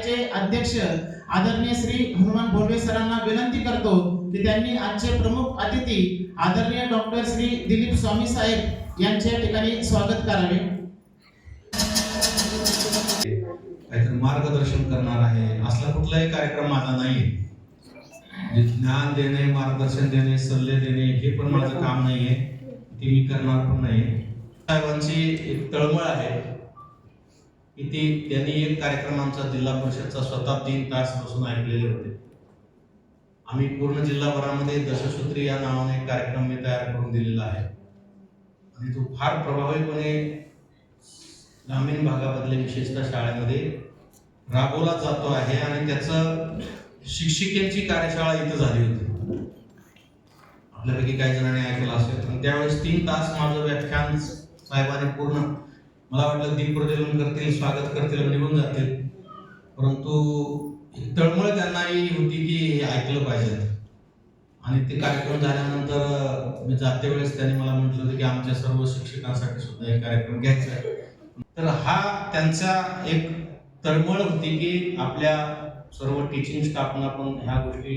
शाळेचे अध्यक्ष आदरणीय श्री हनुमान भोंडवे सरांना विनंती करतो की त्यांनी आजचे प्रमुख अतिथी आदरणीय डॉक्टर श्री दिलीप स्वामी साहेब यांच्या ठिकाणी स्वागत करावे. मार्गदर्शन करणार आहे असला कुठलाही कार्यक्रम माझा नाही. ज्ञान देणे, मार्गदर्शन देणे, सल्ले देणे हे पण माझं काम नाहीये, ते मी करणार पण नाही. साहेबांची एक तळमळ आहे की त्यांनी एक कार्यक्रम आमचा जिल्हा परिषदचा स्वतः 3 तास बसून ऐकलेले होते. आम्ही पूर्ण जिल्हाभरामध्ये दशसूत्री या नावाने एक कार्यक्रम मी तयार करून दिलेला आहे आणि तो फार प्रभावीपणे ग्रामीण भागामधले विशेषतः शाळेमध्ये राबवला जातो आहे आणि त्याचं शिक्षिकेची कार्यशाळा इथं झाली होती. आपल्यापैकी काही जणांनी ऐकलं असेल. पण त्यावेळेस 3 तास माझं व्याख्यान साहेबांनी पूर्ण, मला वाटलं दीपप्रज्वलन करतील, स्वागत करतील आणि निघून जातील. परंतु तळमळ त्यांनाही होती की हे ऐकलं पाहिजे. आणि ते कार्यक्रम झाल्यानंतर मी जाते वेळेस त्यांनी मला म्हटलं होतं की आमच्या सर्व शिक्षकांसाठी सुद्धा एक कार्यक्रम घ्यायचा आहे. तर हा त्यांचा एक तळमळ होती की आपल्या सर्व टीचिंग स्टाफना पण ह्या गोष्टी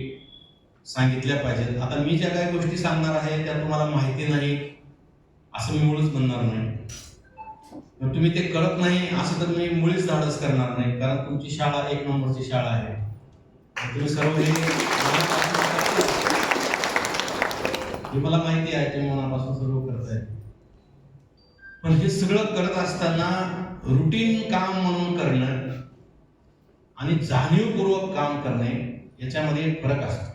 सांगितल्या पाहिजेत. आता मी ज्या काही गोष्टी सांगणार आहे त्या तुम्हाला माहिती नाही असं मी मुळीच म्हणणार नाही. तुम्ही ते कळत नाही असं तर मी मुळीच धाडस करणार नाही, कारण तुमची शाळा 1 नंबरची शाळा आहे. तुम्ही सर्व हे मला माहिती आहे, तुम्ही मनापासून सर्व करताय. पण हे सगळं करत असताना रुटीन काम म्हणून करणं आणि जाणीवपूर्वक काम करणे याच्यामध्ये एक फरक असतो.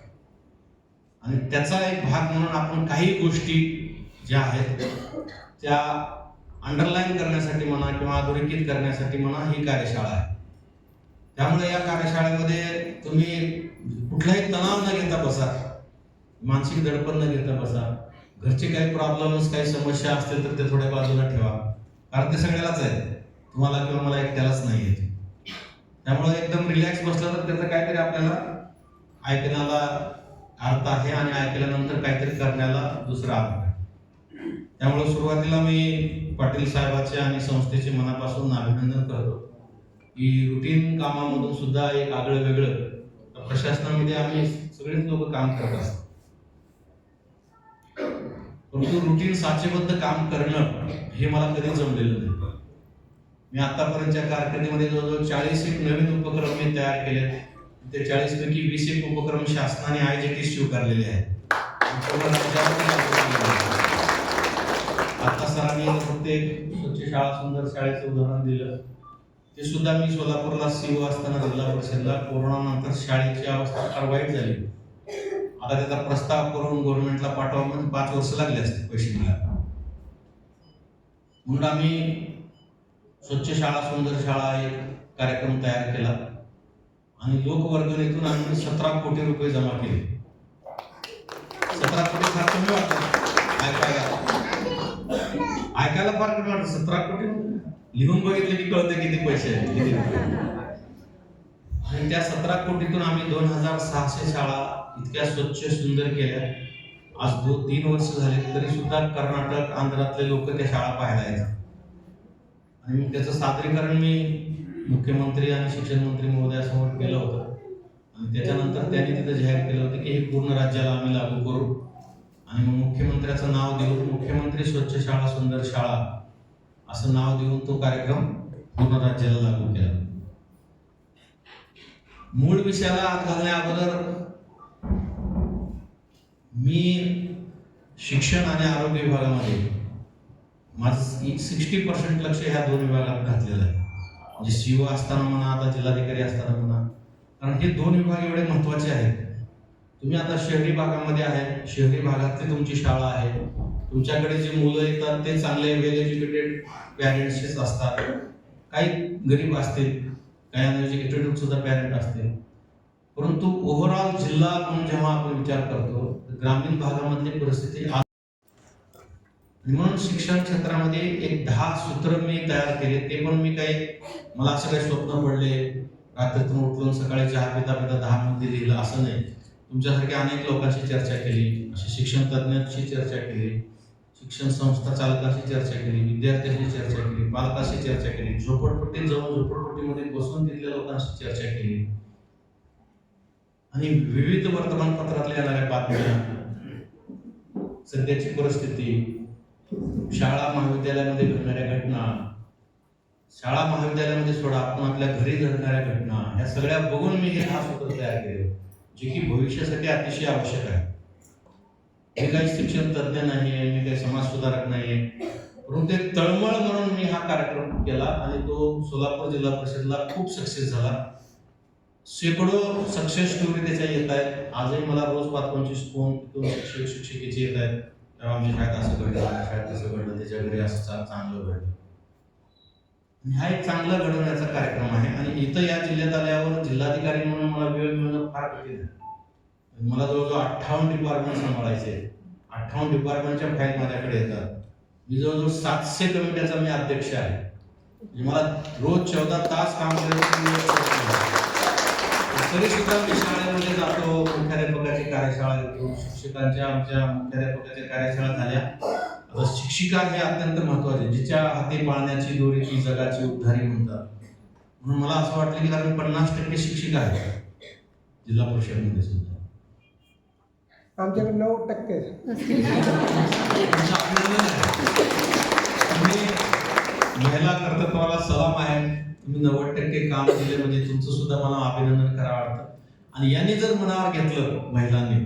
आणि त्याचा एक भाग म्हणून आपण काही गोष्टी ज्या आहेत त्या अंडरलाईन करण्यासाठी म्हणा किंवा अधोरेखित करण्यासाठी म्हणा ही कार्यशाळा आहे. त्यामुळे या कार्यशाळेमध्ये तुम्ही कुठलाही तणाव न घेता बसा, मानसिक दडपण न घेता बसा. घरचे काही प्रॉब्लेम्स, काही समस्या असतील तर ते थोड्या बाजूला ठेवा, कारण ते सगळ्यालाच आहे, तुम्हाला किंवा मला एकट्यालाच नाही येत. त्यामुळे एकदम रिलॅक्स बसलं तर त्याचं काहीतरी आपल्याला ऐकण्याला अर्थ आहे आणि ऐकल्यानंतर काहीतरी करण्याला दुसरा अर्थ आहे. त्यामुळे सुरुवातीला मी पाटील साहेबांचे आणि संस्थेचे मनापासून अभिनंदन करतो की रुटीन कामामधून सुद्धा एक आगळं वेगळं प्रशासनामध्ये आम्ही सगळेच लोक काम करत असतो. परंतु रुटीन साचेबद्ध काम करणं हे मला कधी जमलेलं नाही. मी आतापर्यंतच्या कारकिर्दीमध्ये जवळजवळ 40 एक नवीन उपक्रम मी तयार केले. ते 40 पैकी 20 एक उपक्रम शासनाने IGT स्वीकारलेले आहेत. आता सरांनी फक्त एक स्वच्छ शाळा सुंदर शाळेचं उदाहरण दिलं. ते सुद्धा मी सोलापूरला CO असताना जिल्हा परिषदला कोरोना नंतर शाळेची अवस्था फार वाईट झाली. आता त्याचा प्रस्ताव करून गव्हर्नमेंटला पाठवा म्हणजे 5 वर्ष लागले असते पैसे मिळायला. म्हणून आम्ही स्वच्छ शाळा सुंदर शाळा एक कार्यक्रम तयार केला आणि लोकवर्गणीतून आम्ही 17 कोटी रुपये जमा केले. 17 कोटी फार कमी वाटतं ऐकायला फार कमी वाटतं. 17 कोटी लिहून बघितले की कळतं किती पैसे आहेत. आणि त्या 17 कोटीतून आम्ही 2600 शाळा इतक्या स्वच्छ सुंदर केल्या. आज 2-3 वर्ष झाले तरी सुद्धा कर्नाटक, आंध्रातले लोक त्या शाळा पाहायला येतात. आणि मग त्याचं सादरीकरण मी मुख्यमंत्री आणि शिक्षण मंत्री महोदयासमोर केलं होतं आणि त्याच्यानंतर त्यांनी तिथं जाहीर केलं होतं की हे पूर्ण राज्याला आम्ही लागू करू. आणि मग मुख्यमंत्र्याचं नाव देऊन मुख्यमंत्री स्वच्छ शाळा सुंदर शाळा असं नाव देऊन तो कार्यक्रम पूर्ण राज्याला लागू केला. मूळ विषयाला हात घालण्या अगोदर मी शिक्षण आणि आरोग्य विभागामध्ये माझं 60% लक्ष ह्या 2 विभागात घातलेलं आहे. म्हणजे CO असताना म्हणा, आता जिल्हाधिकारी असताना म्हणा, कारण हे 2 विभाग एवढे महत्वाचे आहेत. तुम्ही आता शहरी भागामध्ये आहे, शहरी भागातली तुमची शाळा आहे, तुमच्याकडे जे मुलं येतात ते चांगले वेल एज्युकेटेड पॅरेंट्सचेच असतात. काही गरीब असतील, काही अनएज्युकेटेड सुद्धा पॅरेंट असतील. परंतु ओव्हरऑल जिल्हा म्हणून जेव्हा आपण विचार करतो ग्रामीण भागामधली परिस्थिती, म्हणून शिक्षण क्षेत्रामध्ये एक 10 सूत्र मी तयार केले. ते पण मी काही, मला असं काही स्वप्न पडले रात्रीतून उठून सकाळी चहा पिता 10 मुद्दे लिहिलं असं नाही. तुमच्यासारख्या अनेक लोकांशी चर्चा केली, अशी शिक्षण तज्ञांशी चर्चा केली, शिक्षण संस्था चालकाशी चर्चा केली, विद्यार्थ्यांशी चर्चा केली, पालकाशी चर्चा केली, झोपडपट्टीत जाऊन झोपडपट्टीमध्ये बसून तिथल्या लोकांशी चर्चा केली आणि विविध वर्तमानपत्रातल्या येणाऱ्या बातम्या, सध्याची परिस्थिती, शाळा महाविद्यालयामध्ये घडणाऱ्या घटना, शाळा महाविद्यालयामध्ये सोडा आपण आपल्या घरी घडणाऱ्या घटना, ह्या सगळ्या बघून मी हे सूत्र तयार केले, जे की भविष्यासाठी अतिशय आवश्यक आहे. मी काही शिक्षण तज्ज्ञ नाही आहे, मी काही समाज सुधारक नाही आहे, परंतु एक तळमळ म्हणून मी हा कार्यक्रम केला आणि तो सोलापूर जिल्हा परिषदला खूप सक्सेस झाला. शेकडो सक्सेस स्टोरी त्याच्या येत आहेत. आजही मला रोज 5-25 फोन शिक्षक शिक्षिकेचे येत आहेत, तेव्हा आमच्या शाळेत असं घडलं, आमच्या शाळेत तसं घडलं, त्याच्या घरी असं चांगलं घडलं. हा एक चांगला घडवण्याचा कार्यक्रम आहे आणि इथं या जिल्ह्यात आल्यावर जिल्हाधिकारी म्हणून मला वेळ मिळणं फार कठीण आहे. मला जवळजवळ 58 डिपार्टमेंट सांभाळायचे. 58 डिपार्टमेंटच्या फाईल माझ्याकडे येतात. मी जवळजवळ 700 कमिट्याचा मी अध्यक्ष आहे. मला रोज 14 तास काम करायचं. तरी सुद्धा मी शाळेमध्ये जातो, मुख्याध्यापकाची कार्यशाळा घेतो, शिक्षकांच्या आमच्या मुख्याध्यापकाच्या कार्यशाळा झाल्या. आता शिक्षिका हे अत्यंत महत्वाचे, जिच्या हाती पाळण्याची दोरी ती जगाची उद्धारी म्हणतात. म्हणून मला असं वाटलं की कारण 50% शिक्षिका आहेत जिल्हा परिषदेमध्ये सुद्धा. आमच्याकडे 9% महिला कर्तृत्वाला सलाम आहे. तुम्ही 90% काम केले म्हणजे तुमचं सुद्धा मला अभिनंदन करावं वाटतं. आणि यांनी जर मनावर घेतलं महिलांनी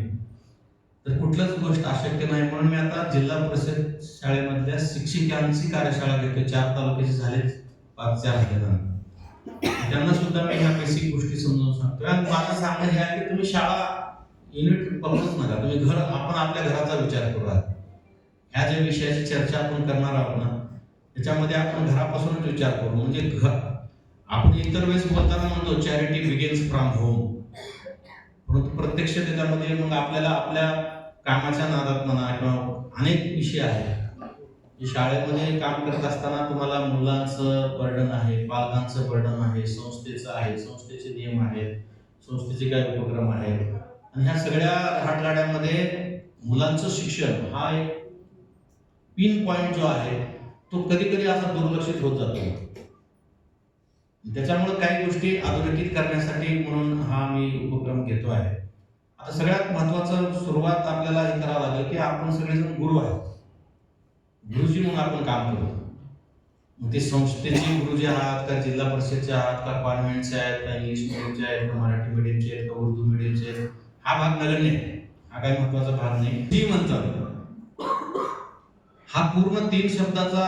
तर कुठल्याच गोष्ट अशक्य नाही. म्हणून मी आता जिल्हा परिषद शाळेमधल्या शिक्षिकांची कार्यशाळा घेतो. 4 तालुक्याचे झालेच, 5-4 झाले. त्यांना सुद्धा मी ह्या बेसिक गोष्टी समजावून सांगतो. आणि माझं सांगणं हे आहे की तुम्ही शाळा युनिट बघूच नका, तुम्ही घर, आपण आपल्या घराचा विचार करू. ह्या ज्या विषयाची चर्चा आपण करणार आहोत ना, त्याच्यामध्ये आपण घरापासूनच विचार करू. म्हणजे आपण इतर वेळेस बोलताना म्हणतो चॅरिटी बिगिन्स फ्रॉम होम, परंतु प्रत्यक्ष त्याच्यामध्ये मग आपल्याला आपल्या कामाच्या नादात म्हणा किंवा अनेक विषय आहेत. शाळेमध्ये काम करत असताना तुम्हाला मुलांचं बर्डन आहे, पालकांचं बर्डन आहे, संस्थेचं आहे, संस्थेचे नियम आहेत, संस्थेचे काही उपक्रम आहेत. आणि ह्या सगळ्या हाटलाड्यामध्ये मुलांचं शिक्षण हा एक पिन पॉइंट जो आहे तो कधी कधी असा दुर्लक्षित होत जातो. त्याच्यामुळे काही गोष्टी अधोरेखित करण्यासाठी म्हणून हा मी उपक्रम घेतो आहे. आता सगळ्यात महत्वाचं सुरुवात आपल्याला हे करावं लागेल की आपण सगळेजण गुरु आहेत, गुरुजी म्हणून आपण काम करतो. मग ते संस्थेचे गुरुजी आहात का, जिल्हा परिषदचे आहात का, कॉन्व्हेंटचे आहेत का, इंग्लिश मिडियमचे आहेत का, मराठी मिडियमचे आहेत का, उर्दू मिडियमचे आहेत, हा भाग नगण्य, हा काही महत्वाचा भाग नाही. जी म्हणतात हा पूर्ण 3 शब्दाचा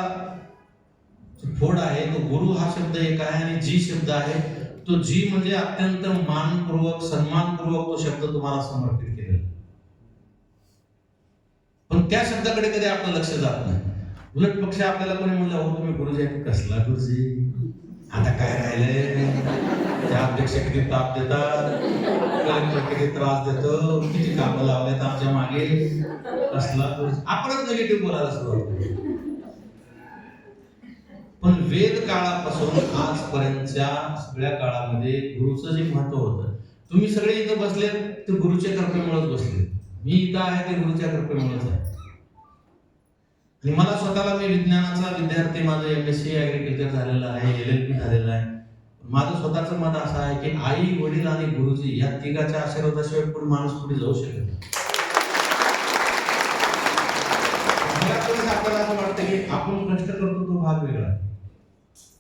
फोड आहे. तो गुरु हा शब्द एक आहे आणि जी शब्द आहे तो जी म्हणजे अत्यंत मानपूर्वक सन्मानपूर्वक तो शब्द तुम्हाला समर्पित केलेला. पण त्या शब्दाकडे कधी आपलं लक्ष जात नाही. उलट पक्ष आपल्याला कोणी म्हणलं हो तुम्ही गुरुजी आहे, कसला गुरुजी, आता काय राहिलंय, त्या अध्यक्ष किती ताप देतात, कलेक्टर किती त्रास देतो, किती कामं लावलेत आमच्या मागे, कसला गुरुजी, आपणच निगेटिव्ह बोलायला सुरुवात करतो. पण वेद काळापासून आजपर्यंतच्या सगळ्या काळामध्ये गुरुचं जे महत्व होतं, तुम्ही सगळे इथं बसले ते गुरुच्या कृपेमुळेच बसले. मी इथं आहे ते गुरुच्या कृपेमुळेच आहे. आणि मला स्वतःला, मी विज्ञानाचा विद्यार्थी, माझं MSc ॲग्रिकल्चर झालेलं आहे, LLB झालेलं आहे. माझं स्वतःचं मत असं आहे की आई, वडील आणि गुरुजी या तिघाच्या आशीर्वादाशिवाय पुढे माणूस पुढे जाऊ शकत नाही. आपल्याला असं वाटतं की आपण कष्ट करतो तो भाग वेगळा.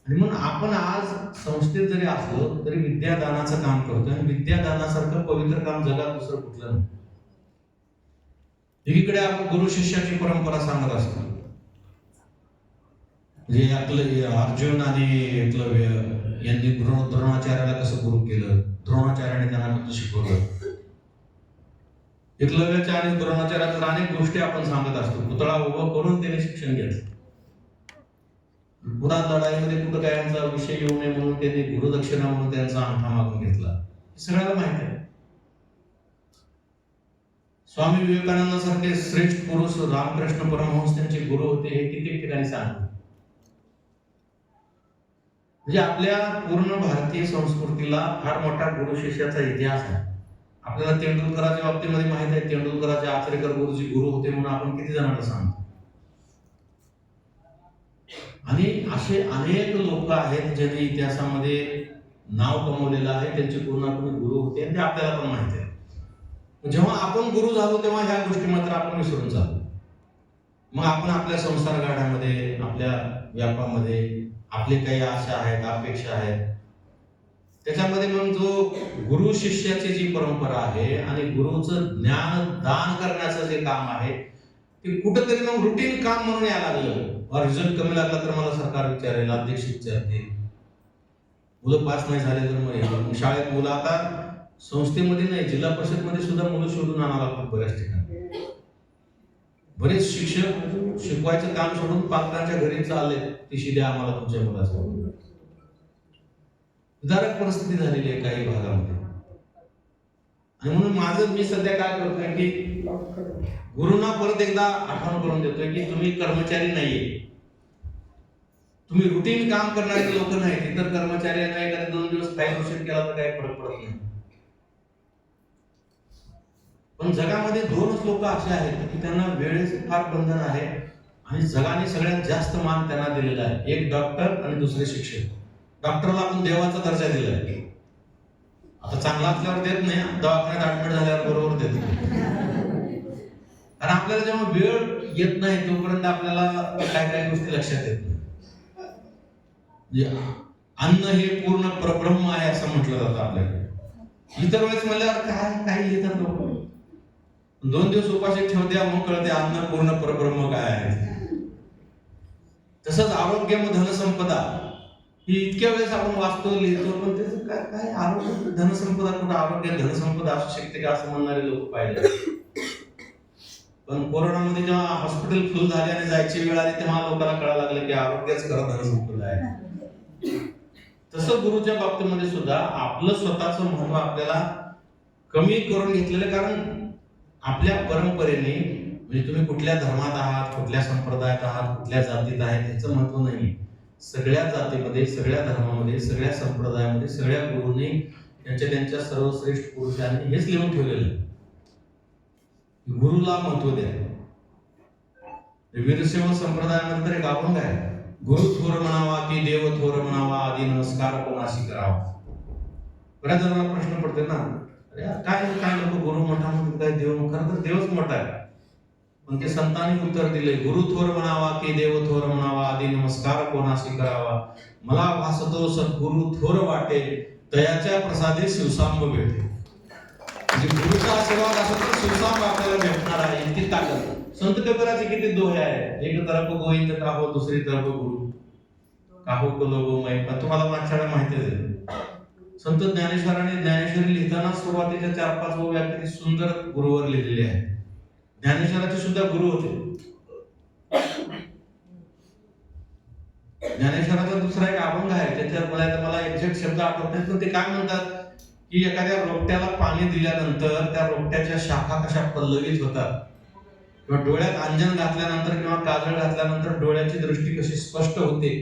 आणि म्हणून आपण आज संस्थेत जरी असलो तरी विद्यादानाचं काम करतो आणि विद्यादानासारखं पवित्र काम जगात दुसरं कुठलं नाही. एकीकडे आपण गुरु शिष्याची परंपरा सांगत असतो. म्हणजे अर्जुन आणि एकलव्य यांनी द्रोणाचार्याला कसं गुरु केलं, द्रोणाचार्याने त्यांना कसं शिकवलं. एकलव्याच्या आणि द्रोणाचार्याच्या अनेक गोष्टी आपण सांगत असतो. पुतळा उभं करून त्याने शिक्षण घेतलं. पुन्हा लढाईमध्ये कुठं काय यांचा विषय येऊ नये म्हणून त्यांनी गुरुदक्षिणा म्हणून त्यांचा अंगठा मागून घेतला. सगळ्याला माहिती आहे. स्वामी विवेकानंदासारखे श्रेष्ठ पुरुष, रामकृष्ण परमहंस त्यांचे गुरु होते, हे कित्येक ठिकाणी सांगतात. म्हणजे आपल्या पूर्ण भारतीय संस्कृतीला फार मोठा गुरु शिष्याचा इतिहास आहे. आपल्याला तेंडुलकराच्या बाबतीमध्ये माहित आहे, तेंडुलकराचे आचरेकर गुरुजी गुरु होते म्हणून आपण किती जणांना सांगतो. आणि असे अनेक लोक आहेत ज्यांनी इतिहासामध्ये नाव कमवलेलं आहे, त्यांचे पूर्णपणे गुरु होते आणि ते आपल्याला पण माहिती आहे. जेव्हा आपण गुरु झालो तेव्हा ह्या गोष्टी मात्र आपण विसरून जातो. मग आपण आपल्या संसार गाड्यामध्ये, आपल्या व्यापामध्ये आपले काही आशा आहेत, अपेक्षा आहेत, त्याच्यामध्ये मग जो गुरु शिष्याची जी परंपरा आहे आणि गुरुचं ज्ञान दान करण्याचं जे काम आहे ते कुठंतरी मग रुटीन काम म्हणून यायला लागलं. रिझल्ट कमी लागला तर मला सरकार विचारेल, अध्यक्ष विचारते, मुलं पास नाही झाले तर मग शाळेत मुलं आता संस्थेमध्ये नाही, जिल्हा परिषद मध्ये सुद्धा मुलं शोधून आणावं लागतात बऱ्याच ठिकाणी. बरेच शिक्षक शिकवायचं काम सोडून पालकांच्या घरी चालले, टीसी द्या आम्हाला तुमच्या मुलाचं. उदारक परिस्थिती झालेली आहे काही भागामध्ये. आणि म्हणून मी सध्या काय करतोय की गुरुंना परत एकदा आठवण करून देतोय की तुम्ही कर्मचारी नाहीये, तुम्ही रुटीन काम करणारे लोक नाहीत. इतर कर्मचारी एखाद्या 2 दिवस काही उशीर केला तर काही फरक पडत नाही. पण जगामध्ये 2च लोक असे आहेत की त्यांना वेळेचे फार बंधन आहे आणि जगाने सगळ्यात जास्त मान त्यांना दिलेला आहे. एक डॉक्टर आणि दुसरे शिक्षक. डॉक्टरला आपण देवाचा दर्जा दिला आहे. आता चांगला असल्यावर देत नाही, दवाखान्यात ऍडमिट झाल्यावर बरोबर देत नाही. कारण आपल्याला जेव्हा वेळ येत नाही तोपर्यंत आपल्याला काय काय गोष्टी लक्षात येत नाही. म्हणजे अन्न हे पूर्ण परब्रह्म आहे असं म्हटलं जातं आपल्याकडे. इतर वेळेस म्हणल्यावर काय येतात लोक 2 दिवस उपाशी ठेवत्या मग कळते अन्न पूर्ण परब्रह्म काय आहे. तसंच आरोग्य व धनसंपदा ही इतक्या वेळेस आपण वाचतो लिहितो, पण त्याचं काय आरोग्य धनसंपदा कुठं आरोग्य धनसंपदा असू शकते का असं म्हणणारे लोक पाहिले. पण कोरोनामध्ये जेव्हा हॉस्पिटल फुल झाले आणि जायची वेळ आली तेव्हा लोकांना कळायला लागलं की आरोग्यच खरं धनसंपदा आहे. तसं गुरुच्या बाबतीमध्ये सुद्धा आपलं स्वतःचं महत्व आपल्याला कमी करून घेतलेलं. कारण आपल्या परंपरेने, म्हणजे तुम्ही कुठल्या धर्मात आहात, कुठल्या संप्रदायात आहात, कुठल्या जातीत आहेत याचं महत्व नाही. सगळ्या जातीमध्ये, सगळ्या धर्मामध्ये, सगळ्या संप्रदायामध्ये सगळ्या गुरूंनी त्यांच्या सर्वश्रेष्ठ पुरुषांनी हेच लिहून ठेवलेलं आहे, गुरुला महत्व द्या. वीरशैव संप्रदायामध्ये तर एक अभंग आहे, गुरु थोर म्हणावा की देव थोर म्हणावा, आधी नमस्कार कोणाशी करावा. बऱ्याच जणांना प्रश्न पडते ना, अरे काय लोक गुरु मोठा म्हणतात, काय देव? खरं तर देवच मोठा आहे. पण ते संतांनी उत्तर दिले, गुरु थोर म्हणावा की देव थोर म्हणावा, आधी नमस्कार कोणाशी करावा. मला भासतो सद्गुरु थोर वाटे, तयाच्या प्रसादे शिवसांब भेटे. म्हणजे गुरुचा आशीर्वाद असा तर शिवसांब आपल्याला भेटणार आहे, इतकी ताकद. संत कबीराचे किती दोहे आहेत, एक तरफ गोविंद काहो, दुसरी तरफ गुरु काहो कलो मै. तुम्हाला मागच्या माहितीच आहे, संत ज्ञानेश्वरांनी ज्ञानेश्वरी लिहिताना सुरुवातीच्या 4-5 ओव्या किती सुंदर गुरुवर लिहिलेले आहेत. ज्ञानेश्वराचे सुद्धा गुरु होते. ज्ञानेश्वराचा दुसरा एक अभंग आहे, त्याच्यात मला एक्झॅक्ट शब्द आठवत नाही, पण ते काय म्हणतात की एखाद्या रोपट्याला पाणी दिल्यानंतर त्या रोपट्याच्या शाखा कशा पल्लवित होतात, किंवा डोळ्यात अंजन घातल्यानंतर किंवा काजळ घातल्यानंतर डोळ्याची दृष्टी कशी स्पष्ट होते,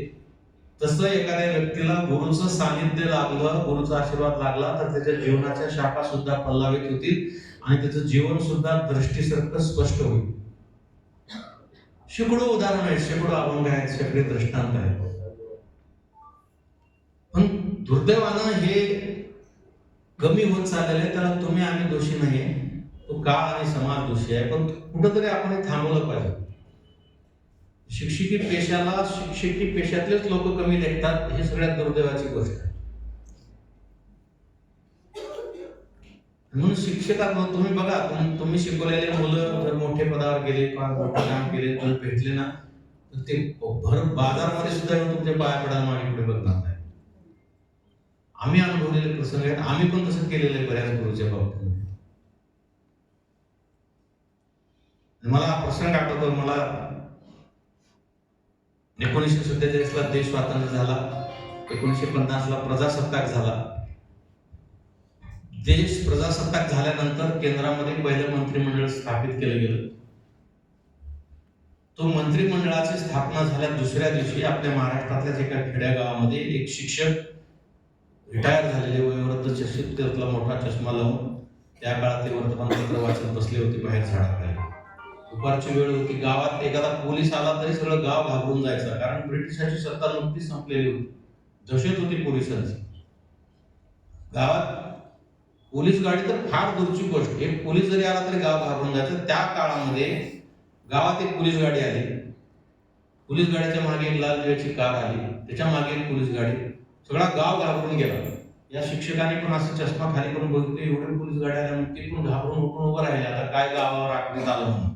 तसं एखाद्या व्यक्तीला गुरुचं सानिध्य लागलं, गुरुचा आशीर्वाद लागला तर त्याच्या जीवनाच्या शाखा सुद्धा पल्लवित होतील आणि त्याचं जीवन सुद्धा दृष्टीसारखं स्पष्ट होईल. शेकडो उदाहरण आहेत, शेकडो अभंग आहेत, शेकडे दृष्टांत आहेत. पण दुर्दैवानं हे कमी होत चाललेलं आहे. त्याला तुम्ही आम्ही दोषी नाहीये, तो काळ आणि समाज दोषी आहे. पण कुठंतरी आपण हे थांबवलं पाहिजे. शिक्षकी पेशातलेच लोक कमी लेखतात, हे सगळ्यात दुर्दैवाची गोष्ट आहे. म्हणून शिक्षकांना तुम्ही बघा, तुम्ही शिकवलेले मुलं जर मोठे पदावर गेले किंवा मोठे काम केले तर भेटले ना, तर ते भर बाजारामध्ये सुद्धा येऊन तुमच्या पाया पडायला मागे पुढे बघणार नाही. आम्ही अनुभवलेले प्रसंग आहेत, आम्ही पण तसं केलेलं आहे बऱ्याच गुरुच्या बाबतीमध्ये. मला प्रसंग आठवतो, मला 1947 ला देश स्वातंत्र्य झाला, 1950 ला प्रजासत्ताक झाला. देश प्रजासत्ताक झाल्यानंतर केंद्रामध्ये पहिलं मंत्रिमंडळ स्थापित केलं गेलं. तो मंत्रिमंडळाची स्थापना झाल्या दुसऱ्या दिवशी आपल्या महाराष्ट्रातल्या एका खेड्यागावामध्ये एक शिक्षक रिटायर झालेले वयोवृद्ध शिक्षक, त्यातला मोठा चष्मा लावून त्या काळात ते वर्तमानपत्र वाचत बसले होते बाहेर झाडाखाली. दुपारची वेळ होती, गावात एखादा पोलीस आला तरी सगळं गाव घाबरून जायचं, कारण ब्रिटिशांची सत्ता नुकतीच संपलेली होती, दहशत होती पोलिसांची. गावात पोलीस गाडी तर फार दूरची गोष्ट, एक पोलीस जरी आला तरी गाव घाबरून जायचं. त्या काळामध्ये गावात एक पोलीस गाडी आली, पोलीस गाडीच्या मागे एक लाल दिव्याची कार आली, त्याच्या मागे एक पोलीस गाडी, सगळा गाव घाबरून गेला. या शिक्षकाने पण असं चष्मा खाली करून बघितलं, एवढे पोलीस गाड्या आल्या, ते पण घाबरून उठून उभं राहिले, आता काय गावावर आखण्यात आलं म्हणून.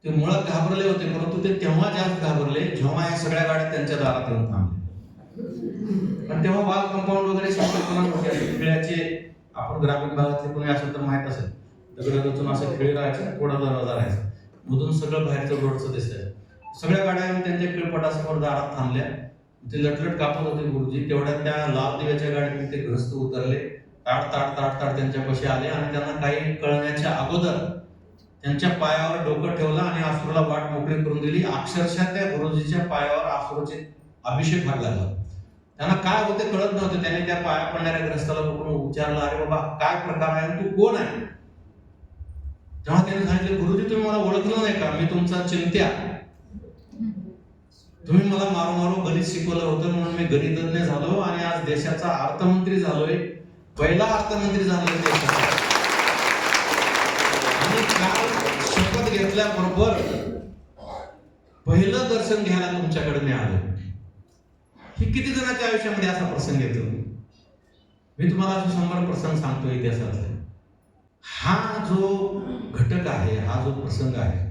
ते मुळात घाबरले होते, परंतु ते तेव्हा जास्त घाबरले जेव्हा या सगळ्या गाड्या त्यांच्या दारात येऊन थांबल्या. पण तेव्हा वॉल कंपाऊंड वगैरे संकल्पना होती. खेळाचे, आपण ग्रामीण भागातले कोणी असेल तर माहित असेल, दगड रचून असं खेळ राहायचं, थोडा दरवाजा राहायचा, मधून सगळं बाहेरचं रोडचं दिसायचं. सगळ्या गाड्या येऊन त्यांच्या खेळपटासमोर दारात थांबल्या. ते लटलट कापत होते गुरुजी. तेवढ्यात त्या लाल दिव्याच्या गाडीतून ते ग्रस्त उतरले, ताट ताट ताट ताट त्यांच्यापाशी आले आणि त्यांना काही कळण्याच्या अगोदर त्यांच्या पायावर डोकं ठेवलं आणि अश्रूला वाट मोकळी करून दिली. अक्षरशः त्या गुरुजीच्या पायावर अश्रूचे अभिषेक व्हायला लागला. त्यांना काय होते कळत नव्हते. त्याने त्या पाया पडणाऱ्या ग्रस्ताला बघून विचारलं, अरे बाबा काय प्रकार आहे, तू कोण आहे? तेव्हा त्याने सांगितलं, गुरुजी तुम्ही मला ओळखलं नाही का, मी तुमचा चिंत्या, तुम्ही मला मारू मारू गणित शिकवलं होतं म्हणून मी गणितज्ञ झालो आणि आज देशाचा अर्थमंत्री झालोय, पहिला अर्थमंत्री झालोय देशाचा. आणि काल शपथ घेतल्याबरोबर पहिलं दर्शन घ्यायला तुमच्याकडे मी आलो. ही किती जणांच्या आयुष्यामध्ये असा प्रसंग येतो? मी तुम्हाला 100 प्रसंग सांगतो इतिहासातले. हा जो घटक आहे, हा जो प्रसंग आहे,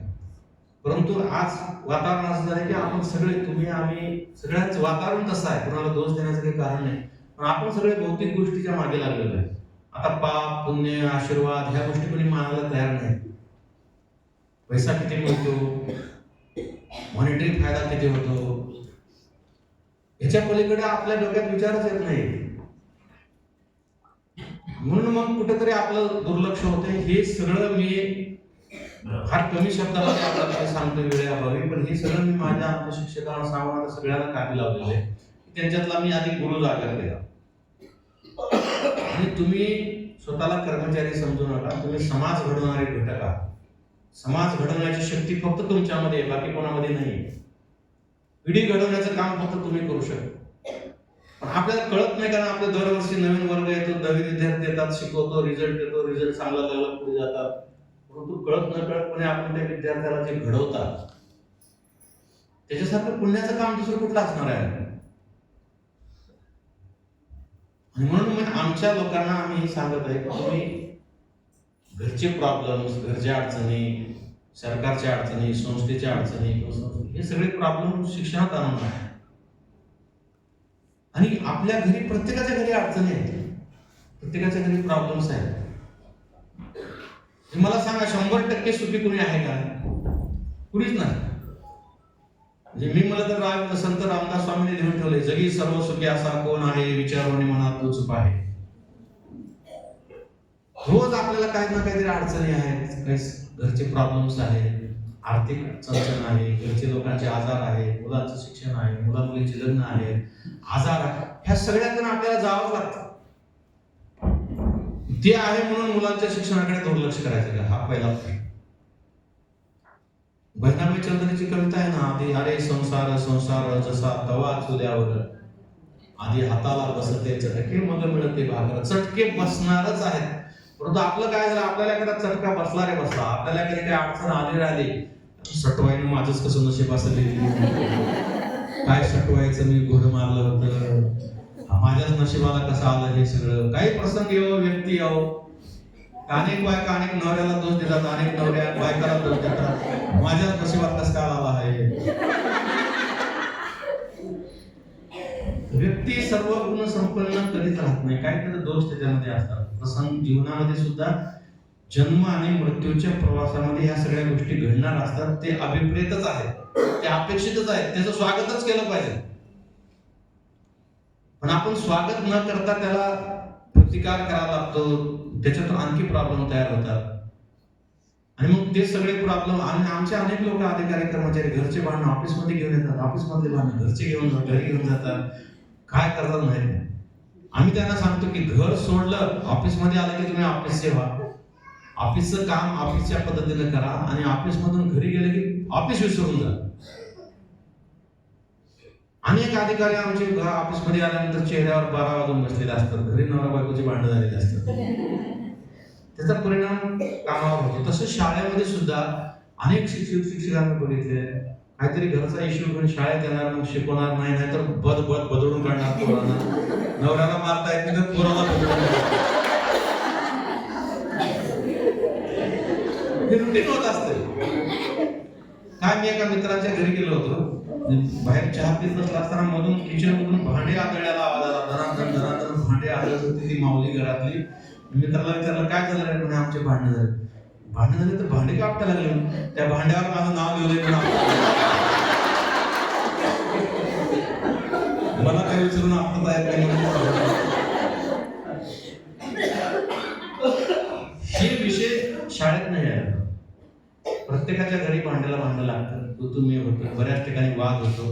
परंतु आज वातावरण असं झालं की आपण सगळे, तुम्ही आम्ही सगळ्यांच वातावरण तसं आहे, कुणाला दोष देण्याचं काही कारण नाही, पण आपण सगळे भौतिक गोष्टीच्या मागे लागलेलो आहे. आता पाप पुण्य आशीर्वाद ह्या गोष्टी कोणी मानायला तयार नाही. पैसा किती मिळतो, मॉनिटरी फायदा किती होतो, ह्याच्या पलीकडे आपल्या डोक्यात विचारच येत नाही. म्हणून मग कुठेतरी आपलं दुर्लक्ष होते. हे सगळं मी फार कमी शब्दामध्ये आपल्याला सांगतो वेळेअभावी, पण हे सगळं मी माझ्या आमच्या शिक्षकांना सांगून सगळ्यांना कामी लावलेलं आहे. त्यांच्यातला मी आधी गुरु जागा केला. आणि तुम्ही स्वतःला कर्मचारी समजू नका, तुम्ही समाज घडवणारे घटक आहात. समाज घडवण्याची शक्ती फक्त तुमच्यामध्ये आहे, बाकी कोणामध्ये नाही. पिढी घडवण्याचं काम फक्त तुम्ही करू शकता. पण आपल्याला कळत नाही, कारण आपल्या दरवर्षी नवीन वर्ग येतो, नवीन विद्यार्थी येतात, शिकवतो, रिझल्ट येतो, रिझल्ट चांगला लागला पुढे जातात, परंतु कळत न कळतपणे आपण त्या विद्यार्थ्याला जे घडवतात त्याच्यासारखं पुण्याचं काम दुसरं कुठलं असणार आहे? आणि म्हणून मग आमच्या लोकांना आम्ही सांगत आहे की तुम्ही घरचे प्रॉब्लेम्स, घरच्या अडचणी, सरकारच्या अडचणी, संस्थेच्या अडचणी, हे सगळे प्रॉब्लेम शिक्षणात आणून आहे. आणि आपल्या घरी प्रत्येकाच्या घरी अडचणी आहेत, प्रत्येकाच्या घरी प्रॉब्लेम्स आहेत. मला सांगा, 100% सुखी कुणी आहे का? कुणीच नाही. म्हणजे मी मला तर संत रामदास स्वामींनी लिहून ठेवले, जगी सर्व सुखी असा कोण आहे, विचारोनी मनात तोच उपाय आहे. रोज आपल्याला काही ना काहीतरी अडचणी आहेत, काही घरचे प्रॉब्लेम्स आहेत, आर्थिक चणचण आहे, घरचे लोकांचे आजार आहे, मुलांचं शिक्षण आहे, मुला मुलींचे लग्न आहे, आजार आहे, ह्या सगळ्यातून आपल्याला जावं लागतं. ते आहे म्हणून मुलांच्या शिक्षणाकडे दुर्लक्ष करायचं का? हा पहिला प्रश्न. बहिणाबाई चौधरीची कविता आहे ना, आधी अरे संसार संसार जसा तवा चुल्यावर, आधी हाताला बसते चटके मग मिळते भाकर. चटके बसणारच आहेत, परंतु आपलं काय झालं, आपल्याला एखादा चटका बसला रे बसला, आपल्याला कधी काही अडचण आली राहिली, सटवाईनं माझंच कसं नशीब असेल, काय सटवायचं, मी घोडं मारलं होतं, माझ्याच नशिबाला कसं आलं हे सगळं. काही प्रसंग येऊ, व्यक्ती येऊ, अनेक बायका अनेक नवऱ्याला दोष देतात, अनेक नवऱ्या बायकाला दोष देतात, माझ्याच नशिबात कसं काय आला आहे. व्यक्ती सर्व गुण संपन्न कधीच राहत नाही, काहीतरी दोष त्याच्यामध्ये असतात. प्रसंग जीवनामध्ये सुद्धा जन्म आणि मृत्यूच्या प्रवासामध्ये ह्या सगळ्या गोष्टी घडणार असतात. ते अभिप्रेतच आहेत, ते अपेक्षितच आहेत, त्याचं स्वागतच केलं पाहिजे. पण आपण स्वागत न करता त्याला प्रतिकार करावा लागतो, त्याच्यातून आणखी प्रॉब्लेम तयार होतात. आणि मग ते सगळे प्रॉब्लेम, आणि आमचे अनेक लोक अधिकारी कर्मचारी घरचे भांडण ऑफिसमध्ये घेऊन येतात, ऑफिसमधले भांडण घरचे घेऊन घरी घेऊन जातात, काय करतात माहित नाही. आम्ही त्यांना सांगतो की घर सोडलं, ऑफिसमध्ये आलं की तुम्ही ऑफिसचे व्हा, ऑफिसचं काम ऑफिसच्या पद्धतीने करा आणि ऑफिसमधून घरी गेले की ऑफिस विसरून जा. अनेक अधिकारी आमचे ऑफिसमध्ये आल्यानंतर चेहऱ्यावर 12 वाजून बसलेले असतात, घरी नवरा बायकोची भांडणं झालेली असतात. त्याचा परिणाम कामावर होतो. तसं शाळेमध्ये सुद्धा अनेक शिक्षकांनी बघितले, काहीतरी घरचा इश्यू घेऊन शाळेत येणार, मग शिकवणार नाही, नाहीतर बदलून काढणार पोरांना. नवऱ्याला मारता येत नाही तर पोराला बदलून हे रुटीन होत असते. काय मी एका मित्राच्या घरी गेलो होतो, बाहेर चहा पीत बसला असताना मधून किचन मधून भांडे आदळण्याला आवाज आला. धनाधन भांडे आदळत होती ती माऊली घरातली. मित्राला विचारलं काय झालं रे? म्हणे आमचे भांडण झाले. भांडण झाले तर भांडे का आपटायला लागले? त्या भांड्यावर माझं नाव लिहिलंय. मला काय विचारून आपलं येत नाही. हे विषय शाळेत नाही आहे. प्रत्येकाच्या घरी भांडण लागतं. तुम्ही होतो, बऱ्याच ठिकाणी वाद होतो.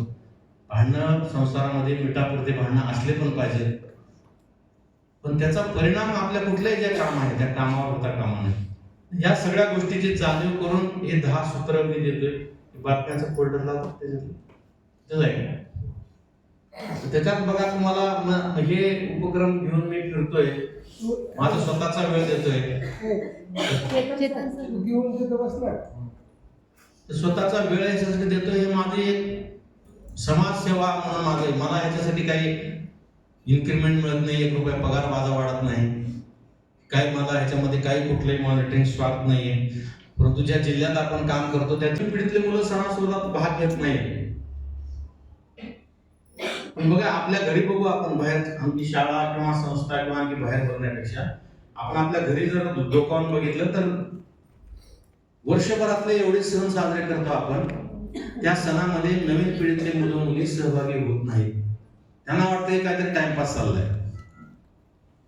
भांडणं संसारामध्ये मिठापुरते भांडणं असले पण पाहिजे, पण त्याचा परिणाम आपल्या कुठल्याही जे काम आहे त्या कामावर होता कामा नये. या सगळ्या गोष्टीची जाणीव करून हे 10 सूत्र मी देतोय. बातम्याचं फोल्डर लावतो त्याच्यात बघा, तुम्हाला हे उपक्रम घेऊन मी फिरतोय, माझा स्वतःचा वेळ देतोय. घेऊन तिथं बसणार स्वतःचा वेळ याच्यासाठी देतोय. हे माझी एक समाजसेवा म्हणून माझं. मला ह्याच्यासाठी काही इन्क्रिमेंट मिळत नाही, 1 रुपया पगार माझा वाढत नाही, काही मला ह्याच्यामध्ये काही कुठलंही मॉनिटरिंग स्वार्थ नाहीये. परंतु ज्या जिल्ह्यात आपण काम करतो त्या पिढीतले मुलं सणासुदात भाग घेत नाही. पण बघा, आपल्या घरी बघू आपण, बाहेर आमची शाळा किंवा संस्था किंवा आणखी बाहेर बघण्यापेक्षा आपण आपल्या घरी जर डोकावून बघितलं तर वर्षभरातले एवढे सण साजरे करतो आपण, त्या सणामध्ये नवीन पिढीतले मुलं मुली सहभागी होत नाहीत. त्यांना वाटतं काहीतरी टाइमपास चाललाय.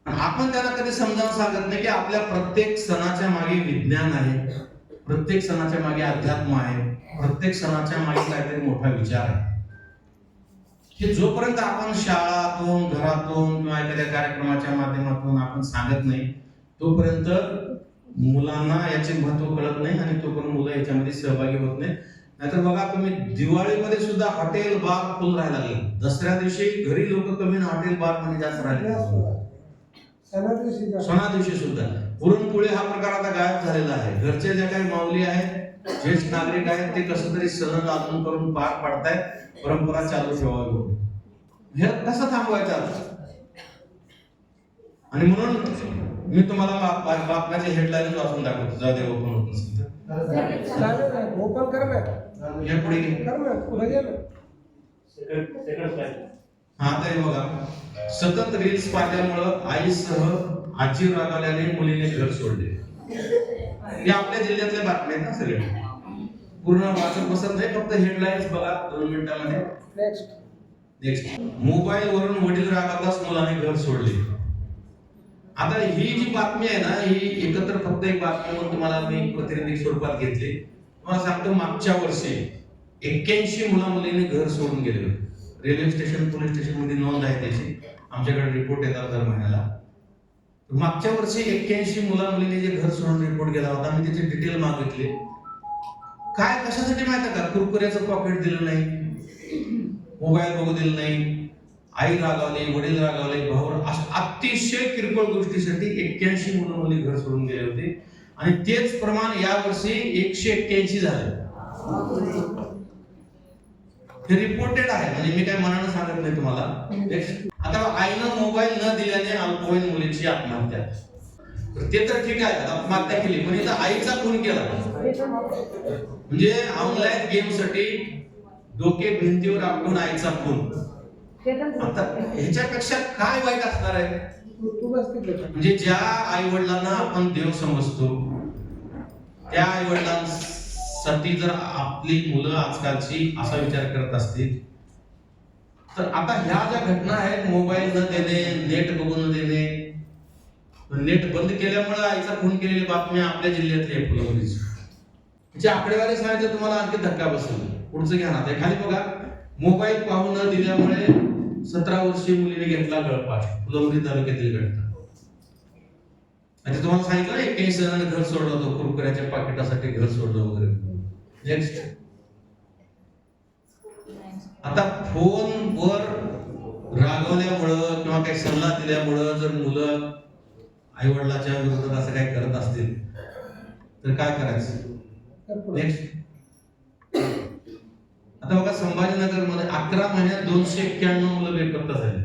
आपण त्यांना कधी समजावून सांगत नाही की आपल्या प्रत्येक सणाच्या मागे विज्ञान आहे, प्रत्येक सणाच्या मागे अध्यात्म आहे, प्रत्येक सणाच्या मागे काहीतरी मोठा विचार आहे. हे जोपर्यंत आपण शाळातून, घरातून किंवा एखाद्या कार्यक्रमाच्या माध्यमातून आपण सांगत नाही, तोपर्यंत मुलांना याचे महत्व कळत नाही आणि तोपर्यंत मुलं याच्यामध्ये सहभागी होत नाही. नाहीतर बघा, तुम्ही दिवाळीमध्ये सुद्धा हॉटेल बार फुल राहायला लागले. दसऱ्या दिवशी घरी लोक कमी, हॉटेल बार मध्ये जास्त राहिले. सणा दिवशी सुद्धा पुरणपोळी हा प्रकार आता गायब झालेला आहे. घरचे ज्या काही माऊली आहेत, ज्येष्ठ नागरिक आहेत, ते कसं तरी सण लादून करून पार पाडतायत, परंपरा चालू ठेवावी. हे कसं थांबवायचं? आणि म्हणून मी तुम्हाला बातम्याचे हेडलाईन वाचून दाखवतो. जाऊ दे, ओपन होत नसेल तर ओपन कर ना, हे पुढे कर ना, पुढे घे ना. हा, तरी बघा, सतत रील्स पाहिल्यामुळं आईसह आजी रागावल्याने मुलीने घर सोडले. हे आपल्या जिल्ह्यातल्या बातम्या आहेत ना सगळे. पूर्ण वाचत बसत नाही, फक्त हेडलाईन्स बघा 2 मिनिटांमध्ये. नेक्स्ट. मोबाईल वरून वडील रागावल्यास मुलाने घर सोडले. आता ही जी बातमी आहे ना, ही एकत्र फक्त एक बातमी म्हणून तुम्हाला मी प्रतिनिधी स्वरूपात घेतली. तुम्हाला सांगतो, मागच्या वर्षी 81 मुला मुलीने घर सोडून गेले. रेल्वे स्टेशन, पोलीस स्टेशन मध्ये नोंद आहे त्याची. आमच्याकडे रिपोर्ट येतात दर महिन्याला. मागच्या वर्षी 81 मुला मुलीने जे घर सोडून रिपोर्ट गेला होता, मी त्याचे डिटेल मागितले. काय कशासाठी माहिती का? कुरकुऱ्याचं पॉकेट दिलं नाही, मोबाईल बघू दिलं नाही, आई रागावली, वडील रागावले, भाऊ, अतिशय किरकोळ गोष्टीसाठी 81 मुलं मुली घर सोडून गेले होते. आणि तेच प्रमाण यावर्षी 181 झाले. हे रिपोर्टेड आहे, म्हणजे मी काय मनानं सांगत नाही तुम्हाला. आता आईनं मोबाईल न दिल्याने अल्पवयीन मुलीची आत्महत्या. ते तर ठीक आहे, आत्महत्या केली, पण इथं आईचा खून केला. म्हणजे ऑनलाईन गेम साठी डोके भिंतीवर आपटून आईचा खून. आता ह्याच्यापेक्षा काय वाईट असणार आहे? म्हणजे ज्या आई वडिलांना आपण देव समजतो, त्या आई वडिलांसाठी जर आपली मुलं आजकालची असा विचार करत असतील, तर आता ह्या ज्या घटना आहेत, मोबाईल न देणे, नेट बघून न देणे, नेट बंद केल्यामुळे आईचा खून केलेली बातमी आपल्या जिल्ह्यातली आहे. फुलंब्रीची जे आकडेवारी सांगितलं तुम्हाला आणखी धक्का बसेल. पुढचं घ्या ना, खाली बघा. मोबाईल पाहू न दिल्यामुळे 17 वर्षीय मुलीने घेतला गळफास. फुलंब्री तालुक्यातील घटना. आता तुम्हाला सांगितलं ना, 21 जणांनी घर सोडलं होतं कुरकुऱ्याच्या पाकिटासाठी, घर सोडलं वगैरे. नेक्स्ट. आता फोनवर रागवल्यामुळं किंवा काही सल्ला दिल्यामुळं जर मुलं आई वडिलांच्या विरोधात असं काही करत असतील तर काय करायचं? नेक्स्ट. आता बघा, संभाजीनगर मध्ये 11 महिन्यात 291 मुलं बेपत्ता झाले.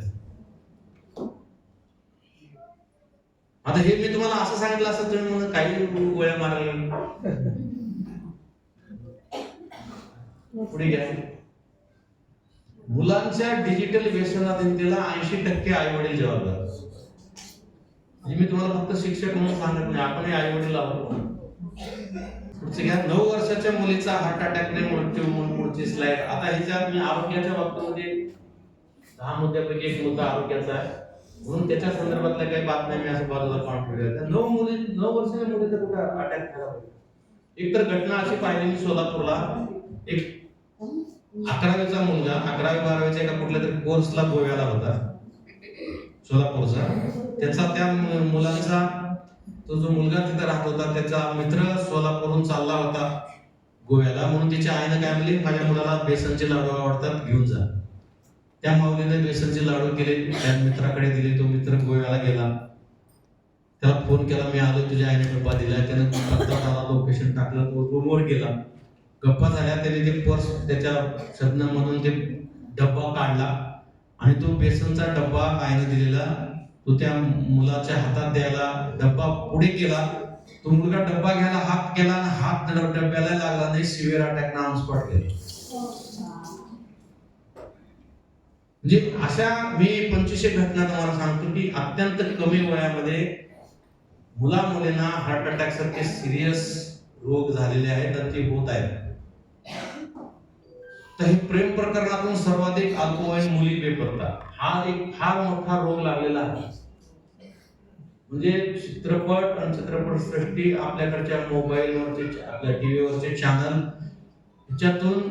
आता हे मी तुम्हाला असं सांगितलं असं तुम्ही म्हणून काही गोळ्या मारायला. पुढे घ्या. मुलांच्या डिजिटल व्यसनाधीनतेला 80% आई वडील जबाबदार. म्हणजे मी तुम्हाला फक्त शिक्षक म्हणून सांगत नाही, आपणही आई वडील आहोत. पुढचे घ्या. 9 वर्षाच्या मुलीचा हार्ट अटॅकने मृत्यू. पुढची स्लाइड. आता ह्याच्यात मी आरोग्याच्या बाबतीमध्ये 10 मुद्द्यापैकी एक मुद्दा आरोग्याचा आहे, म्हणून त्याच्या संदर्भातल्या काही बातम्या मी असं बाजूला काढून ठेवल्या. 9 वर्षाच्या मुलीचा कुठे अटॅक झाला? एक तर घटना अशी पाहिली मी सोलापूरला. एक 11वीचा मुलगा 11वी-12वीच्या एका कुठल्या तरी कोर्सला गोव्याला होता, सोलापूरचा. त्याचा त्या मुलांचा तो जो मुलगा तिथे राहत होता त्याचा मित्र सोलापूरहून चालला होता गोव्याला, म्हणून तिच्या आईनं काय म्हणली, माझ्या मुलाला बेसनचे लाडू आवडतात, घेऊन जा. त्या माऊलीने बेसनचे लाडू केले, त्या मित्राकडे दिले. तो मित्र गोव्याला गेला, त्याला फोन केला, मी आलो, तुझ्या आईने डब्बा दिला. त्यानं पत्ता लोकेशन टाकलं, तो रूमवर गेला. गप्पा झाल्या, त्याने ते पर्स त्याच्या छदनामधून ते डब्बा काढला आणि तो बेसनचा डब्बा आईने दिलेला तो त्या मुलाच्या हातात द्यायला डब्बा पुढे केला. तो मुलगा डब्बा घ्यायला हात केला आणि हात डब्याला लागला नाही, सिव्हिअर अटॅक ना ऑन स्पॉट गेला. म्हणजे अशा मी 2500 घटना तुम्हाला सांगतो की अत्यंत कमी वयामध्ये मुला मुलींना हार्ट अटॅक सारखे सिरियस रोग झालेले आहेत आणि ते होत आहेत. तर हे प्रेम प्रकरणातून सर्वाधिक अल्पवयीन मुली बेपत्ता हा एक फार मोठा रोग लागलेला आहे. म्हणजे चित्रपट आणि चित्रपट सृष्टी, आपल्याकडच्या मोबाईलवरचे, आपल्या टीव्हीवरचे चॅनल, ह्याच्यातून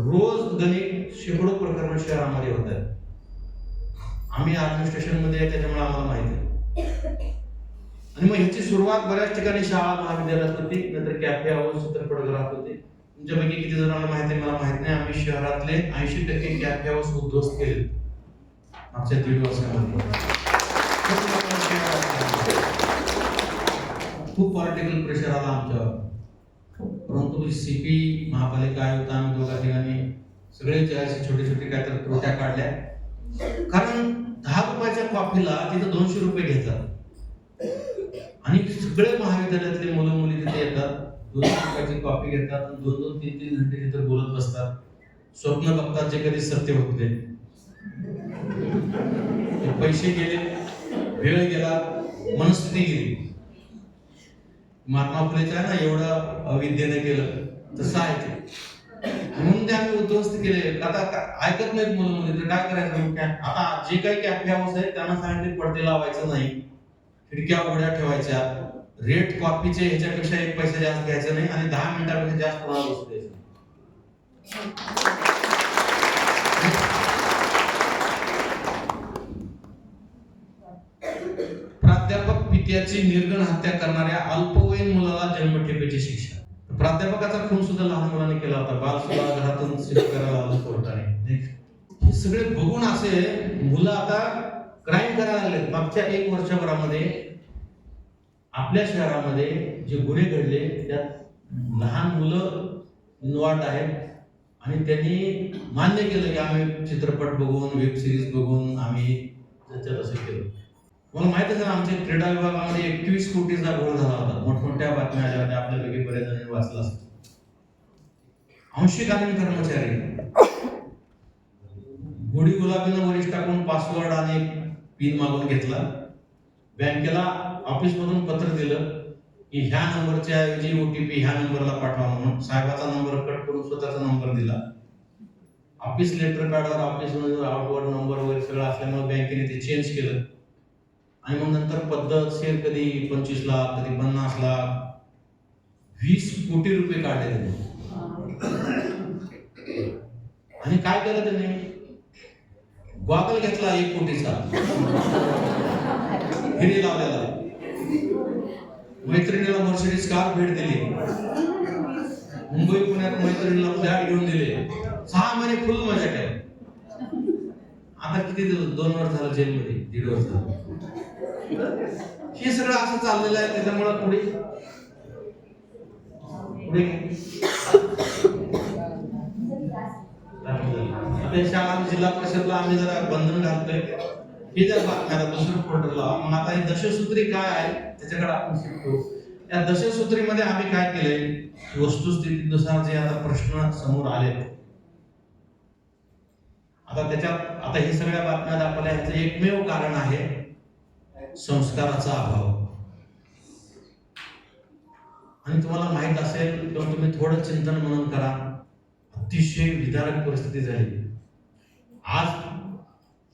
रोज गणित शेकडो प्रकरण शहरामध्ये होत आहेत. आम्ही ऍडमिनिस्ट्रेशन मध्ये आहे, त्याच्यामुळे आम्हाला माहिती आहे. आणि मग ह्याची सुरुवात बऱ्याच ठिकाणी शाळा महाविद्यालयात होती, नंतर कॅफे हाऊस, चित्रपटगृहात होते. तुमच्यापैकी किती जणांना माहिती आहे मला माहित नाही, आम्ही शहरातले 80% कॅफे हाऊस उद्ध्वस्त केले मागच्या 1.5 वर्षामध्ये. खूप पॉलिटिकल प्रेशर आला आमच्यावर, परंतु सीपी महापालिका आयुक्त आम्ही दोघा ठिकाणी सगळे छोटे छोटे काहीतरी त्रुट्या काढल्या. कारण 10 रुपयाच्या कॉफीला तिथं 200 रुपये घेतात आणि सगळे महाविद्यालयातले मुलं मुली तिथे येतात, 200 रुपयाची कॉफी घेतात आणि 2-2, 3-3 घंटे तिथे बोलत बसतात. स्वप्न बघतात जे कधी सत्य होत नाही. पैसे गेले, वेळ गेला, मनस्थिती गेली. महात्मा फुलेचं आहे ना, एवढं अविद्येने केलं तसं आहे ते, म्हणून ते आम्ही उद्ध्वस्त केले. आता ऐकत नाहीत मुलं मुली, तर काय करायचं? आता जे काही कॅफे हाऊस आहेत त्यांना सांगितले पडदे लावायचं नाही, खिडक्या उघड्या ठेवायच्या, रेट कॉफीचे ह्याच्यापेक्षा 1 पैसा जास्त घ्यायचा नाही आणि 10 मिनिटापेक्षा जास्त कोणाला बसू द्यायचं. प्राध्यापक पित्याची निर्घृण हत्या करणाऱ्या अल्पवयीन मुलाला जन्मठेपेची शिक्षा. प्राध्यापकाचा खून सुद्धा लहान मुलाने केला होता, बाल सुद्धा घरातून शिक्षा करायला आलं कोर्टाने. हे सगळे बघून असे मुलं आता क्राईम करायला लागले. मागच्या 1 वर्षभरामध्ये आपल्या शहरामध्ये जे गुन्हे घडले त्यात लहान मुलं इन्व्हॉल्व आहेत आणि त्यांनी मान्य केलं की आम्ही चित्रपट बघून, वेब सिरीज बघून आम्ही त्याच्यात असं केलं. मला माहिती आहे ना, आमच्या क्रीडा विभागामध्ये 21 कोटीचा घोळ झाला होता. मोठमोठ्या बातम्या आल्या होत्या, आपल्यापैकी बऱ्याच जणांनी वाचला असतो. अंशकालीन कर्मचारी गोडी गुलाबीनं वरिष्ठ टाकून पासवर्ड आणि पिन मागून घेतला. बँकेला ऑफिस मधून पत्र दिलं की ह्या नंबरच्या ऐवजी OTP ह्या नंबरला पाठवा म्हणून. साहेबाचा नंबर कट करून स्वतःचा नंबर दिला. ऑफिस लेटर पॅडवर ऑफिस मध्ये आउटवर्ड नंबर वगैरे सगळं असल्यामुळे बँकेने ते चेंज केलं आणि मग नंतर पद्धतशीर कधी 25 लाख, कधी 50 लाख, 20 कोटी रुपये काढले त्यांनी. आणि काय केलं त्यांनी? गॉगल घेतला 1 कोटीचा, हिरे लावलेला मैत्रिणीला मर्सिडीज कार भेट दिली, मुंबई पुण्यात मैत्रिणीला फ्लॅट घेऊन दिले, 6 महिने फुल मजा केली. आता किती दिवस, 2 वर्ष झालं जेलमध्ये, 1.5 वर्ष झालं. हे सगळं असं चाललेलं आहे. त्याच्यामुळे पुढे आता शाळा जिल्हा परिषदला आम्ही जरा बंधन घालतोय. हे जर बातम्या दुसरं फोल्डरला, मग आता ही दशसूत्री काय आहे त्याच्याकडे आपण शिकतो. या दशसूत्रीमध्ये आम्ही काय केलंय, वस्तुस्थितीनुसार जे आता प्रश्न समोर आले, आता त्याच्यात आता हे सगळ्या बातम्या दाखवल्या, ह्याचं एकमेव कारण आहे संस्काराचा अभाव. आणि तुम्हाला माहित असेल किंवा तुम्ही थोडं चिंतन मनन करा, अतिशय विदारक परिस्थिती झाली. आज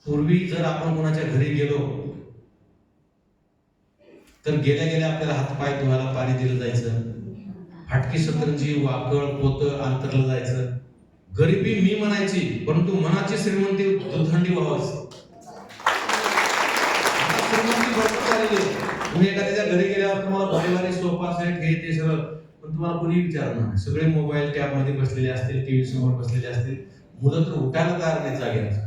पूर्वी जर आपण कोणाच्या घरी गेलो तर गेल्या गेल्या आपल्याला हातपाय धुवायला पाणी दिलं जायचं, फाटकी सतरंजी, वाकळ, पोतं अंतरलं जायचं. गरिबी मी म्हणायची, परंतु मनाची श्रीमंती दुथंडी व्हावंच. श्रीमंती भरपूर झालेली. तुम्ही एखाद्याच्या घरी गेल्यावर तुम्हाला भारी भारी सोफा सेट हे ते सगळं, पण तुम्हाला कोणी विचारणार नाही. सगळे मोबाईल टॅब मध्ये बसलेले असतील, टीव्ही समोर बसलेले असतील, मुलं तर उठायला तयार नाही जागेवर.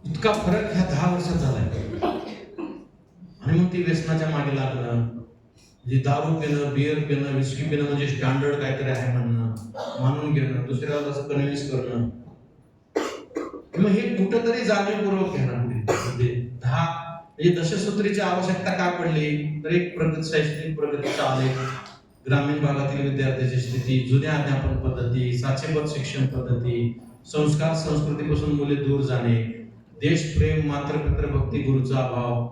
इतका फरक ह्या 10 वर्षात झालाय. आणि मग ती व्यसनाच्या मागे लागणं, म्हणजे दारू पिणं, बियर पिणं, विस्की पिणं म्हणजे स्टँडर्ड काहीतरी आहे म्हणणं, मानून घेणं, दुसऱ्याला असं कन्व्हिन्स करणं. मग हे कुठंतरी जाणीवपूर्वक घेणं. म्हणजे 10 म्हणजे दशसूत्रीची आवश्यकता का पडली, तर एक शैक्षणिक प्रगतीचा आलेख, ग्रामीण भागातील विद्यार्थ्यांची स्थिती, जुन्या अध्यापन पद्धती, साचेबद्ध शिक्षण पद्धती, संस्कार संस्कृतीपासून मुले दूर जाणे, देशप्रेम, मातृपितृ भक्ती, गुरुचा अभाव,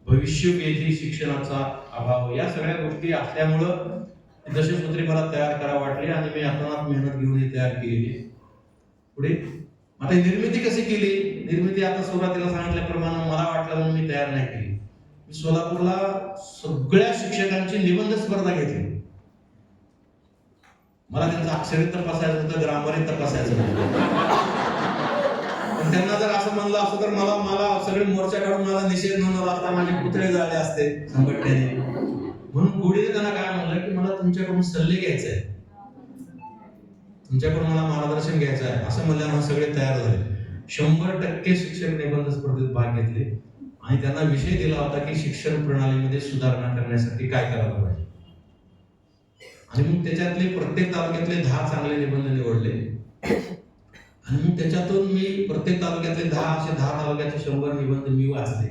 भविष्यवेधी शिक्षणाचा अभाव, या सगळ्या गोष्टी असल्यामुळं दशसूत्री मला तयार करावं वाटली आणि मी अतोनात मेहनत घेऊन ही तयार केलेली. पुढे आता निर्मिती कशी केली? निर्मिती आता सुरुवातीला सांगितल्याप्रमाणे मला वाटलं म्हणून मी तयार नाही केली. मी सोलापूरला सगळ्या शिक्षकांची निबंध स्पर्धा घेतली. मला त्यांचं अक्षरही तपासायचं होतं, ग्रामरही तपासायचं होतं. पण त्यांना जर असं म्हणलं असतं तर मला सगळे मोर्चा काढून मला निषेध नोंदवला असता, माझे पुतळे जाळे असते संघटनेने. म्हणून गुढीने त्यांना काय म्हणलं की मला तुमच्याकडून सल्ले घ्यायचे आहे, तुमच्याकडून मला मार्गदर्शन घ्यायचं आहे. असं म्हणल्यानं सगळे तयार झाले. 100% शिक्षक निबंध स्पर्धेत भाग घेतले आणि त्यांना विषय दिला होता की शिक्षण प्रणालीमध्ये सुधारणा करण्यासाठी काय करायला पाहिजे. आणि मग त्याच्यातले प्रत्येक तालुक्यातले 10 चांगले निबंध निवडले आणि मग त्याच्यातून मी प्रत्येक तालुक्यातले 10 तालुक्याचे 100 निबंध मी वाचले.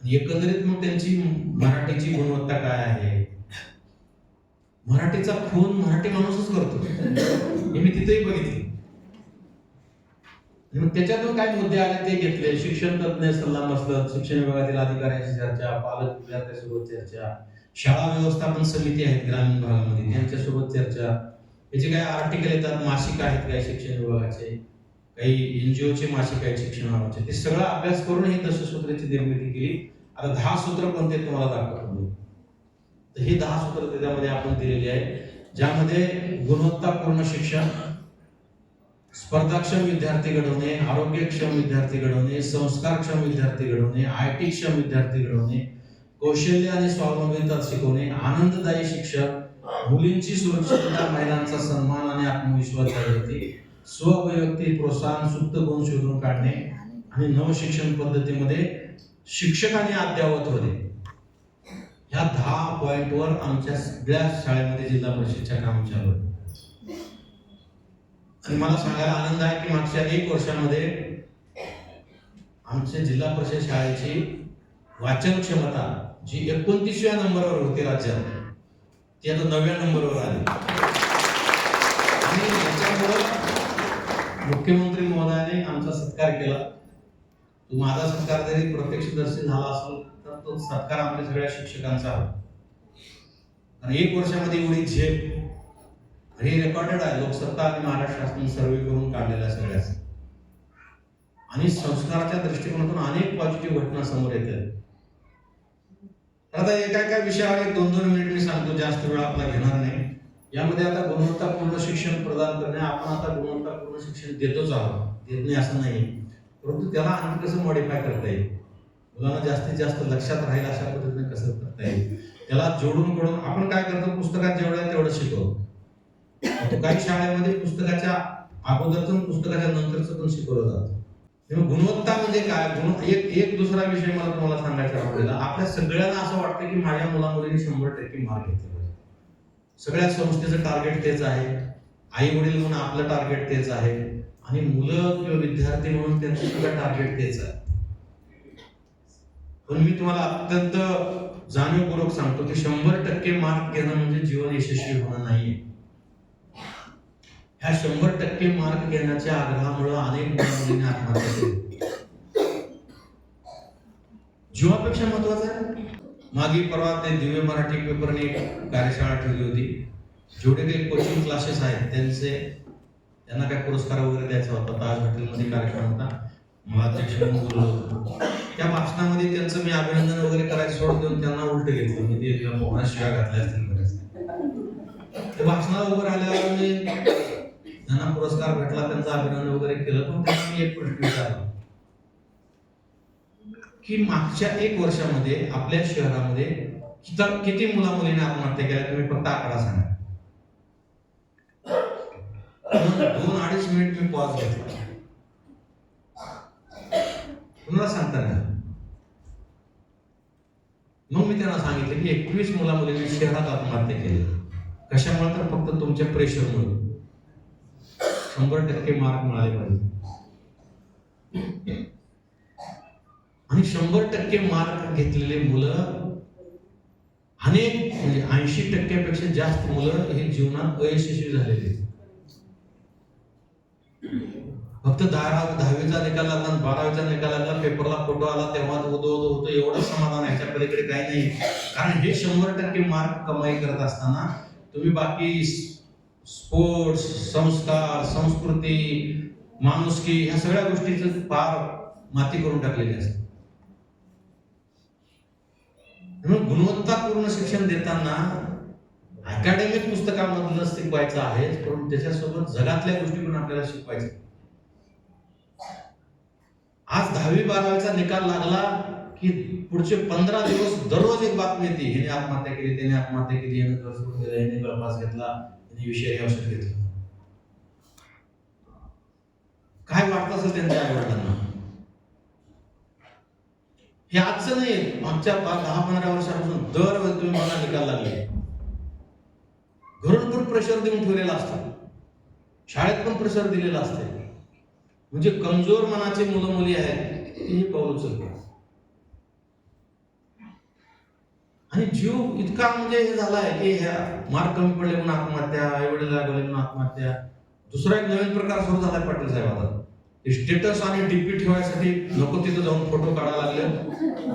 आणि एकंदरीत मग त्यांची मराठीची गुणवत्ता काय आहे, मराठीचा खून मराठी माणूसच करतो हे मी तिथेही बघितले. मग त्याच्यातून काय मुद्दे आले ते घेतले. शिक्षण तज्ञ सल्लामसलत, शिक्षण विभागातील अधिकाऱ्यांशी चर्चा, पालक विद्यार्थ्यांसोबत चर्चा, शाळा व्यवस्थापन समिती आहेत ग्रामीण भागामध्ये त्यांच्यासोबत चर्चा, याचे काही आर्टिकल येतात, मासिक आहेत काही शिक्षण विभागाचे, काही एनजीओचे मासिक आहेत शिक्षणाचे, ते सगळं अभ्यास करून ही दशसूत्रीची निर्मिती केली. आता 10 सूत्र कोणते तुम्हाला दाखवतो. तर हे 10 सूत्र त्याच्यामध्ये आपण दिलेली आहे, ज्यामध्ये गुणवत्तापूर्ण शिक्षण, स्पर्धाक्षम विद्यार्थी घडवणे, आरोग्यक्षम विद्यार्थी घडवणे, संस्कारक्षम विद्यार्थी घडवणे, IT क्षम विद्यार्थी घडवणे, कौशल्य आणि स्वावलंबिता शिकवणे, आनंददायी शिक्षक, मुलींची सुरक्षितता, महिलांचा सन्मान आणि आत्मविश्वास जागृती, स्ववैयक्तिक प्रोत्साहन, सुप्त गुण शोधून काढणे आणि नवशिक्षण पद्धतीमध्ये शिक्षकांनी अद्यावत होणे. ह्या 10 पॉइंटवर आमच्या सगळ्या शाळेमध्ये जिल्हा परिषदच्या काम चालू आहे. आणि मला सांगायला आनंद आहे की मागच्या 1 वर्षामध्ये आमच्या जिल्हा परिषद शाळेची वाचन क्षमता जी 29व्या नंबरवर होती राज्यात, ती आता 9व्या नंबरवर आली. आणि याच्यामुळे मुख्यमंत्री महोदयाने आमचा सत्कार केला. तो माझा सत्कार जरी प्रत्यक्षदर्शी झाला असेल तर तो सत्कार आमच्या सगळ्या शिक्षकांचा आहे. आणि 1 वर्षामध्ये एवढी झेप, हे रेकॉर्डेड आहे, लोकसत्ता आणि महाराष्ट्र शासन सर्वे करून काढलेला सगळ्याच. आणि संस्काराच्या दृष्टिकोनातून अनेक पॉझिटिव्ह घटना समोर येतात. आता एका विषयावर 2-2 मिनिट मी सांगतो, जास्त वेळ आपला घेणार नाही. यामध्ये आता गुणवत्तापूर्ण शिक्षण प्रदान करणे, आपण आता गुणवत्तापूर्ण शिक्षण देतोच आहोत, देत नाही असं नाही, परंतु त्याला आणखी कसं मॉडिफाय करता येईल. मुलांना जास्तीत जास्त लक्षात राहील अशा पद्धतीने कसं करता येईल, त्याला जोडून कडून आपण काय करतो, पुस्तकात जेवढं आहे तेवढं शिकवतो. काही शाळेमध्ये पुस्तकाच्या अगोदरचं पुस्तकाच्या नंतरचं पण शिकवलं जातं. तेव्हा गुणवत्ता म्हणजे काय, एक दुसरा विषय मला तुम्हाला सांगायचा आवडेल. आपल्या सगळ्यांना असं वाटतं की माझ्या मुलामुलींनी 100% मार्क घेतले पाहिजे. सगळ्या संस्थेचं टार्गेट तेच आहे, आई वडील म्हणून आपलं टार्गेट तेच आहे, आणि मुलं किंवा विद्यार्थी म्हणून त्यांचं सुद्धा टार्गेट तेच आहे. पण मी तुम्हाला अत्यंत जाणीवपूर्वक सांगतो की 100% मार्क घेणं म्हणजे जीवन यशस्वी होणं नाहीये. ह्या 100% मार्क घेण्याच्या आग्रहामुळे अनेक मुलांनी आत्महत्या केली. जीवापेक्षा महत्वाचं आहे. मागे परवा ते दिव्य मराठी पेपरने एक कार्यशाळा ठेवली होती. जेवढे काही कोचिंग क्लासेस आहेत त्यांना काय पुरस्कार वगैरे द्यायचा होता. ताज हॉटेलमध्ये कार्यक्रम होता, मला अध्यक्ष म्हणून बोललो होतो. त्या भाषणामध्ये त्यांचं मी अभिनंदन वगैरे करायचं सोडून देऊन त्यांना उलट घेतलं. मी ते मोहना शिव्या घातल्या असतील बऱ्याच. ते भाषणाला उभं राहिल्यावर मी त्यांना पुरस्कार भेटला, त्यांचं अभिनंदन वगैरे केलं. पण त्यांना मी एक प्रश्न विचारला की मागच्या 1 वर्षामध्ये आपल्या शहरामध्ये किती मुला मुलींनी आत्महत्या केल्या, तुम्ही फक्त आकडा सांगा. 2-2.5 मिनिट मी पॉज घेतला. पुन्हा सांगता का? मग मी त्यांना सांगितलं की 21 मुला मुलींनी शहरात आत्महत्या केली. कशामुळे? तर फक्त तुमच्या प्रेशरमुळे. 100% मार्क मिळाले पाहिजे, आणि 100% मार्क घेतलेले मुलं अनेक, म्हणजे 80% जास्त मुलं हे जीवनात अयशस्वी झालेले. फक्त 10वीचा निकाल लागला, 12वीचा निकाल लागला, पेपरला फोटो आला तेव्हा होतो एवढं समाधान, ह्याच्या पलीकडे काही नाही. कारण हे 100% मार्क कमाई करत असताना तुम्ही बाकी स्पोर्ट्स, संस्कार, संस्कृती, माणुसकी ह्या सगळ्या गोष्टीचं फार माती करून टाकलेली असते. म्हणून गुणवत्तापूर्ण शिक्षण देताना अकॅडमिक पुस्तकामधलं शिकवायचं आहे, पण त्याच्यासोबत जगातल्या गोष्टी पण आपल्याला शिकवायच्या. आज 10वी-12वीचा निकाल लागला की पुढचे 15 दिवस दररोज एक बातमी येते, हिने आत्महत्या केली, त्याने आत्महत्या केली, याने गळफास घेतला, याने गळफास घेतला, याने विषारी औषध घेतलं. काय वाटतं असेल त्यांच्या आईवडिलांना? हे आजचं नाही, मागच्या 10-15 वर्षापासून दरवेळी तुम्ही मला निकाल लागले, घरून पण प्रेशर देऊन ठेवलेला असतं, शाळेत पण प्रेशर दिलेलं असते. म्हणजे कमजोर मनाचे मुलं मुली आहेत हे पाऊल उचलतात, आणि जीव इतका म्हणजे हे झालाय की ह्या मार्क कमी पडले म्हणून आत्महत्या, आईवडील लागले म्हणून आत्महत्या. दुसरा एक नवीन प्रकार सुरू झालाय पाटील साहेब. आता स्टेटस आणि डीपी ठेवायसाठी नको तिथं जाऊन फोटो काढायला लागले,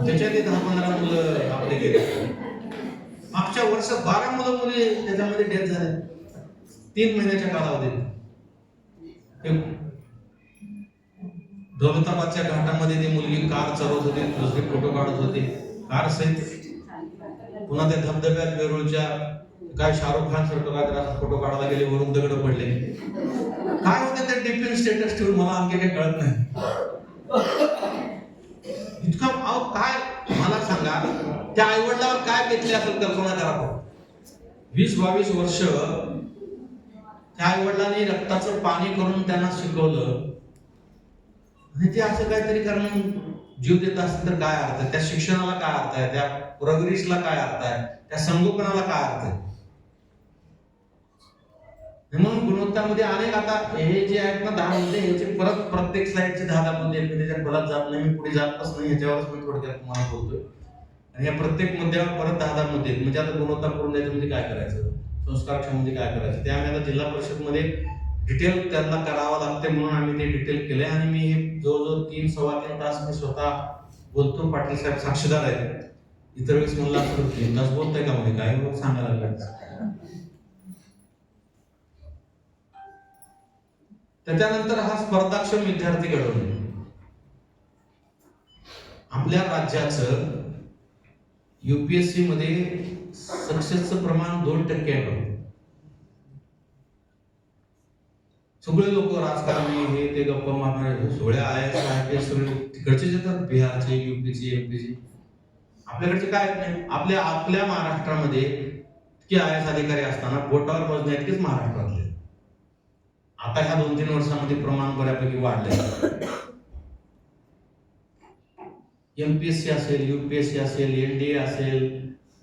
त्याच्यात 10-15 मुलं आपले गेले. मागच्या वर्षात 12 मुलं मुली त्याच्यामध्ये डेथ झाले 3 महिन्याच्या कालावधीत. दौलताबादच्या घाटामध्ये ती मुलगी कार चालवत होती, दुसरे फोटो काढत होते कार सहित. पुन्हा त्या धबधब्यात वेरूळच्या काय शाहरुख खान सारखं काय फोटो काढायला गेले, वरून दगड पडले. काय होते ते डीपी स्टेटस ठेवून मला आणखी काही कळत नाही. इतका काय मला सांगा, त्या आईवडिलावर काय बेतले असेल कल्पना करा. 20-22 वर्ष त्या आईवडिलांनी रक्ताचं पाणी करून त्यांना शिकवलं, आणि ते असं काहीतरी करून जीव देत असतील तर काय अर्थ आहे? त्या शिक्षणाला काय अर्थ आहे? त्या प्रोग्रेसला काय अर्थ आहे? त्या संगोपनाला काय अर्थ आहे? म्हणून गुणवत्तामध्ये अनेक, आता हे जे आहेत ना 10 मुद्दे, ह्याचे परत प्रत्येक स्लाइडचे 10 मुद्दे आहेत. मी त्याच्यात परत जात नाही, मी पुढे जातच नाही, ह्याच्यावरच मी थोडक्यात तुम्हाला बोलतोय. आणि या प्रत्येक मुद्द्यावर परत 10 मुद्दे आहेत. म्हणजे आता गुणवत्तापूर्ण द्यायचं म्हणजे काय करायचं, संस्कारक्षम म्हणजे काय करायचं, ते आम्ही आता जिल्हा परिषदमध्ये डिटेल त्यांना करावं लागते, म्हणून आम्ही ते डिटेल केले. आणि मी हे जवळजवळ 3-3.25 तास मी स्वतः बोलतो. पाटील साहेब साक्षीदार आहेत. इतर वेळेस म्हणला 3 तास बोलताय का म्हणजे काय सांगायला लागलं. त्याच्यानंतर हा स्पर्धाक्षम विद्यार्थी घडवणे. आपल्या राज्याचं UPSC मध्ये सक्सेसचं प्रमाण 2% आहे. सगळे लोक राजकारणी हे ते गप्पा मारणारे, सगळे IAS IPS सगळे तिकडचे जे तर बिहारचे, यूपीचे, एमपीचे, आपल्याकडचे काय नाही. आपल्या महाराष्ट्रामध्ये इतके आय एस अधिकारी असताना बोटावर मोजण्या इतकेच महाराष्ट्रातले. आता ह्या 2-3 वर्षामध्ये प्रमाण बऱ्यापैकी वाढलंय. एमपीएससी असेल, यूपीएससी असेल, एनडीए असेल,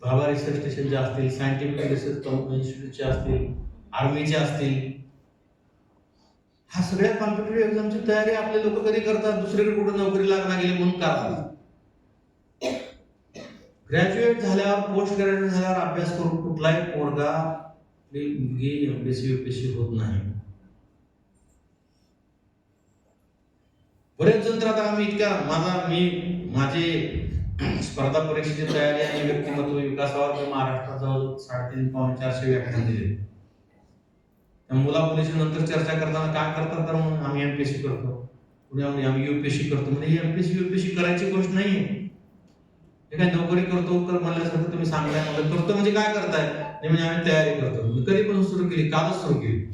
भाभा रिसर्च स्टेशनचे असतील, सायंटिफिक रिसर्च इन्स्टिट्यूटचे असतील, आर्मीचे असतील, ह्या सगळ्या कॉम्पिटेटिव्ह एक्झामची तयारी आपले लोक कधी करतात? दुसरीकडे कुठे नोकरी लागणार गेली म्हणून करतात. ग्रॅज्युएट झाल्यावर, पोस्ट ग्रॅज्युएट झाल्यावर अभ्यास करून कुठलाही पोरगा एमपीएससी यूपीएससी होत नाही. बरेच जण तर आता माझे स्पर्धा परीक्षेची तयारी आणि व्यक्तिमत्व विकासावर मी महाराष्ट्रात जवळ 350-400 व्याख्यान दिले. मुलामुलीशी नंतर चर्चा करताना काय करतात तर मग आम्ही एमपीएससी करतो, पुढे आम्ही यूपीएससी करतो. म्हणजे एमपीएससी यूपीएससी करायची गोष्ट नाहीये. हे काय नोकरी करतो कर म्हणल्यासारखं तुम्ही सांगताय. मला करतो म्हणजे काय करताय? नाही म्हणजे आम्ही तयारी करतो. कधी पण सुरू केली, कालच सुरू केली.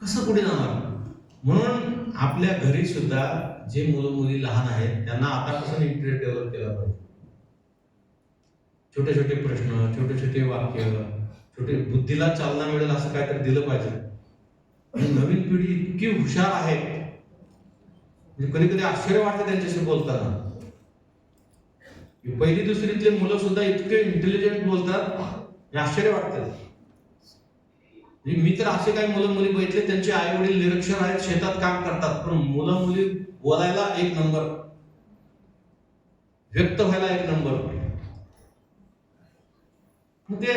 कसं पुढे जाणार? म्हणून आपल्या घरी सुद्धा जे मुलं मुली लहान आहेत त्यांना आतापासून इंटरेस्ट डेव्हलप केला पाहिजे. छोटे छोटे प्रश्न, छोटे छोटे वाक्य, छोटे बुद्धीला चालना मिळेल असं काहीतरी दिलं पाहिजे. नवीन पिढी इतकी हुशार आहे, म्हणजे कधी कधी आश्चर्य वाटतं त्यांच्याशी बोलताना. पहिली दुसरीतले मुलं सुद्धा इतके इंटेलिजंट बोलतात, आश्चर्य वाटतं. मी तर असे काही मुलं मुली बघितले त्यांचे आई वडील निरक्षर आहेत, शेतात काम करतात, पण मुलं मुली बोलायला एक नंबर, व्यक्त व्हायला एक नंबर. मग ते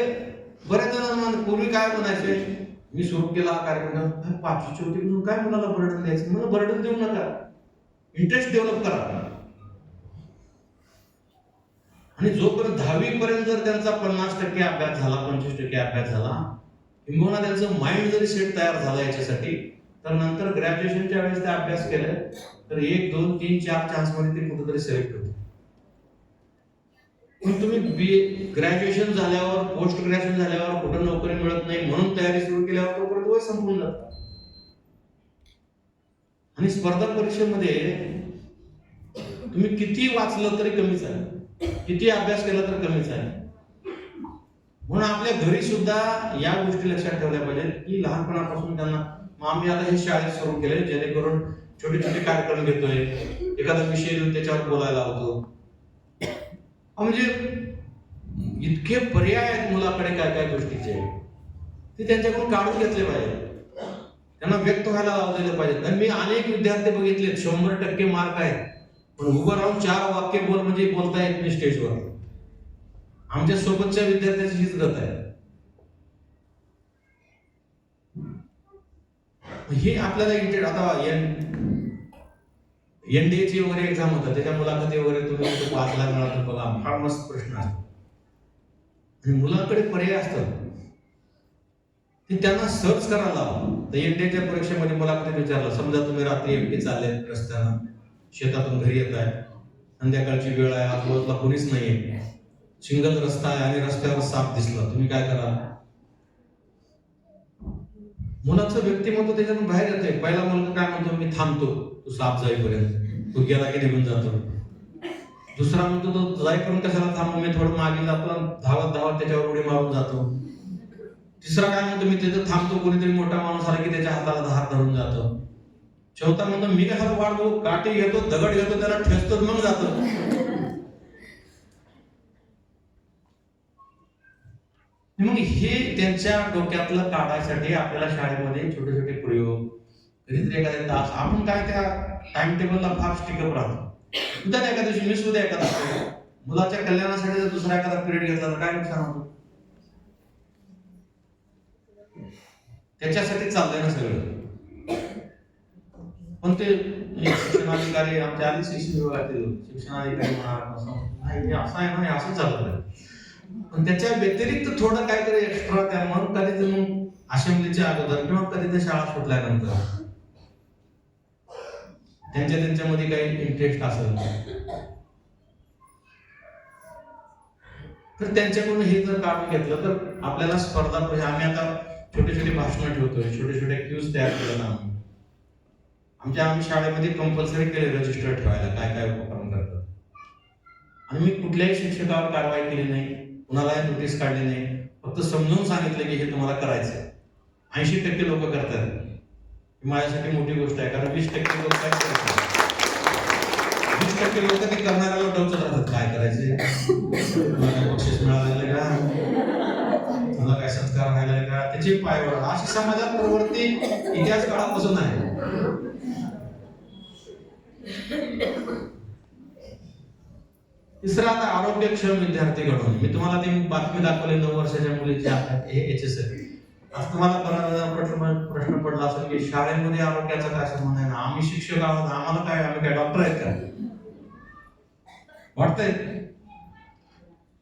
बऱ्याच जणांना पूर्वी काय म्हणायचे, मी सुरू केला हा कार्यक्रम 5वी 4थी म्हणून काय मुलाला बर्डन द्यायचं? मला बर्डन देऊ नका, इंटरेस्ट डेव्हलप करा. आणि जोपर्यंत 10वी पर्यंत जर त्यांचा 50% अभ्यास झाला, 25% अभ्यास झाला, किंबहुना त्यांचं माइंड जरी सेट तयार झाला याच्यासाठी, तर नंतर ग्रॅज्युएशनच्या वेळेस ते अभ्यास केले तर 1, 2, 3, 4 चान्स मध्ये ते कुठेतरी सिलेक्ट होते. पण तुम्ही ग्रॅज्युएशन झाल्यावर, पोस्ट ग्रॅज्युएशन झाल्यावर कुठं नोकरी मिळत नाही म्हणून तयारी सुरू केल्यावर तोपर्यंत वय संपून जातं. आणि स्पर्धा परीक्षेमध्ये तुम्ही किती वाचलं तरी कमीच आहे, किती अभ्यास केला तर कमीच आहे. म्हणून आपल्या घरी सुद्धा या गोष्टी लक्षात ठेवल्या पाहिजेत की लहानपणापासून त्यांना, आम्ही आता हे शाळेत सुरू केले जेणेकरून छोटे छोटे कार्यक्रम घेतोय, एखादा विषय घेऊन त्याच्यावर बोलायला लावतो. म्हणजे इतके पर्याय आहेत मुलाकडे काय काय गोष्टीचे, ते त्यांच्याकडून काढून घेतले पाहिजे, त्यांना व्यक्त व्हायला लावलेले पाहिजेत. आणि मी अनेक विद्यार्थी बघितले 100% मार्क आहेत, पण उभं राहून 4 वाक्य बोल म्हणजे बोलता येत नाही स्टेजवर. आमच्या सोबतच्या विद्यार्थ्याची हीच गत आहे. हे आपल्याला आता एनडीएची वगैरे एक्झाम होतात, त्याच्या मुलाखती वगैरे तुम्ही वाचला मिळाला तर बघा, फार मस्त प्रश्न असतात आणि मुलांकडे पर्याय असतात, ते त्यांना सर्च करायला हवं. तर एनडीएच्या परीक्षेमध्ये मुलाखती विचारलं, समजा तुम्ही रात्री एकटे चालले रस्त्यानं, शेतातून घरी येत आहे, संध्याकाळची वेळ आहे, आजूबाजूला कोणीच नाहीये, सिंगल रस्ता आहे आणि रस्त्यावर साप दिसला, तुम्ही काय कराल? मुलाचं व्यक्तिमत्व त्याच्यातून बाहेर येते. पहिला मुलगा काय म्हणतो, मी थांबतो, तू साप जाईपर्यंत, तू गेला की निघून जातो. दुसरा म्हणतो, तो जाईपर्यंत कशाला थांबू, मी थोडं मागे जातो, धावत धावत त्याच्यावर उडी मारून जातो. तिसरा काय म्हणतो, मी तिथं थांबतो, कोणीतरी मोठा माणूस आला की त्याच्या हाताला धार धरून जातो. चौथा म्हणतो, मी कशाला वाढतो, काठी घेतो, दगड घेतो, त्याला ठेचतो, मग जातो. मग हे त्यांच्या डोक्यातलं काढायसाठी आपल्याला शाळेमध्ये छोटे छोटे प्रयोग, कधीतरी एखाद्या तास, आपण काय त्या टाइम टेबलला फार स्टिकअप राहतो. उद्या एका दिवशी मी सुद्धा एखादा मुलाच्या कल्याणासाठी जर दुसरा एखादा पिरियड घेतला तर काय नुकसान होतं? त्याच्यासाठी चाललंय ना सगळं. पण ते शिक्षणाधिकारी आमच्या आधी शिक्षण विभागातील शिक्षणाधिकारी म्हणा, असं आहे ना, असं चाललं. पण त्याच्या व्यतिरिक्त थोडं काहीतरी एक्स्ट्रा त्या, मग कधी तर मग असेंब्लीच्या अगोदर किंवा कधी तर शाळा सुटल्यानंतर त्यांच्यामध्ये काही इंटरेस्ट असेल तर त्यांच्याकडून हे जर काढून घेतलं तर आपल्याला स्पर्धा, आम्ही आता छोटे छोटे भाषणं ठेवतोय, छोटे छोटे क्यूज तयार केलं ना, आम्ही शाळेमध्ये कंपल्सरी केले रजिस्टर ठेवायला काय काय उपक्रम करतात. आणि मी कुठल्याही शिक्षकावर कारवाई केली नाही, कुणालाही नोटीस काढली नाही, फक्त समजून सांगितलं की हे तुम्हाला करायचं. 80% लोक करतात, ही माझ्यासाठी मोठी गोष्ट आहे. कारण 20% लोक काय करतात, 20% लोक ते करणाऱ्याला डोचत राहतात. काय करायचे, तुला काय बक्षीस मिळालेलं का, तुला काय संस्कार राहिलाय का, त्याची पायवर अशी समाजात प्रवृत्ती इतिहास काळापासून आहे. तिसरा, आता आरोग्यक्षम विद्यार्थी घडवणे. मी तुम्हाला ती बातमी दाखवली 9 वर्षाच्या मुलीची HSL. आज तुम्हाला प्रश्न पडला असेल की शाळेमध्ये आरोग्याचा काय संबंध आहे ना, आम्ही शिक्षक आहोत, आम्हाला काय, आम्ही काय डॉक्टर आहेत का, वाटतंय.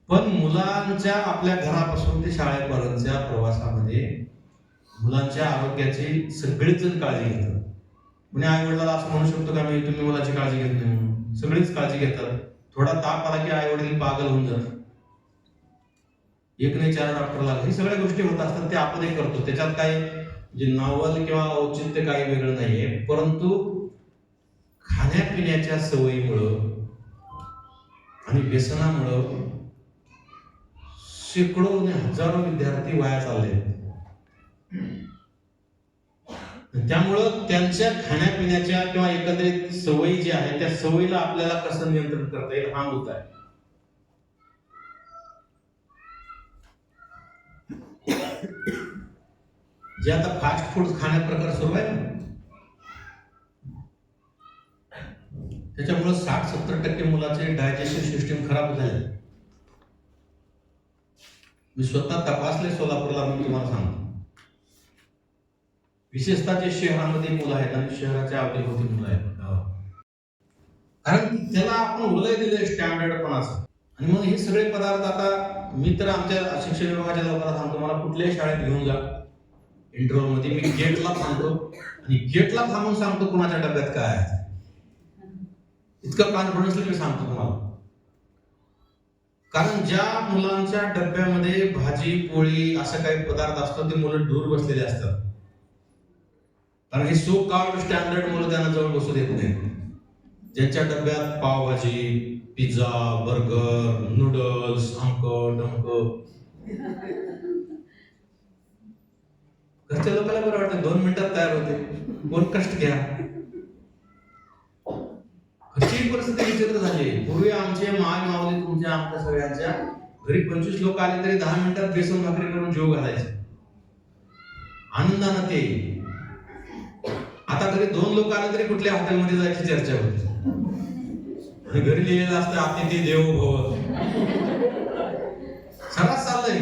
पण मुलांच्या आपल्या घरापासून ते शाळेपर्यंतच्या प्रवासामध्ये मुलांच्या आरोग्याची सगळीच जण काळजी घेतात. म्हणजे आई वडिलाला असं म्हणू शकतो का मी तुम्ही मुलाची काळजी घेत नाही म्हणून? सगळीच काळजी घेतात. थोडा ताप आला की आई वडील पागल होऊन जातात, 1 नाही 4 डॉक्टर लागले. हे सगळ्या गोष्टी होत असतात, ते आपणही करतो. त्याच्यात काही जे नॉवल किंवा औचित्य काही वेगळं नाहीये. परंतु खाण्यापिण्याच्या सवयीमुळं आणि व्यसनामुळं शेकडो आणि हजारो विद्यार्थी वाया चालले. त्यामुळं त्यांच्या खाण्यापिण्याच्या किंवा एकंदरीत सवयी ज्या आहेत त्या सवयीला आपल्याला कसं नियंत्रण करता येईल हा मुद्दा आहे. जे आता फास्ट फूड खाण्यात प्रकार सुरू आहे ना, त्याच्यामुळे 60-70% मुलाचे डायजेस्टिव्ह सिस्टीम खराब झाले. मी स्वतः तपासले सोलापूरला, मी तुम्हाला सांगतो. विशेषतः जे शहरामध्ये मुलं आहेत आणि शहराच्या अवतीभोवती मुलं आहेत, कारण त्याला आपण उलय दिले स्टँडर्डपणाचं. आणि मग हे सगळे पदार्थ आता मी तर आमच्या शिक्षण विभागाच्या लोकांना सांगतो, मला कुठल्याही शाळेत घेऊन जा, इंटरव्ह्यू मध्ये मी गेटला थांबतो आणि गेटला थांबून सांगतो कुणाच्या डब्यात काय आहे. इतकं कॉन्फिडन्सली मी सांगतो तुम्हाला. कारण ज्या मुलांच्या डब्यामध्ये भाजी पोळी असं काही पदार्थ असतो ते मुलं दूर बसलेले असतात. कारण हे सो कॉल्ड स्टँडर्ड मुलं त्यांना जवळ बसू देत नाही. ज्यांच्या डब्यात पावभाजी, पिझ्झा, बर्गर, नूडल्स, अमकं डमकं, घरच्या लोकांना बरं वाटतं 2 मिनिटात तयार होते, कोण कष्ट घ्या. कशी परिस्थिती विचित्र झाली. पूर्वी आमचे माय मावली तुमच्या आमच्या सगळ्यांच्या घरी 25 लोक आले तरी 10 मिनिटात बेसन भाकरी करून जेव घालायचे आनंदानं. ते आता घरी 2 लोक आले तरी कुठल्या हॉटेलमध्ये जायची चर्चा होती. आणि घरी लिहिलेलं असतं अतिथी देवो भव. सर्रास चाललंय.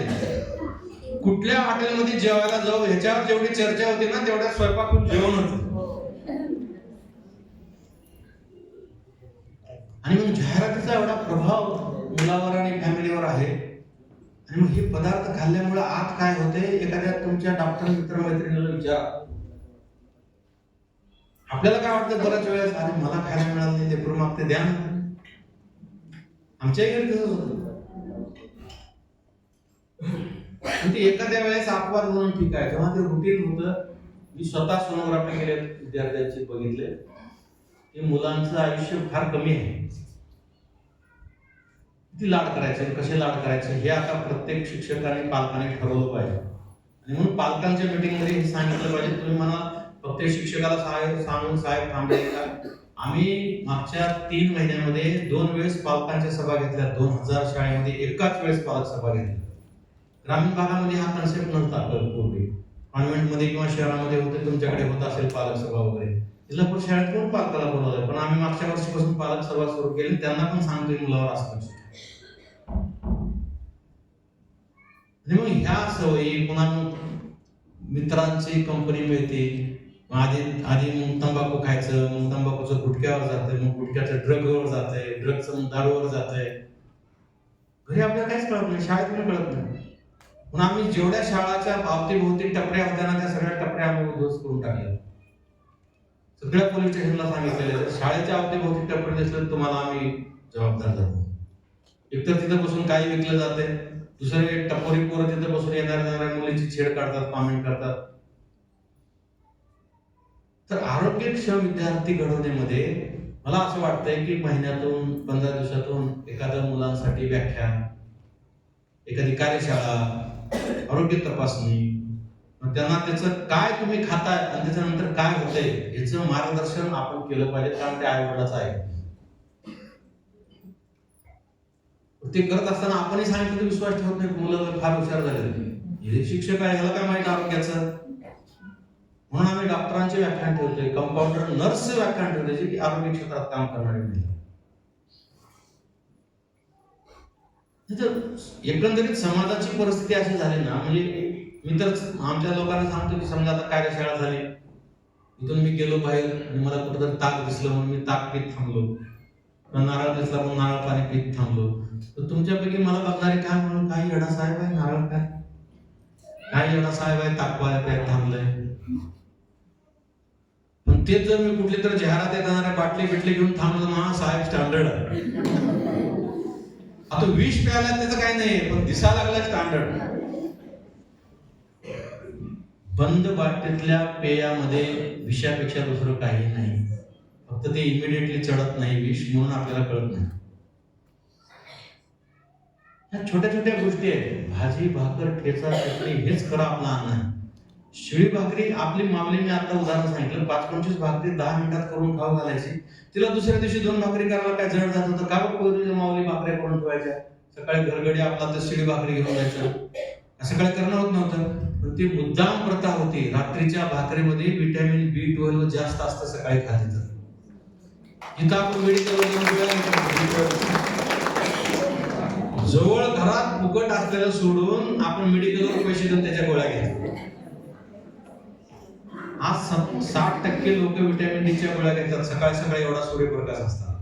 कुठल्या हॉटेलमध्ये जेवायला जाऊ ह्याच्यावर जेवढी चर्चा होती ना तेवढ्या स्वयंपाक जेवण होतं. आणि मग जाहिरातीचा एवढा प्रभाव मुलावर आणि फॅमिलीवर आहे. आणि मग हे पदार्थ खाल्ल्यामुळे आत काय होते, एखाद्या तुमच्या डॉक्टर मित्रमैत्रिणीला विचारा. आपल्याला काय वाटतं बऱ्याच वेळेस, अरे मला खायला मिळालं नाही, ते करून मागते द्या ना. आमच्याही घरी तसंच होतं. ते एखाद्या वेळेस अपवाद म्हणून ठीक आहे, जेव्हा ते रुटीन होतं. मी स्वतः सोनोग्राफी केले विद्यार्थ्यांचे, बघितले की मुलांचं आयुष्य फार कमी आहे. किती लाड करायचे, कसे लाड करायचे हे आता प्रत्येक शिक्षकाने पालकांनी ठरवलं पाहिजे. आणि म्हणून पालकांच्या मीटिंगमध्ये हे सांगितलं पाहिजे. तुम्ही म्हणा फक्त शिक्षकाला सांगून साहेब थांबले का. आम्ही मागच्या 3 महिन्यामध्ये 2 वेळेस पालकांच्या सभा घेतल्या. 2000 शाळेमध्ये एकाच वेळेस पालक सभा घेतल्या. ग्रामीण भागामध्ये हा कन्सेप्ट नव्हता पूर्वी. कॉन्व्हेंटमध्ये किंवा शहरामध्ये होते, तुमच्याकडे होत असेल पालक सभा वगैरे. जिल्हा परिषद शाळेत कोण पालकाला बोलवलं, पण आम्ही मागच्या वर्षीपासून पालक सभा सुरू केली. त्यांना पण सांगतोय मुलावर असतं. आणि मग ह्या सवयी, पुन्हा मित्रांची कंपनी मिळते. आधी मग तंबाखू खायचं, मग तंबाखूचं गुटख्यावर जातंय, मग गुटख्याचं ड्रगवर जातंय, ड्रगचं मग दारूवर जातंय. घरी आपल्याला काहीच कळत नाही, शाळेत पण कळत नाही. म्हणून आम्ही जेवढ्या शाळाच्या अवतीभोवती टपऱ्या होत्या ना त्या सगळ्या टपऱ्या आम्ही उद्ध्वस्त करून टाकल्या. सगळ्या पोलीस स्टेशनला सांगितलेलं शाळेच्या अवतीभोवती टपरी दिसलं तुम्हाला आम्ही जबाबदार धरू. एकतर तिथं बसून काही विकलं जाते, दुसरे टपोरी पोरं तिथं बसून येणाऱ्या मुलीची छेड काढतात, कॉमेंट करतात. तर आरोग्यक्षम विद्यार्थी घडवण्यामध्ये मला असं वाटतंय की महिन्यातून 15 दिवसातून एखाद्या मुलांसाठी व्याख्यान, एखादी कार्यशाळा, आरोग्य तपासणी, मग त्यांना त्याचं काय तुम्ही खाताय आणि त्याच्यानंतर काय होतंय याचं मार्गदर्शन आपण केलं पाहिजे, कारण ते आई वडिलाचं आहे. ते करत असताना आपणही सांगितलं तर विश्वास ठेवत नाही, मुलं फार हुशार झाले, हे शिक्षक आहे ह्याला काय माहिती आरोग्याचं. म्हणून आम्ही डॉक्टरांचे व्याख्यान ठेवतोय, कंपाऊंडर, नर्सचे व्याख्यान ठेवतोय जे की आरोग्य क्षेत्रात काम करणारे नाही. एकंदरीत समाजाची परिस्थिती अशी झाली ना, म्हणजे मी तर आमच्या लोकांना सांगतो की समजा आता कार्यशाळा झाली, इथून मी गेलो बाहेर आणि मला कुठेतरी ताक दिसलं म्हणून मी ताक पीत थांबलो, नारळ दिसला म्हणून नारळ पाणी पीत थांबलो, तर तुमच्यापैकी मला बघणारे काय म्हणून, काही येडा साहेब आहे नारळ काय, काही येडा साहेब आहे ताक प्यायला थांबलंय. पण तेच जर मी कुठली तर जाहिरात येणाऱ्या बाटली बिटली घेऊन थांबलो ना, साहेब स्टँडर्ड आहे. आता विष प्यायला त्याचं काही नाही, पण दिसायला लागला स्टँडर्ड. बंद बाटलीतल्या पेयामध्ये विषापेक्षा दुसरं काही नाही, फक्त ते इमिडिएटली चढत नाही विष, म्हणून आपल्याला कळत नाही. ह्या छोट्या छोट्या गोष्टी आहेत. भाजी भाकर ठेचा चटणी हेच खरं आपलं अन्न आहे. शिळी भाकरी आपली मामली, मी आता उदाहरण सांगितलं, 5-25 भाकरी 10 मिनिटात करून खाऊ घालायची, तिला दुसऱ्या दिवशी 2 भाकरी करायला काय जड जात होतं का? बघ माऊली भाकऱ्या करून ठेवायच्या, सकाळी घरगडी आपला तर शिळी भाकरी घेऊन जायचं, असं काय करणं होत नव्हतं. पण ती मुद्दाम प्रथा होती, रात्रीच्या भाकरीमध्ये विटॅमिन B12 जास्त असतं सकाळी खाली. तर इथं आपण मेडिकलवर जवळ घरात फुकट असलेलं सोडून आपण मेडिकलवर पैसे देऊन त्याच्या गोळ्या घ्यायच्या. आज 60% लोक विटॅमिन डीच्या गोळ्या घेतात सकाळी सकाळी, एवढा सूर्यप्रकाश असतात.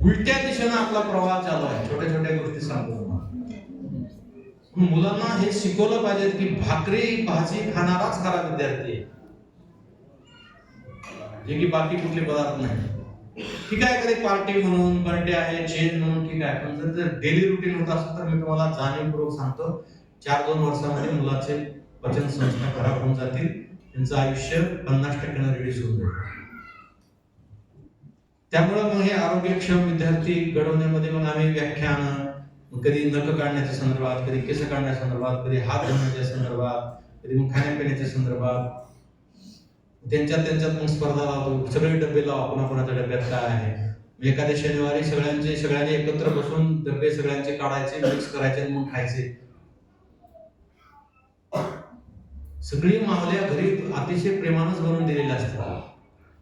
उलट्या दिशेनं आपला प्रवाह चालू आहे. छोट्या छोट्या गोष्टी सांगतो मुलांना हे शिकवलं पाहिजे की भाकरी भाजी खाणाराच खरा विद्यार्थी आहे, जे की बाकी कुठले पदार्थ नाही. ठीक आहे, कधी पार्टी म्हणून, बर्थडे आहे, चेंज म्हणून, ठीक आहे, पण जर डेली रुटीन होत असेल तर मी तुम्हाला जाणीवपूर्वक सांगतो, 4-2 वर्षामध्ये मुलाचे पचन संस्था खराब होऊन जातील, त्यांचं आयुष्य 50% रिड्यूस होऊन जाईल. त्यामुळे मग हे आरोग्यक्षम विद्यार्थी घडवण्यामध्ये मग आम्ही व्याख्यान, कधी नख काढण्याच्या संदर्भात, कधी केस काढण्याच्या संदर्भात, कधी हात धुण्याच्या संदर्भात, कधी मग खाण्यापिण्याच्या संदर्भात, त्यांच्यात मग स्पर्धा लावतो, सगळे डबे लावू, कोणाकोणाच्या डब्यात काय आहे. एखाद्या शनिवारी सगळ्यांनी एकत्र बसून डबे सगळ्यांचे काढायचे, मिक्स करायचे आणि मग खायचे. सगळी मावल्या घरी अतिशय प्रेमानच बनवून दिलेल्या असतात.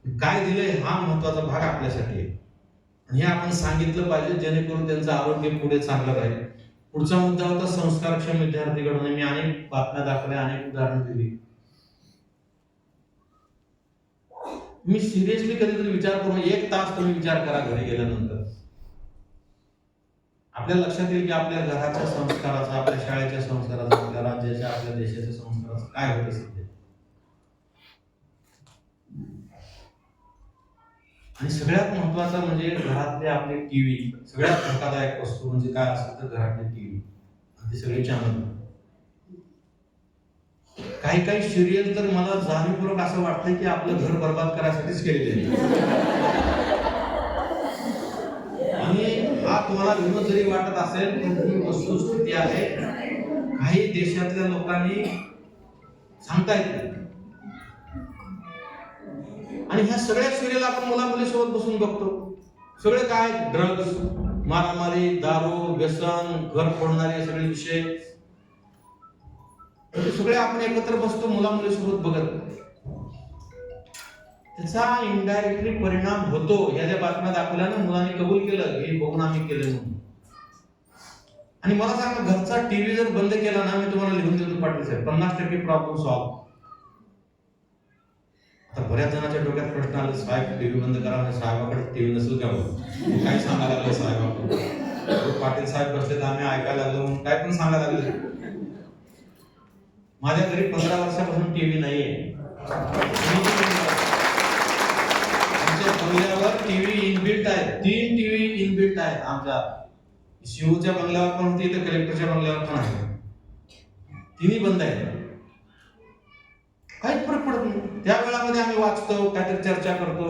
काय दिलंय हा महत्वाचा भाग आपल्यासाठी आहे, आणि हे आपण सांगितलं पाहिजे जेणेकरून त्यांचं आरोग्य पुढे चांगलं राहील. पुढचा मुद्दा होता संस्कारक्षम विद्यार्थी घडवणे. मी अनेक बातम्या दाखवल्या, अनेक उदाहरणं दिली. मी सिरियसली कधीतरी विचार करून 1 तास तुम्ही विचार करा घरी गेल्यानंतर, आपल्या लक्षात येईल की आपल्या घराच्या संस्काराचा, आपल्या शाळेच्या संस्काराचा, आपल्या राज्याच्या, आपल्या देशाच्या संस्काराचं काय होतं सध्या. आणि सगळ्यात महत्वाचं म्हणजे घरातले आपले टीव्ही. सगळ्यात धोकादायक वस्तू म्हणजे काय असेल तर घरातले टीव्ही आणि ते सगळे चॅनल. काही सिरियल तर मला जाणीवपूर्वक असं वाटतंय की आपलं घर बर्बाद करायसाठीच केलेले आहे. आणि हा तुम्हाला विनोद जरी वाटत असेल तर ही वस्तुस्थिती आहे. काही देशातल्या लोकांनी सांगता येत नाही, आणि ह्या सगळ्या सिरियल आपण मुला मुलीसोबत बसून बघतो. सगळे काय, ड्रग्स, मारामारी, दारू, व्यसन, घर फोडणारे सगळे विषय, सगळे आपण एकत्र बसतो मुला मुलीसोबत बघत. त्याचा इनडायरेक्टली परिणाम होतो. ह्या ज्या बातम्या दाखवल्यानं मुलांनी कबूल केलं, हे बघून आम्ही केलं म्हणून. आणि मला सांगा, घरचा टीव्ही जर बंद केला ना, मी तुम्हाला लिहून देतो पाटील साहेब, 50% प्रॉब्लेम सॉल्व्ह. आता बऱ्याच जणांच्या डोक्यात प्रश्न आले, साहेब टीव्ही बंद करा, साहेबाकडे टीव्ही नसेल का, काय सांगायला लागलं साहेबाकडे, पाटील साहेब बसले तर आम्ही ऐकायला लागलो म्हणून काय पण सांगायला लागले. माझ्या घरी 15 वर्षापासून टीव्ही नाहीये. आमच्या बंगल्यावर टीव्ही इनबिल्ट आहे, 3 टीव्ही इनबिल्ट आहेत. आमच्या शिवच्या बंगल्यावर पण होती, तर कलेक्टरच्या बंगल्यावर पण आहे, तिन्ही बंद आहेत. काहीच फरक पडत नाही. त्या वेळामध्ये आम्ही वाचतो, काहीतरी चर्चा करतो,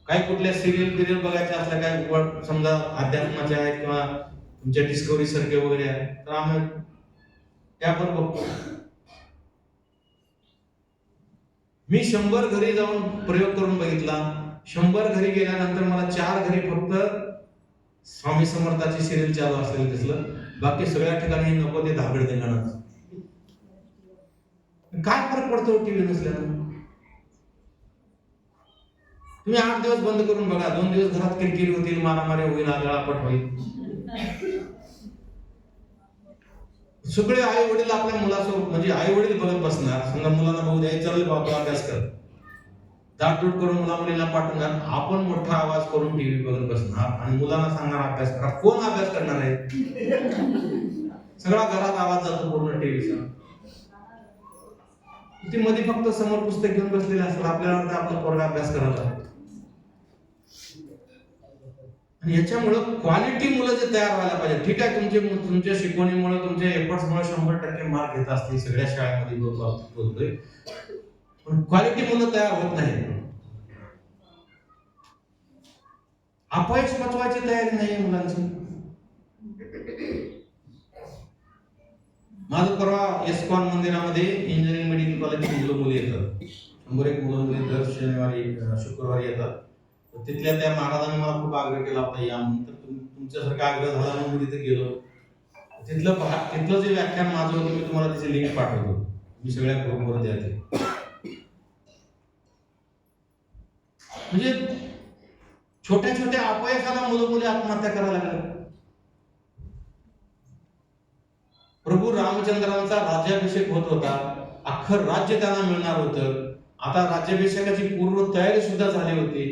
काही कुठल्या सिरियल बघायच्या असल्या, काय समजा अध्यात्माच्या आहेत किंवा तुमच्या डिस्कवरी सारखे वगैरे आहे, तर आम्ही त्यावर बघतो. मी 100 घरी जाऊन प्रयोग करून बघितला. 100 घरी गेल्यानंतर मला 4 घरी फक्त स्वामी समर्थाची सिरियल चालू असलेलं दिसलं. बाकी सगळ्या ठिकाणी नको ते धाबड देणार. काय फरक पडतो टीव्ही नसल्यानं? तुम्ही 8 दिवस बंद करून बघा, 2 दिवस घरात किरकिरी होतील, मारामारी होईल, आगळापट होईल. सगळे आई वडील आपल्या मुलासोबत, म्हणजे आई वडील बघत बसणार. समजा मुलांना बघू द्या, चल बाबा अभ्यास कर, दाटदूट करून मुला मुलीला पाठवणार. आपण मोठा आवाज करून टीव्ही बघत बसणार आणि मुलांना सांगणार अभ्यास करा. कोण अभ्यास करणार आहे? सगळा घरात आवाज जातो पूर्ण टीव्हीचा. ती मध्ये फक्त समोर पुस्तक घेऊन बसलेले असतात. आपल्याला वाटतं आपला पोरगा अभ्यास करायला. आणि याच्यामुळं क्वालिटी मुलं जे तयार व्हायला पाहिजे. ठीक आहे, तुमच्या शिकवणीमुळे, तुमच्या एफर्ट्समुळे 100% मार्क घेत असतील सगळ्या शाळेमध्ये बोलतोय, पण क्वालिटी मुलं तयार होत नाही. अपयश पचवायची तयारी नाही मुलांची. माझं परवा एस्कॉन मंदिरामध्ये इंजिनिअरिंग मेडिकल कॉलेजची मुलं मुली येतात. 101 मुलं मुली दर शनिवारी शुक्रवारी येतात. तिथल्या त्या महाराजांनी मला खूप आग्रह केला होता या म्हणून. तर तुमच्यासारखा आग्रह झाला म्हणून मी तिथे गेलो. तिथलं जे व्याख्यान माझं होतं, मी तुम्हाला त्याची लिंक पाठवतो. मी सगळ्या ग्रुपवर द्यायचे. म्हणजे छोट्या छोट्या अपयशाला मुलं मुली आत्महत्या करायला लागल्या. प्रभू रामचंद्रांचा राज्याभिषेक होत होता. अख्खं राज्य त्यांना मिळणार होतं. आता राज्याभिषेकाची पूर्व तयारी सुद्धा झाली होती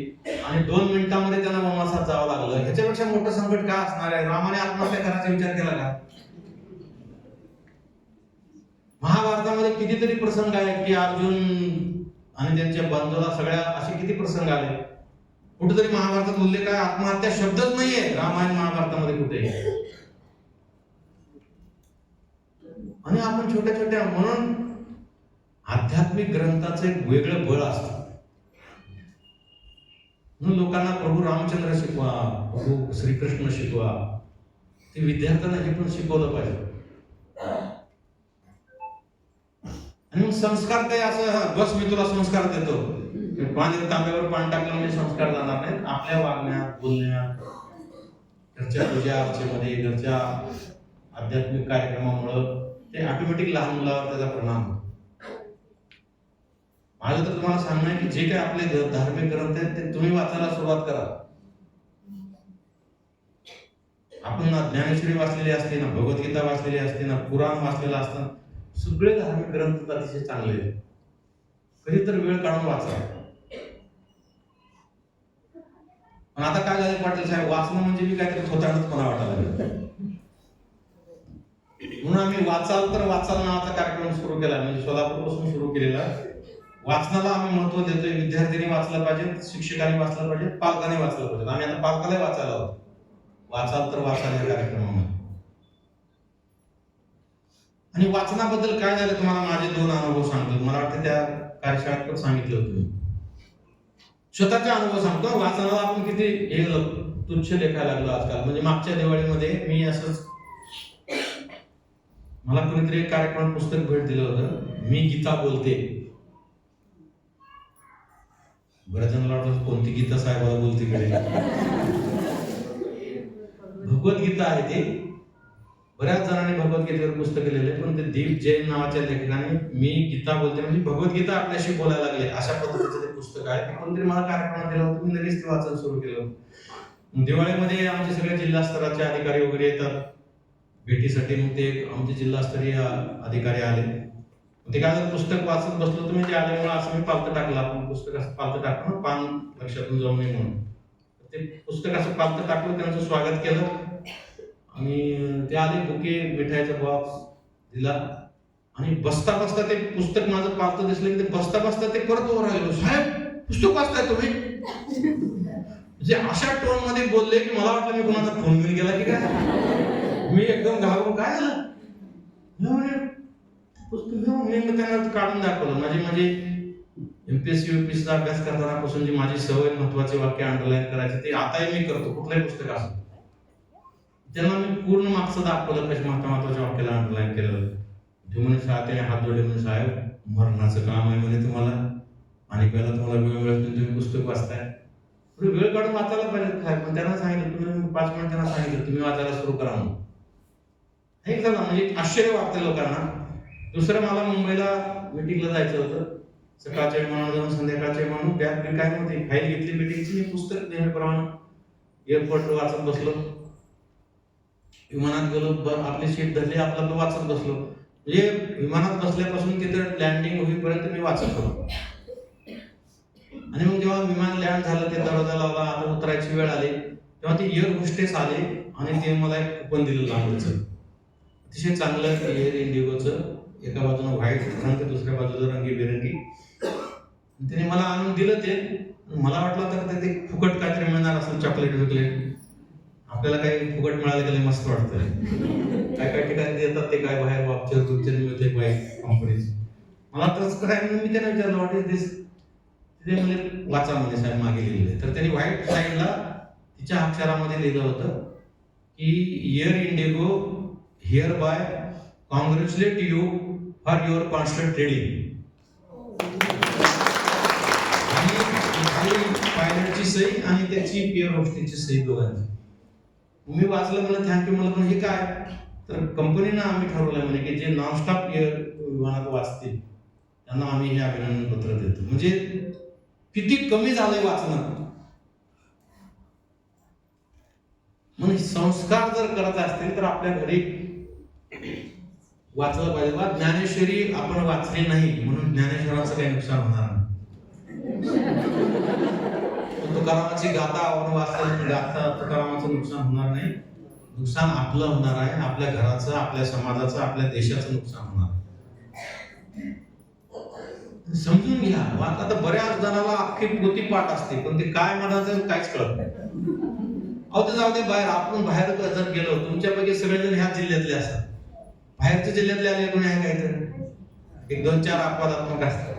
आणि 2 मिनिटांमध्ये त्यांना वनवासात जावं लागलं. ह्याच्यापेक्षा मोठं संकट काय असणार आहे? रामाने आत्महत्या करायचा विचार केला का? महाभारतामध्ये कितीतरी प्रसंग आहेत की अर्जुन आणि त्यांच्या बंधूला, सगळ्या असे किती प्रसंग आले. कुठेतरी महाभारतात उल्लेख आहे, आत्महत्या शब्दच नाहीये रामायण महाभारतामध्ये कुठे. आणि आपण छोट्या छोट्या, म्हणून आध्यात्मिक ग्रंथाचं एक वेगळं बळ असतं. म्हणून लोकांना प्रभू रामचंद्र शिकवा, प्रभू श्रीकृष्ण शिकवा. ते विद्यार्थ्यांना हे पण शिकवलं पाहिजे. आणि मग संस्कार ते असं बस मी तुला संस्कार देतो, पाणी तांब्यावर पाणी टाकलं म्हणजे संस्कार जाणार नाही. आपल्या वागण्यात, बोलण्यात, घरच्या पूजा अर्चेमध्ये, घरच्या आध्यात्मिक कार्यक्रमामुळं ते ऑटोमॅटिक लहान मुलावर त्याचा परिणाम होतो. माझं तर तुम्हाला सांगणं आहे की जे काही आपले धार्मिक ग्रंथ आहेत ते तुम्ही वाचायला सुरुवात करा. आपण ना ज्ञानेश्वरी वाचलेली असते, ना भगवद्गीता वाचलेली असते, ना पुराण वाचलेलं असतं. सगळे धार्मिक ग्रंथ अतिशय चांगले आहेत. कधी तर वेळ काढून वाचा. पण आता काय झालं पाटील साहेब, वाचणं म्हणजे मी काहीतरी थोतांडचपणा वाटायला लागला. म्हणून आम्ही वाचाल तर वाचाल नावाचा कार्यक्रम सुरू केला, म्हणजे सोलापूरपासून सुरू केलेला. वाचनाला आम्ही महत्व देतोय. विद्यार्थ्यांनी वाचलं पाहिजे, शिक्षकांनी वाचलं पाहिजे, पालकांनी वाचलं पाहिजे. आम्ही आता पालकालाही वाचायला आहोत. वाचाल तर वाचाल या कार्यक्रमामध्ये. आणि वाचनाबद्दल काय झालं तुम्हाला माझे 2 अनुभव सांगतो. मला वाटतं त्या कार्यशाळेत पण सांगितलं होतं. स्वतःचा अनुभव सांगतो. वाचनाला आपण किती हे तुच्छ लेखायला लागलो आजकाल. म्हणजे मागच्या दिवाळीमध्ये मी असंच, मला कोणीतरी एक कार्यक्रम पुस्तक भेट दिलं होतं, मी गीता बोलते. बऱ्याच जणांना वाटतं कोणती गीता साहेबाला बोलते कडे. भगवद्गीता आहे ते. बऱ्याच जणांनी भगवद्गीतेवर पुस्तक लिहिले, पण ते दीप जैन नावाच्या लेखकाने मी गीता बोलते म्हणजे भगवद्गीता आपल्याशी बोलायला लागले अशा पद्धतीचं ते पुस्तक आहे. ते कोणतरी मला कार्यक्रमात दिलं होतं, मी लगेच ते वाचायला सुरू केलं. दिवाळीमध्ये आमचे सगळे जिल्हा स्तराचे अधिकारी वगैरे येतात भेटीसाठी. मग ते आमचे जिल्हास्तरीय अधिकारी आले. ते काय झालं, पुस्तक वाचत बसलो तुम्ही ते आल्यामुळे असं मी पालतं टाकलं. आपण पुस्तक असं पालतं टाकलं ना, पान लक्षातून जाऊ नये म्हणून. ते पुस्तक असं पालतं टाकलं, त्यांचं स्वागत केलं आणि ते आले, बुके, मिठाईचा बॉक्स दिला आणि बसता बसता ते पुस्तक माझं पालतं दिसलं की ते बसता बसता ते परत उभं राहिलो. साहेब पुस्तक वाचताय तुम्ही? म्हणजे अशा टोन मध्ये बोलले की मला वाटलं मी कोणाचा फोन घेऊन गेला की काय. मी एकदम घाबरून काय झालं, पुस्तक घेऊन मी त्यांना काढून दाखवलं. म्हणजे एमपीएससी यूपीएससीचा अभ्यास करतानापासून जी माझी सवय महत्वाचे वाक्य अंडरलाईन करायचे ते आताही मी करतो, कुठलंही पुस्तक असो. त्यांना मी पूर्ण मागचं दाखवलं कशा महत्वाच्या वाक्याला अंडरलाईन केलेलं. ते म्हणे त्याने हात जोडले म्हणे साहेब मरणाचं काम आहे म्हणे तुम्हाला, आणि पहिला तुम्हाला वेळ मिळत नाही, तुम्ही पुस्तक वाचताय. वेळ काढून वाचायला पाहिजे साहेब. पण त्यांना सांगितलं तुम्ही 5 मिनिट त्यांना सांगितलं तुम्ही वाचायला सुरू करा म्हणून. हे झालं म्हणजे आश्चर्य वाटतं लोकांना. दुसरं मला मुंबईला मिटिंगला जायचं होतं. सकाळच्या विमानावर जाऊन संध्याकाळच्या विमानावर बॅग काय नव्हती, फाईल घेतली मिटिंगची, मी पुस्तक नेहमीप्रमाणे एअरपोर्टवर वाचत बसलो. विमानात गेलो, आपली सीट धरली, आपलं वाचत बसलो. म्हणजे विमानात बसल्यापासून तिथं लँडिंग होईपर्यंत मी वाचत होतो. आणि मग जेव्हा विमान लँड झालं, ते दरवाजा लावला, आता उतरायची वेळ आली, तेव्हा ते एअर होस्टेस आले आणि ते मला एक कुपन दिलं लांबचं, अतिशय चांगलं एअर इंडिगोचं. एका बाजूला व्हाईट रंग, दुसऱ्या बाजूला रंगीबेरंगी. त्याने मला आणून दिलं ते. मला वाटलं तर ते फुकट काहीतरी मिळणार असेल, चॉकलेट बिकलेट. आपल्याला काही फुकट मिळालं गेलं मस्त वाटतं. काय ठिकाणी देतात ते काय बाहेर वापचर मिळते बाईक कंपनीची. मला तसं काय मी त्यांना विचारलं व्हॉट इज दिस. ते म्हणजे वाचा म्हणजे साहेब मागे लिहिलेलं. तर त्यांनी व्हाईट साईडला तिच्या अक्षरामध्ये लिहिलं होतं की air IndiGo here by congratulate you for your constant trading. आणि पायलटची सही आणि त्याची एअर होस्टेसची सही दोघांची. मी वाचलं मला थँक्यू. मला पण हे काय, तर कंपनीनं आम्ही ठरवलं म्हणे की जे नॉनस्टॉप एअर विमानात वाचतील त्यांना आम्ही हे अभिनंदन पत्र देतो. म्हणजे किती कमी झालंय वाचणं. म्हणजे संस्कार जर करत असतील तर आपल्या घरी वाचलं पाहिजे. बा ज्ञानेश्वरी आपण वाचली नाही म्हणून ज्ञानेश्वरांचं काही नुकसान होणार नाही. तुकारामाची गाथा आपण वाचलं, गाथा तुकारामाचं नुकसान होणार नाही. नुकसान आपलं होणार आहे, आपल्या घराचं, आपल्या समाजाचं, आपल्या देशाचं नुकसान होणार. समजून घ्या. आता बऱ्याच जणांना अख्खी पोथी पाठ असते, पण ते काय म्हणायचं काहीच कळत नाही. अहो ते जाऊ दे, बाहेर आपण बाहेर जर गेलो, तुमच्यापैकी सगळेजण ह्या जिल्ह्यातले असतात, बाहेरच्या जिल्ह्यातले आले कोणी आहे काहीतरी एक 2-4 अपवादात्मक असतात.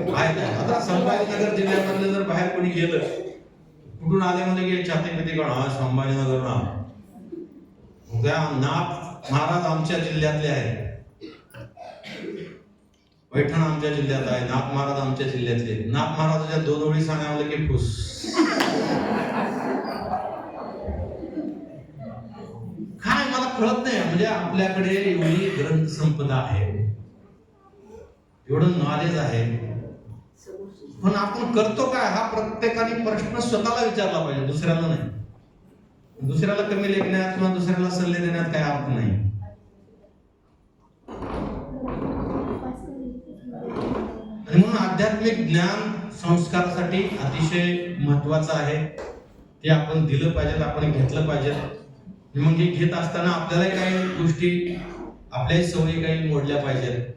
आता संभाजीनगर जिल्ह्यामधले जर बाहेर कोणी गेलं, कुठून आले म्हणजे की छातीपीती कोण हा संभाजीनगर नाथ महाराज आमच्या जिल्ह्यातले आहेत, पैठण आमच्या जिल्ह्यात आहे, नाथ महाराज आमच्या जिल्ह्यातले. नाथ महाराजाच्या 2 ओळी सांगावलं की फुस. काय मला कळत नाही. म्हणजे आपल्याकडे एवढी ग्रंथ संपदा आहे, एवढं नॉलेज आहे, पण आपण करतो काय हा प्रत्येकाने प्रश्न स्वतःला विचारला पाहिजे, दुसऱ्याला नाही. दुसऱ्याला कमी लेखण्यात किंवा दुसऱ्याला सल्ले देण्यात काय अर्थ नाही. आणि म्हणून आध्यात्मिक ज्ञान संस्कारासाठी अतिशय महत्वाचं आहे. ते आपण दिलं पाहिजे, आपण घेतलं पाहिजे. मग हे घेत असताना आपल्याला काही गोष्टी, आपल्याही सवयी काही मोडल्या पाहिजेत.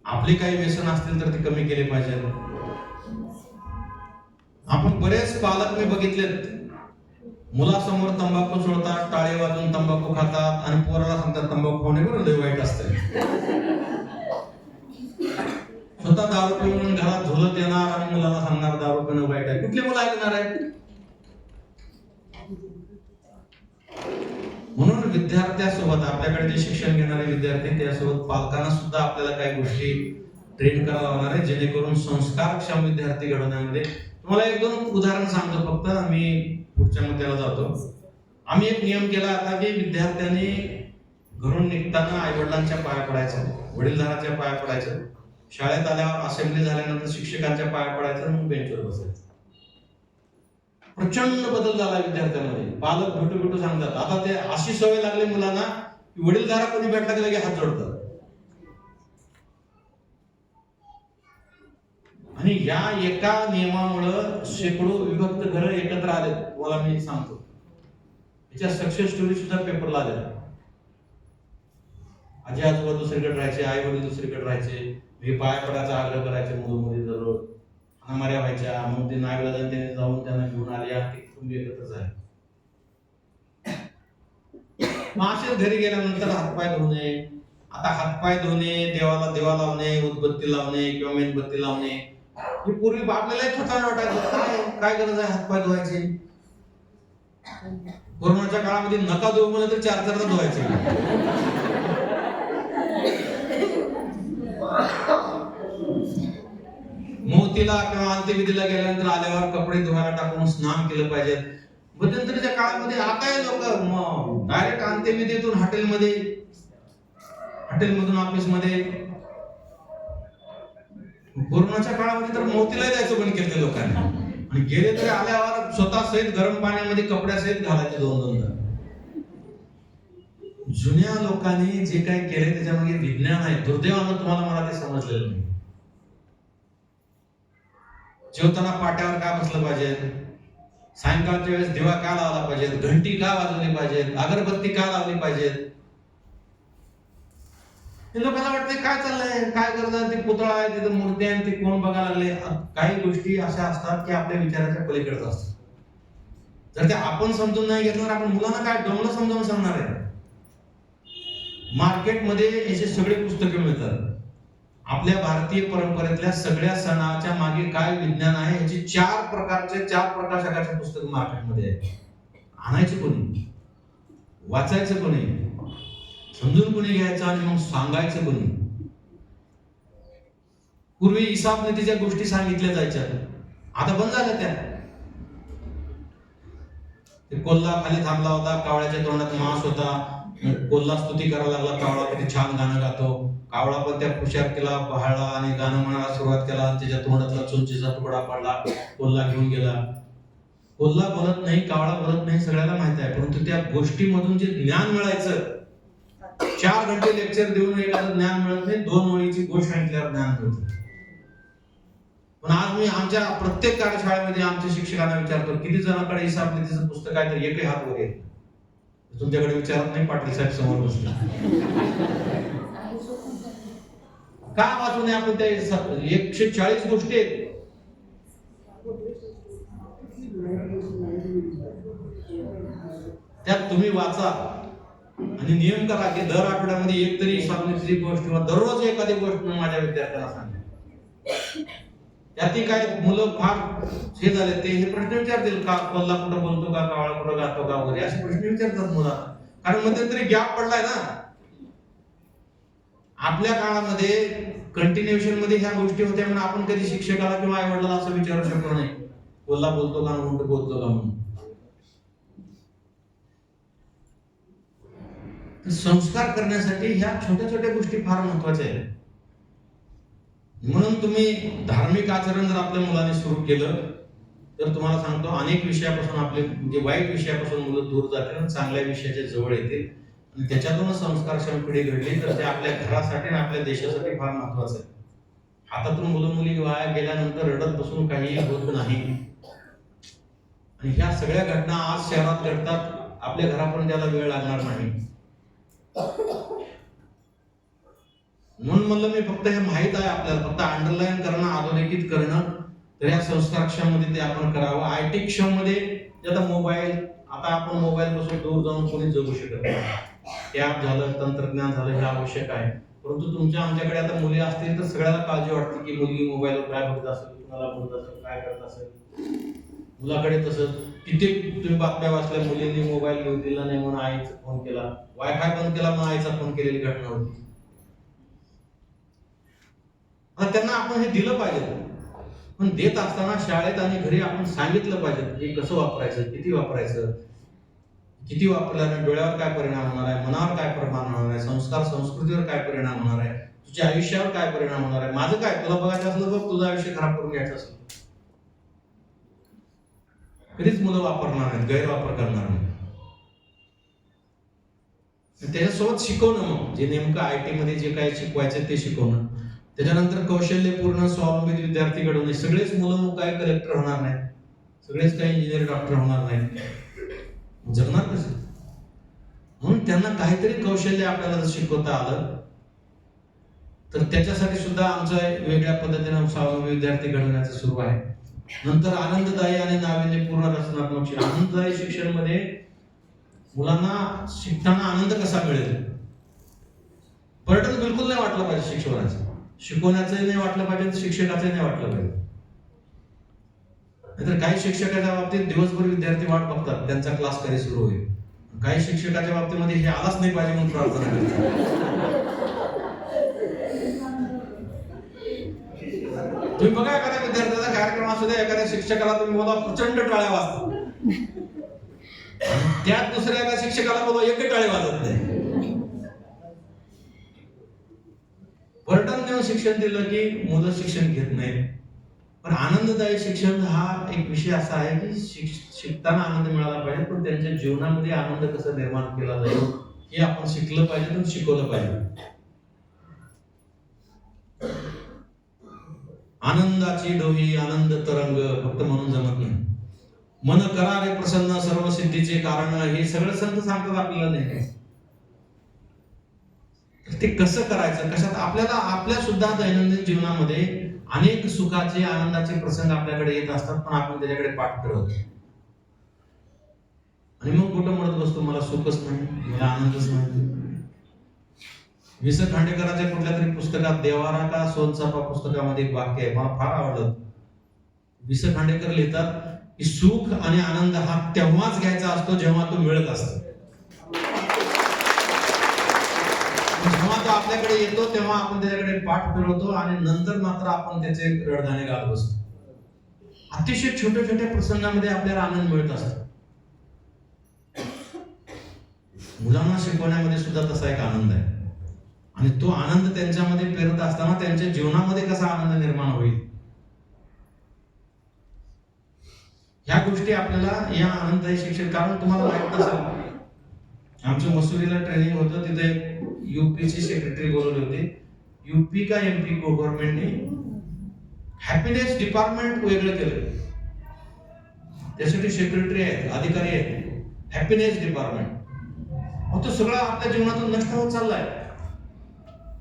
आपले काही व्यसन असतील तर ते कमी केले पाहिजे. आपण बरेच पालक मी बघितलेत, मुलासमोर तंबाखू सोडतात, टाळे वाजून तंबाखू खातात आणि पोराला सांगतात तंबाखू खाणे बरं लय वाईट असतं. स्वतः दारू पिऊन घरात झोलत येणार आणि मुलाला सांगणार दारू पिणं वाईट आहे. कुठले मुलं ऐकणार आहेत? म्हणून विद्यार्थ्यासोबत, आपल्याकडे जे शिक्षण घेणारे विद्यार्थी त्यासोबत पालकांना सुद्धा आपल्याला काही गोष्टी ट्रेन करायला लागणार आहे, जेणेकरून संस्कारक्षम विद्यार्थी घडवण्यामध्ये. तुम्हाला 1-2 उदाहरण सांगतो फक्त, आम्ही पुढच्या मुद्द्याला जातो. आम्ही एक नियम केला आता की विद्यार्थ्यांनी घरून निघताना आई वडिलांच्या पाया पडायचं, वडीलधाराच्या पाया पडायचं, शाळेत आल्यावर असेंब्ली झाल्यानंतर शिक्षकांच्या पाया पडायचं, मग बेंचवर बसायचं. प्रचंड बदल झाला विद्यार्थ्यांमध्ये. पालक भेटू सांगतात. आता ते अशी सवय लागली मुलांना की वडीलधारा कोणी भेटला की लगे हात जोडतात. आणि या एका नियमामुळं शेकडो विभक्त घरं एकत्र आले. तुम्हाला मी सांगतो, याच्या सक्सेस स्टोरी सुद्धा पेपरला आल्या. आजी आजोबा दुसरीकडे राहायचे, आई वडील दुसरीकडे राहायचे, हे पाया पडायचा आग्रह करायचे मुलं दररोज, हाणामाऱ्या व्हायच्या. मग ते नाईलाजाने त्याने जाऊन त्यांना घेऊन आले, ते कुटुंबी एकत्र झाले. मग असेच घरी गेल्यानंतर हातपाय धुणे, आता हातपाय धुणे, देवाला दिवा लावणे, उदबत्ती लावणे किंवा मेणबत्ती लावणे, हे पूर्वी आपल्याला थोडा वाटायचं, काय गरज आहे हातपाय धुवायचे. कोरोनाच्या काळामध्ये नका धुवू म्हणलं तर 4-4दा धुवायचे. मोतीला किंवा अंत्यविधीला गेल्यानंतर आल्यावर कपडे धुवायला टाकून स्नान केलं पाहिजे. मध्यंतरीच्या काळामध्ये आता लोक डायरेक्ट अंत्यविधीतून हॉटेलमधून ऑफिसमध्ये. कोरोनाच्या काळामध्ये तर मोतीला जायचं बंद केलं लोकांनी, आणि गेले तरी आल्यावर स्वतः सहित गरम पाण्यामध्ये कपड्यासहित घालायचे 2-2दा. जुन्या लोकांनी जे काही केले त्याच्यामध्ये विज्ञान आहे. दुर्दैवानं तुम्हाला मला ते समजलेलं नाही. जेवताना पाट्यावर का बसलं पाहिजे, सायंकाळच्या वेळेस दिवा का लावला पाहिजे, घंटी का वाजवली पाहिजे, अगरबत्ती का लावली पाहिजे. हे लोकांना वाटते काय चाललंय, काय करतात, ते पुतळा आहे, तिथं मूर्ती आहे, ते कोण बघायला लागले. काही गोष्टी अशा असतात की आपल्या विचाराच्या पलीकडे असतात. जर ते आपण समजून नाही घेतलं तर आपण मुलांना काय डोंगलं समजावून सांगणार आहे. मार्केटमध्ये याचे सगळे पुस्तके मिळतात. आपल्या भारतीय परंपरेतल्या सगळ्या सणाच्या मागे काय विज्ञान आहे याची 4 प्रकाशकाचे पुस्तक मार्केटमध्ये आहे. आणायचे कोणी, वाचायचं कोणी, समजून कोणी घ्यायचं आणि मग सांगायचं कोणी. पूर्वी हिसाब नीतीच्या गोष्टी सांगितल्या जायच्या, आता बंद झाल्या त्या. ते कोल्हा खाली थांबला होता, कावळ्याच्या तोंडात मांस होता, कोल्हा स्तुती करायला लागला, कावळा किती छान गाणं गातो. कावळा पण त्या पुशारकीला पहाळला आणि गाणं म्हणायला सुरुवात केला. त्याच्या तोंडातला चुंचीचा तुकडा पडला, कोल्हा घेऊन गेला. कोल्हा बोलत नाही, कावळा बोलत नाही, सगळ्याला माहित आहे. परंतु त्या गोष्टीमधून जे ज्ञान मिळायचं, 4 घंटे लेक्चर देऊन एखादं ज्ञान मिळत नाही, 2 ओळीची गोष्ट सांगितल्यावर ज्ञान मिळतं. पण आज मी आमच्या प्रत्येक कार्यशाळेमध्ये आमच्या शिक्षकांना विचारतो, किती जणांकडे हिसाब नीतीचं पुस्तक आहे, तर एकही हात वर येत. तुमच्याकडे विचारत नाही, पाटील साहेब समोर बसले का वाचू नये आपण. त्या 140 गोष्टी आहेत, त्यात तुम्ही वाचा आणि नियम करा की दर आठवड्यामध्ये एक तरी हिसाब नीतीची गोष्ट किंवा दररोज एखादी गोष्ट मी माझ्या विद्यार्थ्यांना सांगेन. त्यातही काय मुलं फार हे झाले, ते हे प्रश्न विचारतील का कोल्हा कुठं बोलतो का, कावळा कुठं गातो का वगैरे असे प्रश्न विचारतात मुलांना. कारण मध्यंतरी गॅप पडलाय ना. आपल्या काळामध्ये कंटिन्युएशन मध्ये ह्या गोष्टी होत्या म्हणून आपण कधी शिक्षकाला किंवा आई वडिलांना असं विचारू शकलो नाही, कोल्हा बोलतो का, उंट बोलतो का म्हणून. संस्कार करण्यासाठी ह्या छोट्या छोट्या गोष्टी फार महत्वाच्या आहेत. म्हणून तुम्ही धार्मिक आचरण जर आपल्या मुलांनी सुरू केलं तर तुम्हाला सांगतो अनेक विषयापासून आपले म्हणजे वाईट विषयापासून मुलं दूर जातील आणि चांगल्या विषयाच्या जवळ येतील. आणि त्याच्यातूनच संस्कारक्षम पिढी घडली तर ते आपल्या घरासाठी आणि आपल्या देशासाठी फार महत्वाचं आहे. हातातून मुलं मुली वाया गेल्यानंतर रडत बसून काही होत नाही. आणि ह्या सगळ्या घटना आज शहरात घडतात, आपल्या घरापर्यंत त्याला वेळ लागणार नाही. म्हणून म्हणलं मी फक्त हे माहित आहे आपल्याला, फक्त अंडरलाईन करणं, अधोरेखित करणं, तर या संस्कारक्षम मध्ये ते आपण करावं. आयटी क्षम मध्ये आता मोबाईल, आता आपण मोबाईल पासून दूर जाऊन कोणी जगू शकत नाही. टॅब झालं, तंत्रज्ञान झालं, हे आवश्यक आहे. परंतु तुमच्या आमच्याकडे आता मुली असतील तर सगळ्याला काळजी वाटते की मुलगी मोबाईलवर काय बघत असेल, कुणाला बोलत असेल, काय करत असेल. मुलाकडे तसं किती तुम्ही बातम्या वाचल्या, मुलींनी मोबाईल घेऊन दिला नाही म्हणून आईचा फोन केला, वायफाय बंद केला म्हणून आईचा फोन केलेली घटना होती. त्यांना आपण हे दिलं पाहिजे, पण देत असताना शाळेत आणि घरी आपण सांगितलं पाहिजे की कसं वापरायचं, किती वापरल्याने डोळ्यावर काय परिणाम होणार आहे, मनावर काय परिणाम होणार आहे, संस्कार संस्कृतीवर काय परिणाम होणार आहे, तुझ्या आयुष्यावर काय परिणाम होणार आहे. माझं काय, तुला बघायचं असलं बघ, तुझं आयुष्य खराब करून घ्यायचं असेल कधीच मुलं वापरणार नाहीत, गैरवापर करणार नाही. त्याच्यासोबत शिकवणं, मग जे नेमकं आयटी मध्ये जे काही शिकवायचं ते शिकवणं. त्याच्यानंतर कौशल्यपूर्ण स्वावलंबी विद्यार्थी घडवणे. सगळेच मुलं काय कलेक्टर होणार नाही, सगळेच काही इंजिनियर डॉक्टर होणार नाही, जगणार कसं. म्हणून त्यांना काहीतरी कौशल्य आपल्याला जर शिकवता आलं तर त्याच्यासाठी सुद्धा आमचं वेगळ्या पद्धतीने स्वावलंबी विद्यार्थी घडवण्याचं सुरू आहे. नंतर आनंददायी आणि नाविन्यपूर्ण रचनात्मक शिक्षण. आनंददायी शिक्षण मध्ये मुलांना शिकताना आनंद कसा मिळेल, पर्यटन बिलकुल नाही वाटलं पाहिजे शिक्षणाचं, शिकवण्याचंही नाही वाटलं पाहिजे, शिक्षकाचंही नाही वाटलं पाहिजे. नाहीतर काही शिक्षकाच्या बाबतीत दिवसभर विद्यार्थी वाट बघतात त्यांचा क्लास कधी सुरू होईल. काही शिक्षकाच्या बाबतीमध्ये हे आलाच नाही पाहिजे म्हणून प्रार्थना करतात. तुम्ही बघा एखाद्या विद्यार्थ्याचा कार्यक्रम असू द्या, एखाद्या शिक्षकाला तुम्ही बोला प्रचंड टाळ्या वाजतात, त्यात दुसऱ्या एका शिक्षकाला बोला एकही टाळी वाजत नाही. पर्यटन देऊन शिक्षण दिलं की मुलं शिक्षण घेत नाहीत. पण आनंददायी शिक्षण हा एक विषय असा आहे की शिकताना आनंद मिळाला पाहिजे, पण त्यांच्या जीवनामध्ये आनंद कसा निर्माण केला जाईल हे आपण शिकलं पाहिजे आणि शिकवलं पाहिजे. आनंदाची डोही आनंद तरंग फक्त म्हणून जमत नाही. मन करारे प्रसन्न सर्व सिद्धीचे कारण हे सगळं संत सांगतात आपल्याला नाही. ते कसं करायचं, कशात आपल्याला आपल्या सुद्धा दैनंदिन जीवनामध्ये अनेक सुखाचे आनंदाचे प्रसंग आपल्याकडे येत असतात, पण आपण त्याच्याकडे पाठ करत आणि मग कुठं म्हणत बसतो मला सुखच नाही, मला आनंदच नाही. वि स खांडेकरांच्या कुठल्या तरी पुस्तकात देवारा का सोनचाफा पुस्तकामध्ये एक वाक्य आहे, मला फार आवडलं. वि स खांडेकर लिहितात की सुख आणि आनंद हा तेव्हाच घ्यायचा असतो जेव्हा तो मिळत असतो. जेव्हा तो आपल्याकडे येतो तेव्हा आपण त्याच्याकडे पाठ फिरवतो आणि नंतर मात्र आपण त्याचे रडगाणे गात बसतो. अतिशय छोट्या छोट्या प्रसंगामध्ये आपल्याला आनंद मिळत असतो. मुलांना शिकवण्यामध्ये सुद्धा तसा एक आनंद आहे आणि तो आनंद त्यांच्यामध्ये पेरत असताना त्यांच्या जीवनामध्ये कसा आनंद निर्माण होईल ह्या गोष्टी आपल्याला या आनंददायी शिक्षण. कारण तुम्हाला माहित नसेल, आमच्या मसुरीला ट्रेनिंग होतं, तिथे यूपीची सेक्रेटरी बोलवली होती. यूपी का एमपी गव्हर्नमेंटने हॅपीनेस डिपार्टमेंट वेगळं केलं, त्यासाठी सेक्रेटरी आहेत, अधिकारी आहेत. हॅपीनेस डिपार्टमेंट तो सगळं आपल्या जीवनातून नष्ट होत चाललाय.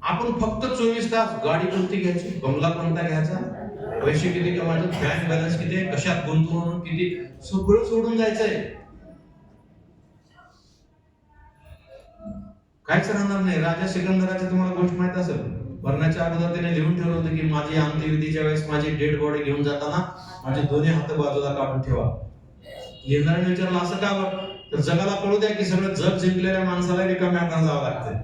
आपण फक्त 24 तास गाडी कोणती घ्यायची, बंगला कोणता घ्यायचा, पैसे किती कमायचे, बँक बॅलन्स किती आहे, कशात गुंतवणूक किती, सगळं सोडून जायचंय. काहीच राहणार नाही. राजा सिकंदराची तुम्हाला गोष्ट माहित असेल, मरण्याच्या अगोदर त्याने लिहून ठेवलं होतं की माझी अंत्यविधीच्या वेळेस माझी डेड बॉडी घेऊन जाताना माझे दोन्ही हात बाजूला काढून ठेवा. लिहिणाऱ्याने विचारलं असं का बरं, तर जगाला कळू द्या की सगळं जग जिंकलेल्या माणसाला रिकाम्या हाताने जावं लागतंय.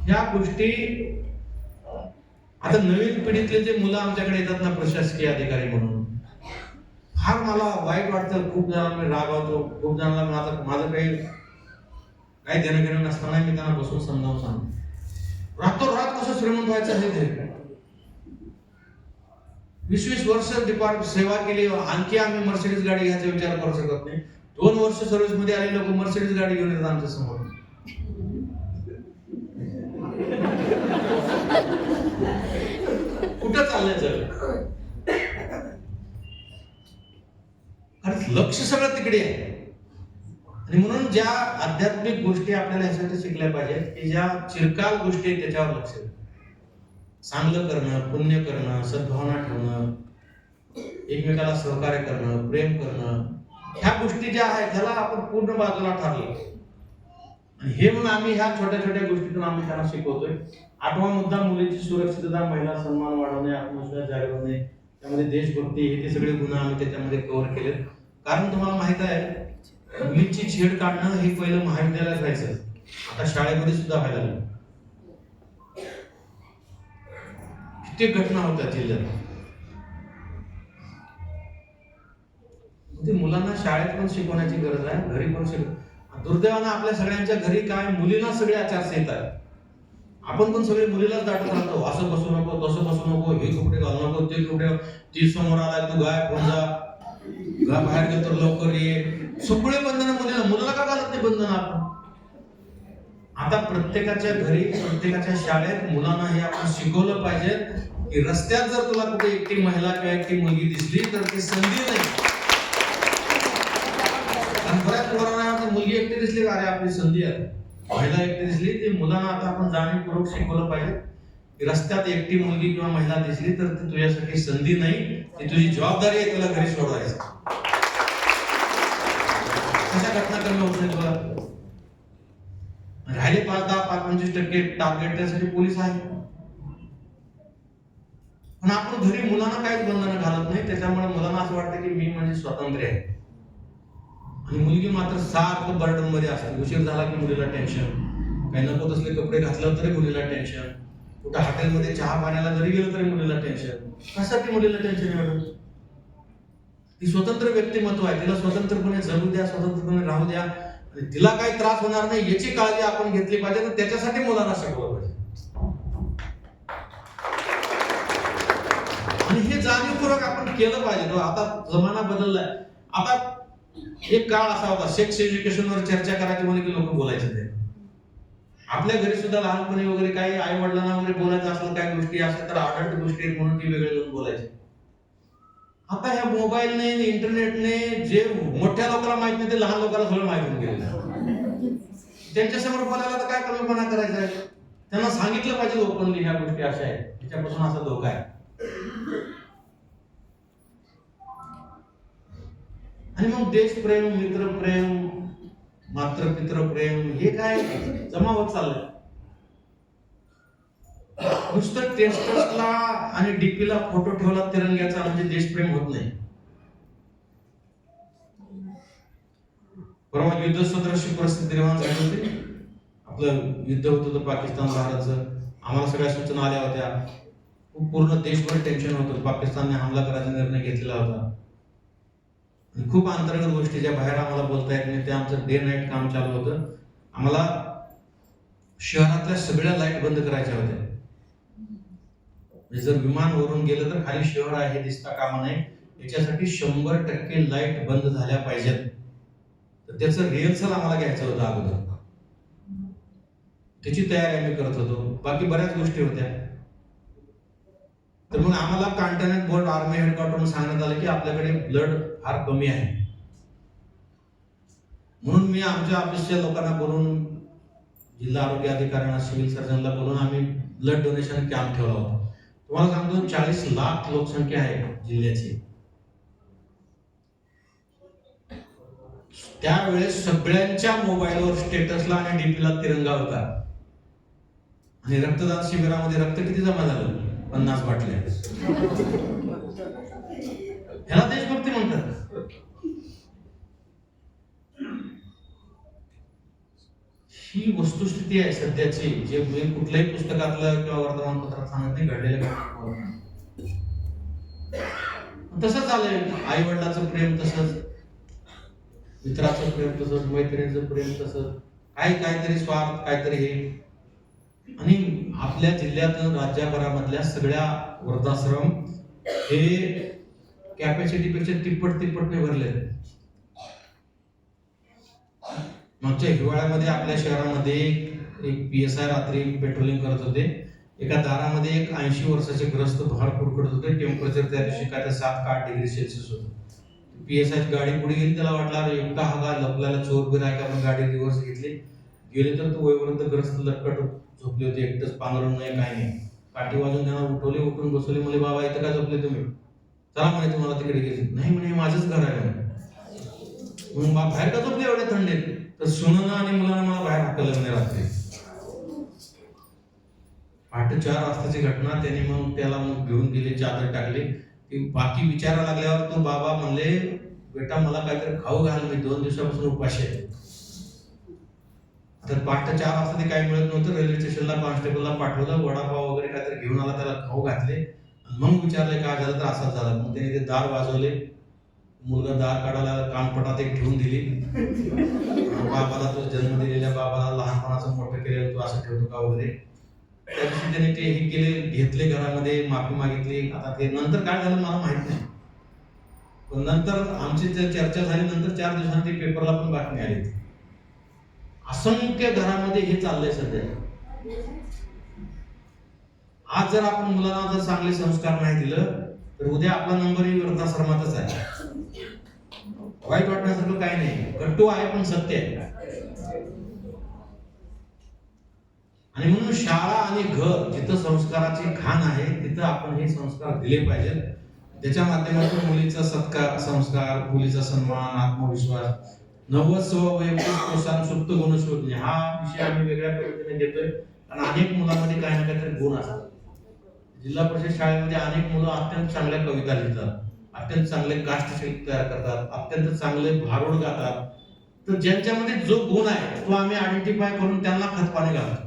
ह्या गोष्टी आता नवीन पिढीतले जे मुलं आमच्याकडे येतात ना प्रशासकीय अधिकारी म्हणून, फार मला वाईट वाटतं. खूप जणांना मी रागवतो, खूप जणांना माझं काही देणं घेणं नसताना मी त्यांना बसून समजावून सांगतो, रातोरात कसं श्रीमंत व्हायचं हे ते. 20-20 वर्ष डिपार्टमेंट सेवा केली, आणखी आम्ही मर्सिडीज गाडी घ्यायचा विचार करू शकत नाही. 2 वर्ष सर्व्हिस मध्ये आले लोक मर्सिडीज गाडी घेऊन येतात आमच्या समोर. कुठं चाललंय जग? कारण लक्ष सगळं तिकडे आहे. आणि म्हणून ज्या आध्यात्मिक गोष्टी आपल्याला ह्यासाठी शिकल्या पाहिजेत की ज्या चिरकाल गोष्टी आहेत त्याच्यावर लक्ष द्या. चांगलं करणं, पुण्य करणं, सद्भावना ठेवणं, एकमेकाला सहकार्य करणं, प्रेम करणं, ह्या गोष्टी ज्या आहेत त्याला आपण पूर्ण बाजूला ठरलो. आणि हे म्हणून आम्ही ह्या छोट्या छोट्या गोष्टीतून आम्ही त्यांना शिकवतोय. 8वा मुद्दा मुलीची सुरक्षितता, महिला सन्मान वाढवणे, आत्मविश्वास जागवणे, त्यामध्ये देशभक्ती, हे ते सगळे गुण आम्ही त्याच्यामध्ये कव्हर केलेत. कारण तुम्हाला माहित आहे मुलीची छेड काढणं हे पहिलं महाविद्यालयात व्हायचं, आता शाळेमध्ये सुद्धा व्हायला लागलं. कित्येक घटना होत्या जिल्ह्यात. मुलांना शाळेत पण शिकवण्याची गरज आहे, घरी पण दुर्दैवानं आपल्या सगळ्यांच्या घरी काय मुलींना सगळे आचारसंहिता आहे. आपण पण सगळे मुलीलाच दाटत राहतो, असं बसू नको, तसं बसू नको, हे कपडे घालू नको, ते कपडे, ती समोर आला तू गायब होऊन जा, बाहेर गेलो तर लवकर ये, सगळे बंधन मुलीला. मुलाला का घालत नाही बंधन आपण? आता प्रत्येकाच्या घरी, प्रत्येकाच्या शाळेत मुलांना हे आपण शिकवलं पाहिजे की रस्त्यात जर तुला कुठे एकटी महिला किंवा एकटी मुलगी दिसली तर ती संधी नाही. आणि बऱ्याच मुलांना मुलगी एकटी दिसली, अरे आपली संधी आहे, महिला एकटी दिसली, ते मुलांना आता आपण जाणीवपूर्वक शिकवलं पाहिजे की रस्त्यात एकटी मुलगी किंवा महिला दिसली तर ती तुझ्यासाठी संधी नाही, ती तुझी जबाबदारी आहे, तुला घरी सोडवायचं. अशा 5, 10, 25% टार्गेट त्यासाठी पोलीस आहे. पण आपण घरी मुलांना काहीच बंधनं घालत नाही, त्याच्यामुळे मुलांना असं वाटतं की मी म्हणजे स्वातंत्र्य आहे. आणि मुलगी मात्र सारखं बर्डन मध्ये असते. उशीर झाला की मुलीला टेन्शन, काही नको तसले कपडे घातलं तरी मुलीला टेन्शन, कुठं हॉटेलमध्ये चहा पाण्याला जरी गेलं तरी मुलीला टेन्शन. कशासाठी मुलीला टेन्शन एवढं? ती स्वतंत्र व्यक्तिमत्व आहे, तिला स्वतंत्रपणे जगू द्या, स्वतंत्रपणे राहू द्या, आणि तिला काही त्रास होणार नाही याची काळजी आपण घेतली पाहिजे. तर त्याच्यासाठी मुलांना शिकवलं पाहिजे. आणि हे जाणीवपूर्वक आपण केलं पाहिजे. आता जमाना बदललाय. आता एक काळ असा होता, सेक्स एज्युकेशनवर चर्चा करायची म्हणजे की लोक बोलायचे ते. आपल्या घरी सुद्धा लहानपणी वगैरे काही आई वडिलांना वगैरे बोलायचं असलं, काही गोष्टी असल्या तर आडट गोष्टी आहेत म्हणून ती वेगळे जाऊन बोलायचे. आता ह्या मोबाईलने, इंटरनेटने जे मोठ्या लोकांना माहित नाही ते लहान लोकांना सगळं माहित होऊन गेलं. त्यांच्यासमोर बोलायला तर काय कमीपणा करायचा आहे? त्यांना सांगितलं पाहिजे ओपनली ह्या गोष्टी अशा आहेत, त्याच्यापासून असा धोका आहे. आणि मग देशप्रेम, मित्रप्रेम, मातृपितृ प्रेम हे काय जमा होत चाललंय. नुसतं टेस्टसला आणि डीपीला फोटो ठेवला तिरंग्याचा म्हणजे देशप्रेम होत नाही. परवा युद्ध सदृश परिस्थिती निर्माण झाली होती. आपलं युद्ध होत होतं पाकिस्तान भारतचं. आम्हाला सगळ्या सूचना आल्या होत्या. पूर्ण देशभर टेन्शन होतं. पाकिस्तानने हमला करायचा निर्णय घेतलेला होता. खूप अंतर्गत गोष्टी ज्या बाहेर आम्हाला बोलता येत नाही, ते आमचं डे नाईट काम चालू होतं. आम्हाला शहरातल्या सगळ्या लाईट बंद करायच्या होत्या. जर विमान वरून गेलं तर खाली शहर आहे हे दिसता कामा नये, याच्यासाठी 100% लाईट बंद झाल्या पाहिजेत. तर त्याचं रिहर्सल आम्हाला घ्यायचं होतं अगोदर. त्याची तयारी आम्ही करत होतो. बाकी बऱ्याच गोष्टी होत्या. तर मग आम्हाला कॅन्टोन्मेंट बोर्ड आर्मी हेडक्वार्टरवरून सांगण्यात आलं की आपल्याकडे ब्लड फार कमी आहे. म्हणून मी आमच्या ऑफिसच्या लोकांना बोलून, जिल्हा आरोग्य अधिकाऱ्यांना, सिव्हिल सर्जनला बोलून आम्ही ब्लड डोनेशन कॅम्प ठेवला होता. तुम्हाला सांगतो 40 लाख लोकसंख्या आहे जिल्ह्याची. त्यावेळेस सगळ्यांच्या मोबाईलवर स्टेटसला आणि डीपीला तिरंगा होता. आणि रक्तदान शिबिरामध्ये रक्त किती जमा झालं? 50 बाटल्या. ह्याला देशभक्ती म्हणतात. ही वस्तुस्थिती आहे सध्याची, जे मी कुठल्याही पुस्तकातलं किंवा वर्तमानपत्रात सांगत नाही, घडलेलं तसंच झालंय. आई वडिलाचं प्रेम तसंच, मित्राचं प्रेम तसंच, मैत्रिणीचं प्रेम तसंच, काहीतरी स्वार्थ, काहीतरी हे. आणि आपल्या जिल्ह्यात, राज्यभरामधल्या सगळ्या वृद्धाश्रम हे कॅपॅसिटीपेक्षा तिप्पट भरले. मागच्या हिवाळ्यामध्ये आपल्या शहरामध्ये एक PSI रात्री पेट्रोलिंग करत होते. एका दारामध्ये एक 80 वर्षाचे ग्रस्त भाड कुरकडत होते. टेम्परेचर त्या दिवशी काय 7 का 8 डिग्री सेल्सिअस होतं. PSI ची गाडी पुढे गेली. त्याला वाटलं एकटा हा का लपल्याला चोर बिर आहे का. आपण गाडी रिव्हर्स घेतली. गेले तर तो वयोवृद्ध ग्रस्त लटकट झोपले होते. एकटंच, पांघरून नाही, काही नाही. काठी वाजून त्यांना उठवले, उठून बसवले. म्हणजे बाबा इथं काय झोपले तुम्ही? चला म्हणे तुम्हाला तिकडे गेले. नाही म्हणे माझंच घर आहे म्हणे. मग बाहेर का झोपले एवढ्या थंडीत? तर सुननं आणि मुलांना मला बाहेर हाकललं म्हणे रात्री. पहाटे 4 वाजताची घटना. त्याने मग त्याला घेऊन गेले, चादर टाकली. ती बाकी विचारायला लागल्यावर तो बाबा म्हणले, बेटा मला काहीतरी खाऊ घाल, मी 2 दिवसापासून उपाशी आहे. तर पहाटे 4 वाजता ते काही मिळत नव्हतं. रेल्वे स्टेशनला कॉन्स्टेबलला पाठवलं, वडापाव वगैरे काहीतरी घेऊन आला, त्याला खाऊ घातले. मग विचारले काय झालं, तर असंच झालं. मग त्याने ते दार वाजवले. मुलगा दार काढायला कानपटात एक ठेवून दिली. बाबाला, तो जन्म दिलेल्या बाबाला लहानपणाचं मोठं केलेलं तू असं ठेवतो का वगैरे. त्या दिवशी त्याने ते हे केले, घेतले घरामध्ये, माफी मागितली. आता ते नंतर काय झालं मला माहित नाही. पण नंतर आमची चर्चा झाली. नंतर 4 दिवसांनी ती पेपरला पण बातमी आली. असंख्य घरामध्ये हे चाललंय सध्या. आज जर आपण मुलांना जर चांगले संस्कार नाही दिलं तर उद्या आपला नंबरही वृद्धाश्रमातच आहे. वाईट वाटण्यासारखं काही नाही, कटू आहे पण सत्य आहे. आणि म्हणून शाळा आणि घर जिथं संस्काराची खाण आहे तिथं आपण हे संस्कार दिले पाहिजेत. त्याच्या माध्यमातून मुलीचा संस्कार, मुलीचा सन्मान, आत्मविश्वास 90 वैयक्तिक प्रोत्साहन सुप्त गुण शोधणे हा विषय आम्ही वेगळ्या पद्धतीने घेतोय. आणि अनेक मुलांमध्ये काही ना काहीतरी गुण असतात. जिल्हा परिषद शाळेमध्ये अनेक मुलं अत्यंत चांगल्या कविता लिहितात, अत्यंत चांगले काष्ठशिल्प तयार करतात, अत्यंत चांगले भारुड गातात. तर ज्यांच्यामध्ये जो गुण आहे तो आम्ही आयडेंटिफाय करून त्यांना खतपाणी घालतो.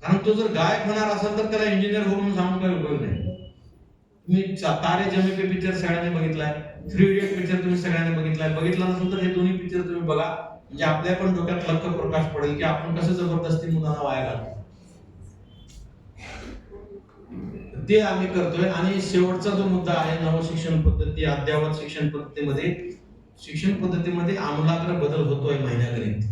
कारण तो जर गायक होणार असेल तर त्याला इंजिनियर हो म्हणून सांगून काही उपयोग नाही. तुम्ही तारे जमी पे पिक्चर सगळ्यांनी बघितलाय, 3 इडियट पिक्चर तुम्ही सगळ्यांनी बघितलाय. बघितला नसेल तर हे दोन्ही पिक्चर तुम्ही बघा, म्हणजे आपल्या पण डोक्यात लक्ष प्रकाश पडेल की आपण कसं जबरदस्ती मुलांना वाया घालतो. ते आम्ही करतोय. आणि शेवटचा जो मुद्दा आहे नवशिक्षण पद्धती, अद्ययावत शिक्षण पद्धतीमध्ये आमूलाग्र बदल होतोय महिन्यागणिक.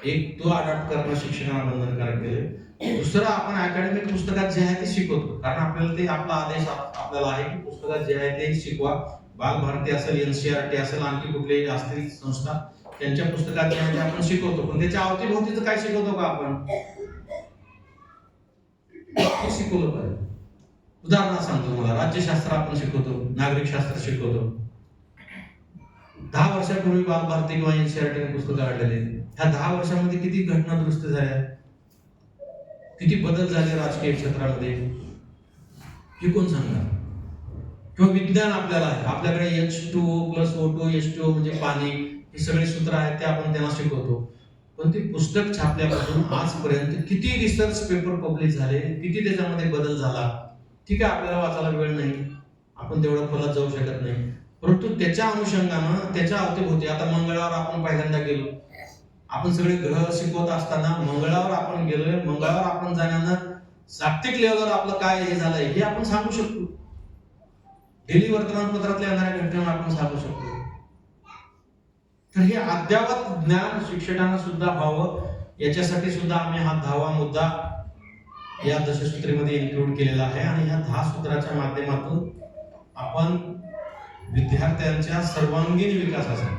एक तो अडॉप्ट करणं शिक्षकांना बंधनकारक केले. दुसरं आपण अकॅडमिक पुस्तकात जे आहे ते शिकवतो, कारण आपल्याला ते आपला आदेश आपल्याला आहे की पुस्तकात जे आहे ते शिकवा. बालभारती असेल, NCERT असेल, आणखी कुठलेही असतील संस्था त्यांच्या पुस्तकात जे आहे ते आपण शिकवतो. पण त्याच्या अवतीभोवतीचं काय शिकवतो का आपण हे शिकवलं पाहिजे. उदाहरण सांगतो मला, राज्यशास्त्र आपण शिकवतो, नागरिक शास्त्र शिकवतो. 10 वर्षापूर्वी बालभारती किंवा NCERT पुस्तकं काढलेले. ह्या 10 वर्षामध्ये किती घटना दुरुस्त झाल्या, किती बदल झाले राजकीय क्षेत्रामध्ये हे कोण सांगणार? किंवा विज्ञान आपल्याला आहे, आपल्याकडे H2O+O2 H2O म्हणजे पाणी, हे सगळे सूत्र आहेत ते आपण त्यांना शिकवतो. पण ते पुस्तक छापल्यापासून आजपर्यंत किती रिसर्च पेपर पब्लिश झाले, किती त्याच्यामध्ये बदल झाला. ठीक आहे, आपल्याला वाचायला वेळ नाही, आपण तेवढं खोलात जाऊ शकत नाही, परंतु त्याच्या अनुषंगानं त्याच्या अवतीभोवती आता मंगळावर आपण पहिल्यांदा गेलो. आपण सगळे ग्रह शिकवत असताना मंगळावर आपण गेलोय. मंगळावर आपण जाण्यानं जागतिक लेवलवर आपलं काय हे झालंय हे आपण सांगू शकतो. डेली वर्तमानपत्रातल्या येणाऱ्या घटना आपण सांगू शकतो. तर हे अद्ययावत ज्ञान शिक्षकांना सुद्धा व्हावं, याच्यासाठी सुद्धा आम्ही हा 10वा मुद्दा या दशसूत्रीमध्ये इन्क्लूड केलेला आहे. आणि ह्या 10 सूत्राच्या माध्यमातून आपण विद्यार्थ्यांच्या सर्वांगीण विकासासाठी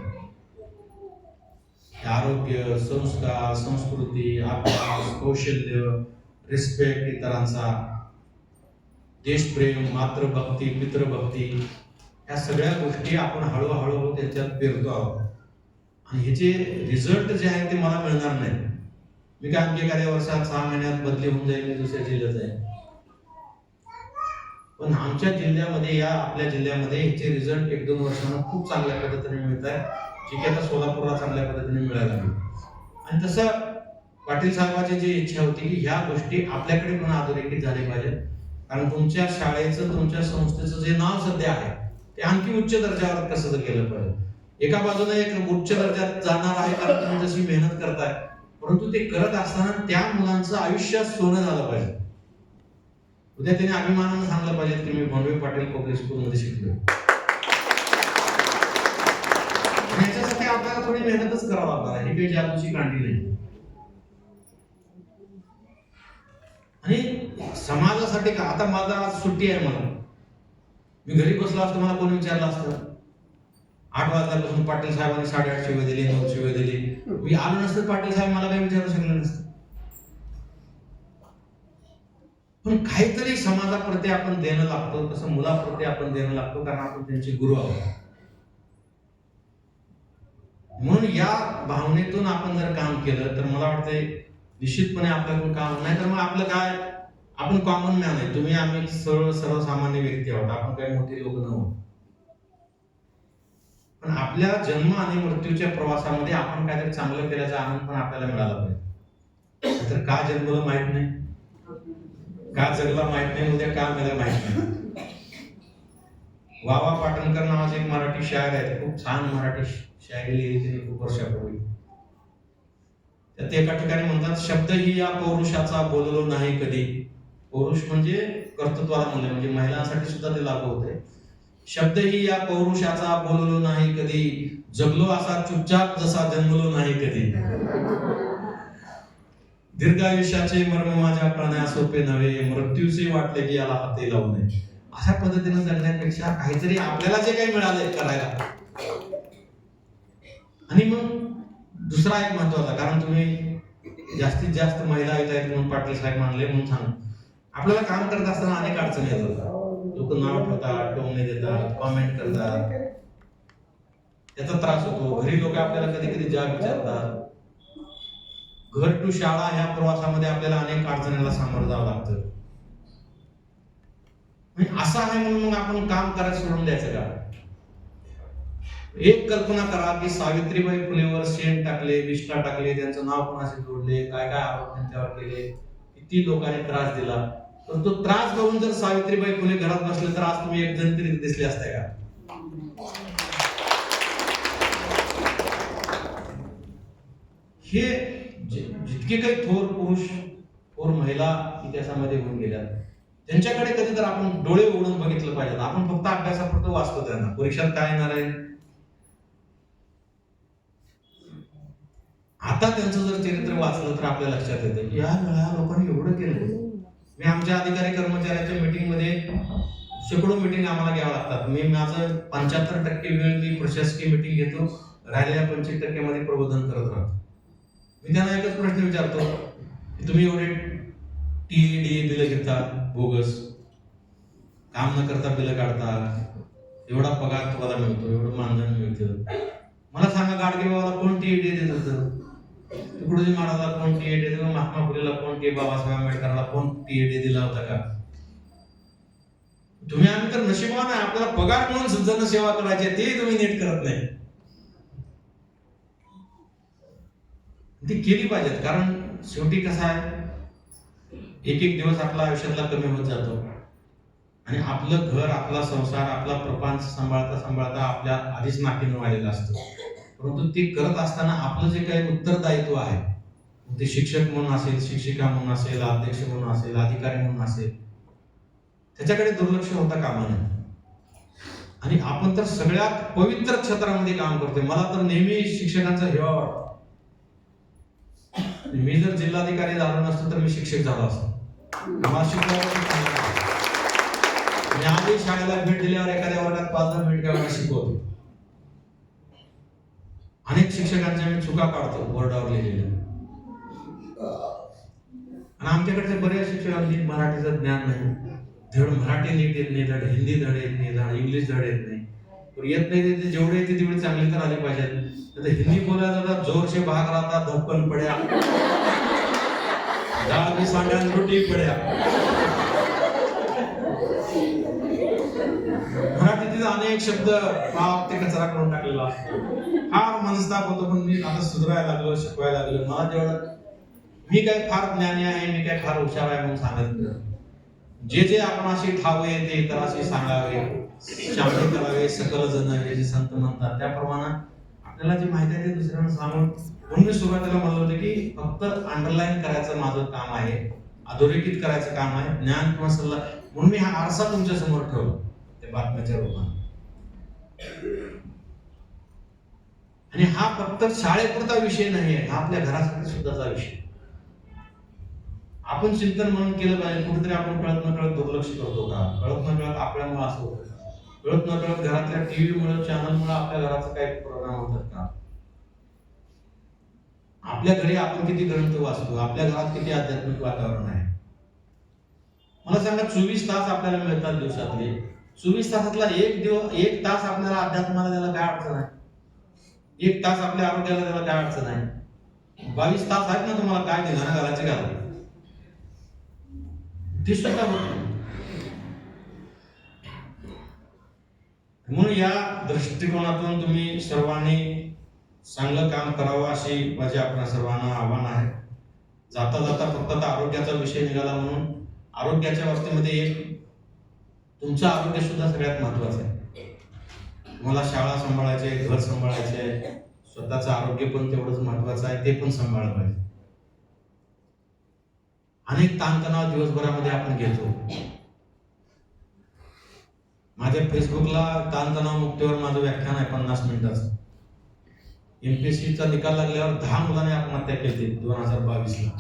आरोग्य, संस्कार, संस्कृती, अभ्यास, कौशल्य, रिस्पेक्ट इतरांचा, देशप्रेम, मातृभक्ती, पितृभक्ती, या सगळ्या गोष्टी आपण हळूहळू त्याच्यात पेरतो आहोत. आणि ह्याचे रिझल्ट जे आहे ते मला मिळणार नाही. मी काय आणखी एखाद्या वर्षात 6 महिन्यात बदली होऊन जाईल, मी दुसऱ्या जिल्ह्यात जाईल. पण आमच्या जिल्ह्यामध्ये, या आपल्या जिल्ह्यामध्ये ह्याचे रिझल्ट 1-2 वर्षांना खूप चांगल्या पद्धतीने मिळत आहे. ठीक आहे, आता सोलापूरला चांगल्या पद्धतीने मिळायला लागली. आणि तसं पाटील साहेबांची जी इच्छा होती की ह्या गोष्टी आपल्याकडे पण अधोरेखित झाले पाहिजेत. कारण तुमच्या शाळेचं, तुमच्या संस्थेचं जे नाव सध्या आहे ते आणखी उच्च दर्जावर कसं केलं पाहिजे. एका बाजूने एक उच्च दर्जात जाणार आहे कारण तुम्ही जशी मेहनत करताय, परंतु ते करत असताना त्या मुलांचं आयुष्यात सोनं झालं पाहिजे. उद्या त्याने अभिमानानं सांगलं पाहिजे की मी भोंडवे पाटील पब्लिक स्कूलमध्ये शिकलो. याच्यासाठी आपल्याला थोडी मेहनतच करावं लागणार आहे, ही काही जादूची कांडी नाही. आणि समाजासाठी का, आता माझा आज सुट्टी आहे, मला मी घरी बसलो असतो, मला कोणी विचारलं असतं 8 वाजल्यापासून पाटील साहेबांनी 8:30 शिवाय दिली, 9 शिवाय दिली, मी आलो नसतं पाटील साहेब मला काही विचारू शकले नसतं. पण काहीतरी समाजाप्रती आपण देणं लागतो, तसं मुलाप्रती आपण देणं लागतो, कारण आपण त्यांचे गुरु आहोत. म्हणून या भावनेतून आपण जर काम केलं तर मला वाटतंय निश्चितपणे आपल्याकडून काम नाही. तर मग आपलं काय, आपण कॉमन मॅन आहे, तुम्ही आम्ही सर्वसामान्य व्यक्ती आहोत, आपण काही मोठी लोक नव्हतो. पण आपल्या जन्म आणि मृत्यूच्या प्रवासामध्ये आपण काहीतरी चांगलं केल्याचा आनंद पण आपल्याला मिळाला पाहिजे. तर का जन्मलं माहित नाही, का जगला माहित नाही, उद्या का मेला माहित नाही. वावा पाटणकर नावाचे एक मराठी शायर आहेत, खूप छान मराठी शायरी लिहिली त्यांनी खूप वर्षापूर्वी. त्यात एका ठिकाणी म्हणतात, शब्द ही या पौरुषाचा बोललो नाही कधी. पौरुष म्हणजे कर्तृत्वाला म्हणजे महिलांसाठी सुद्धा ते लागू होते. शब्द ही या पौरुषाचा बोललो नाही कधी, जगलो असा चुपचाप जसा जन्मलो नाही कधी. दीर्घायुष्याचे मर्म माझ्या कळण्या सोपे नव्हे, मृत्यूचे वाटले की याला हाती लावू नये. अशा पद्धतीने जगण्यापेक्षा काहीतरी आपल्याला जे काही मिळालंय करायला. आणि मग दुसरा एक महत्वाचा, कारण तुम्ही जास्तीत जास्त महिला येत आहेत म्हणून पाटील साहेब मानले म्हणून सांग, आपल्याला काम करत असताना अनेक अडचणी येतात. लोक नाव ठेवतात, टोमणे देतात, कॉमेंट करतात. त्याचा त्रास होतो. घरी लोक आपल्याला कधी कधी जाब विचारतात. घर टू शाळा ह्या प्रवासामध्ये आपल्याला अनेक अडचणीला सामोरं जावं लागतं. असं आहे म्हणून मग आपण काम करायचं सोडून द्यायचं का? एक कल्पना करा की सावित्रीबाई फुलेवर शेण टाकले, विष्ठा टाकले, त्यांचं नाव कोणाशी जोडले, काय काय आरोप त्यांच्यावर केले, किती लोकांनी त्रास दिला. पण तो त्रास बघून जर सावित्रीबाई फुले घरात बसले तर आज तुम्ही एक जण तरी दिसले असते का? हे जितके काही थोर पुरुष, थोर महिला इतिहासामध्ये होऊन गेल्या, त्यांच्याकडे कधी तर आपण डोळे उघडून बघितलं पाहिजे. आपण फक्त अभ्यासापुरतं वाचतो त्यांना, परीक्षात काय येणार आहे. आता त्यांचं जर चरित्र वाचलं तर आपल्या लक्षात येतं की या लोकांनी एवढं केलं. मी आमच्या अधिकारी कर्मचाऱ्यांच्या मीटिंग मध्ये शेकडो मीटिंग आम्हाला घ्यावं लागतात. मी माझं 75% वेळ मी प्रशासकीय मीटिंग घेतो, राहिलेल्या 25% मध्ये प्रबोधन करत राहतो. मी त्यांना एकच प्रश्न विचारतो की तुम्ही एवढे TEDA बिल घेता, बोगस काम न करता बिल काढता, एवढा पगार तुम्हाला मिळतो, एवढं मानधन मिळतं, मला सांगा गाडगेबाबाला कोण TEDA देत होतं? तुकडोजी महाराजला कोण TEDA दिला? महात्मा फुलेला कोण बाबासाहेब आंबेडकरला कोण TEDA दिला होता का? तुम्ही आम्ही तर नशिबान आहे, आपल्याला पगार म्हणून जनसेवा करायची ते तुम्ही नीट करत नाही. ती केली पाहिजेत, कारण शेवटी कसं आहे, एक एक दिवस आपला आयुष्यातला कमी होत जातो आणि आपलं घर, आपला संसार, आपला प्रपंच सांभाळता सांभाळता आपल्या आधीच नाकीनं वाढलेलं असतं. परंतु ते करत असताना आपलं जे काही उत्तरदायित्व आहे, ते शिक्षक म्हणून असेल, शिक्षिका म्हणून असेल, अध्यक्ष म्हणून असेल, अधिकारी म्हणून असेल, त्याच्याकडे दुर्लक्ष होता कामा नये. आणि आपण तर सगळ्यात पवित्र क्षेत्रामध्ये काम करतोय. मला तर नेहमी शिक्षकांचा हेवा वाटतो. मी जर जिल्हाधिकारी झालो नसतो तर मी शिक्षक झालो असतो. मला शिकवायला मी आधी शाळेला भेट दिल्यावर एखाद्या वर्गात 5-10 मिनिट काय शिकवतो. अनेक शिक्षकांच्या मी चुका काढतो बोर्डावर लिहिलेल्या. आणि आमच्याकडचे बऱ्याच शिक्षकांनी मराठीचं ज्ञान नाही, धड मराठी नीट येत नाही, धड हिंदी धड येत नाही, धड इंग्लिश धड येत नाही. येत नाही ते जेवढे येते तेवढे चांगले तर आले पाहिजेत. हिंदी बोलायला जातात, जोर से भाग रहा था धपकन पड्या, डाळ की सांड्यान रोटी पड्या. मराठीतील अनेक शब्द ते कचरा करून टाकलेला असतो. फार मनस्ताप होतो, पण मी आता सुधारायला लागलो, शिकवायला लागलो. मला जेवढं मी काय फार ज्ञानी आहे, मी काय फार हुशार आहे म्हणून सांगत, जे जे आपण अशी ठावे ते इतराशी सांगावे, शांती करावे सकल जन हे जे संत म्हणतात, त्याप्रमाणे आपल्याला जी माहिती आहे ते दुसऱ्यांना सांगून. म्हणून मी सुरुवातीला म्हणलं होतं की फक्त अंडरलाईन करायचं माझं काम आहे, अधोरेखित करायचं काम आहे, ज्ञान किंवा सल्ला. म्हणून मी हा आरसा तुमच्या समोर ठेवला ते बातम्याच्या रूपाने. आणि हा फक्त शाळेपुरता विषय नाही आहे, हा आपल्या घरासाठी सुद्धाचा विषय. आपण चिंतन म्हणून केलं पाहिजे. कुठेतरी आपण कळत न कळत दुर्लक्ष करतो का? कळत न कळत आपल्यामुळे असं होतं का? कळत न कळत घरातल्या टीव्हीमुळे, चॅनलमुळे आपल्या घराचा काही परिणाम होतात का? आपल्या घरी आपण किती ग्रंथ वाचतो, आपल्या घरात किती आध्यात्मिक वातावरण आहे? मला सांगा, 24 तास आपल्याला मिळतात दिवसातले, 24 तासातला एक तास आपल्याला अध्यात्माला द्यायला काय अडचण आहे? 1 तास आपल्या आरोग्याला द्यायला काय अडचण आहे? 22 तास आहेत ना तुम्हाला, काय ते घाणं घालायचे घाला, ते सुद्धा होत. म्हणून या दृष्टिकोनातून तुम्ही सर्वांनी चांगलं काम करावं अशी माझी आपल्या सर्वांना आव्हान आहे. जाता जाता फक्त आता आरोग्याचा विषय निघाला म्हणून आरोग्याच्या बाबतीमध्ये एक तुमचं आरोग्य सुद्धा सगळ्यात महत्वाचं आहे. तुम्हाला शाळा सांभाळायची आहे, घर सांभाळायचे आहे, स्वतःचं आरोग्य पण तेवढंच महत्वाचं आहे, ते पण सांभाळलं पाहिजे. अनेक ताणतणाव दिवसभरामध्ये आपण घेतो. माझ्या फेसबुकला ताणतणाव मुक्तीवर माझं व्याख्यान आहे 50 मिनिटाचं. MPSCचा निकाल लागल्यावर 10 मुलांनी आत्महत्या केली 2022ला.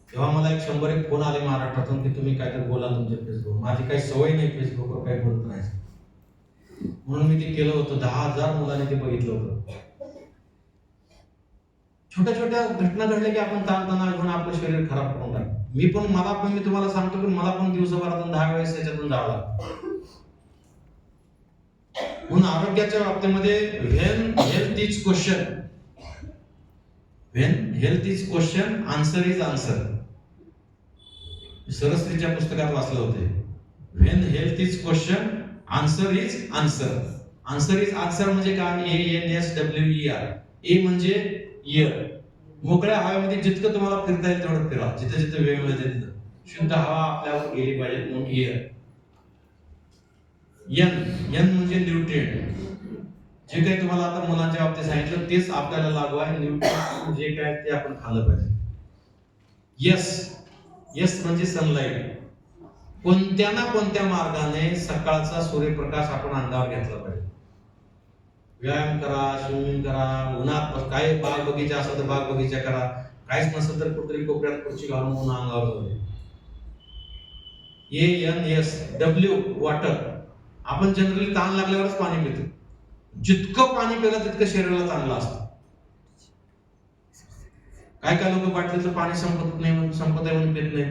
तेव्हा मला 100 फोन आले महाराष्ट्रातून की तुम्ही काहीतरी बोला तुमच्या फेसबुक. माझी काही सवय नाही फेसबुकवर काही बोलत नाही, म्हणून मी ते केलं होतं. 10,000 मुलांनी ते बघितलं होतं. छोट्या छोट्या घटना घडल्या की आपण ताणतणाव घेऊन आपलं शरीर खराब करून टाकतो. मी तुम्हाला सांगतो की मला पण दिवसभरातून 10 वेळेस त्याच्यातून जावं लागतं. म्हणून आरोग्याच्या बाबतीमध्ये when health is question, when health is question answer is answer. सरस्त्रीच्या पुस्तकात वाचलं होते. When health is question answer is answer. Answer is answer म्हणजे काय? ANSWER. ए म्हणजे इयर. मोकळ्या हवेमध्ये जितकं तुम्हाला फिरता येईल तेवढं फिरा, जिथे जिथे वेळ मिळते तिथं. शुद्ध हवा आपल्यावर गेली पाहिजे म्हणून इयर. एन म्हणजे न्यूट्रिएंट. जे काही तुम्हाला आता मुलांच्या बाबतीत सांगितलं तेच आपल्याला लागू आहे. न्यूट्रिएंट जे काय ते आपण खाल्लं पाहिजे. यस म्हणजे सनलाईट. कोणत्या ना कोणत्या मार्गाने सकाळचा सूर्यप्रकाश आपण अंगावर घेतला पाहिजे. व्यायाम करा, स्विमिंग करा, उन्हात काय बाग बगीचा असेल तर बाग बगीचा करा, काहीच नसेल तर कुठेतरी कोपऱ्यात खुर्ची घालून ऊन अंगावर जाऊ. ANSW water. आपण जनरली ताण लागल्यावरच पाणी पितो. जितकं पाणी पिलं तितकं शरीराला चांगलं असतं. काय काय लोक बाटलीचं पाणी संपत आहे म्हणून पित नाही.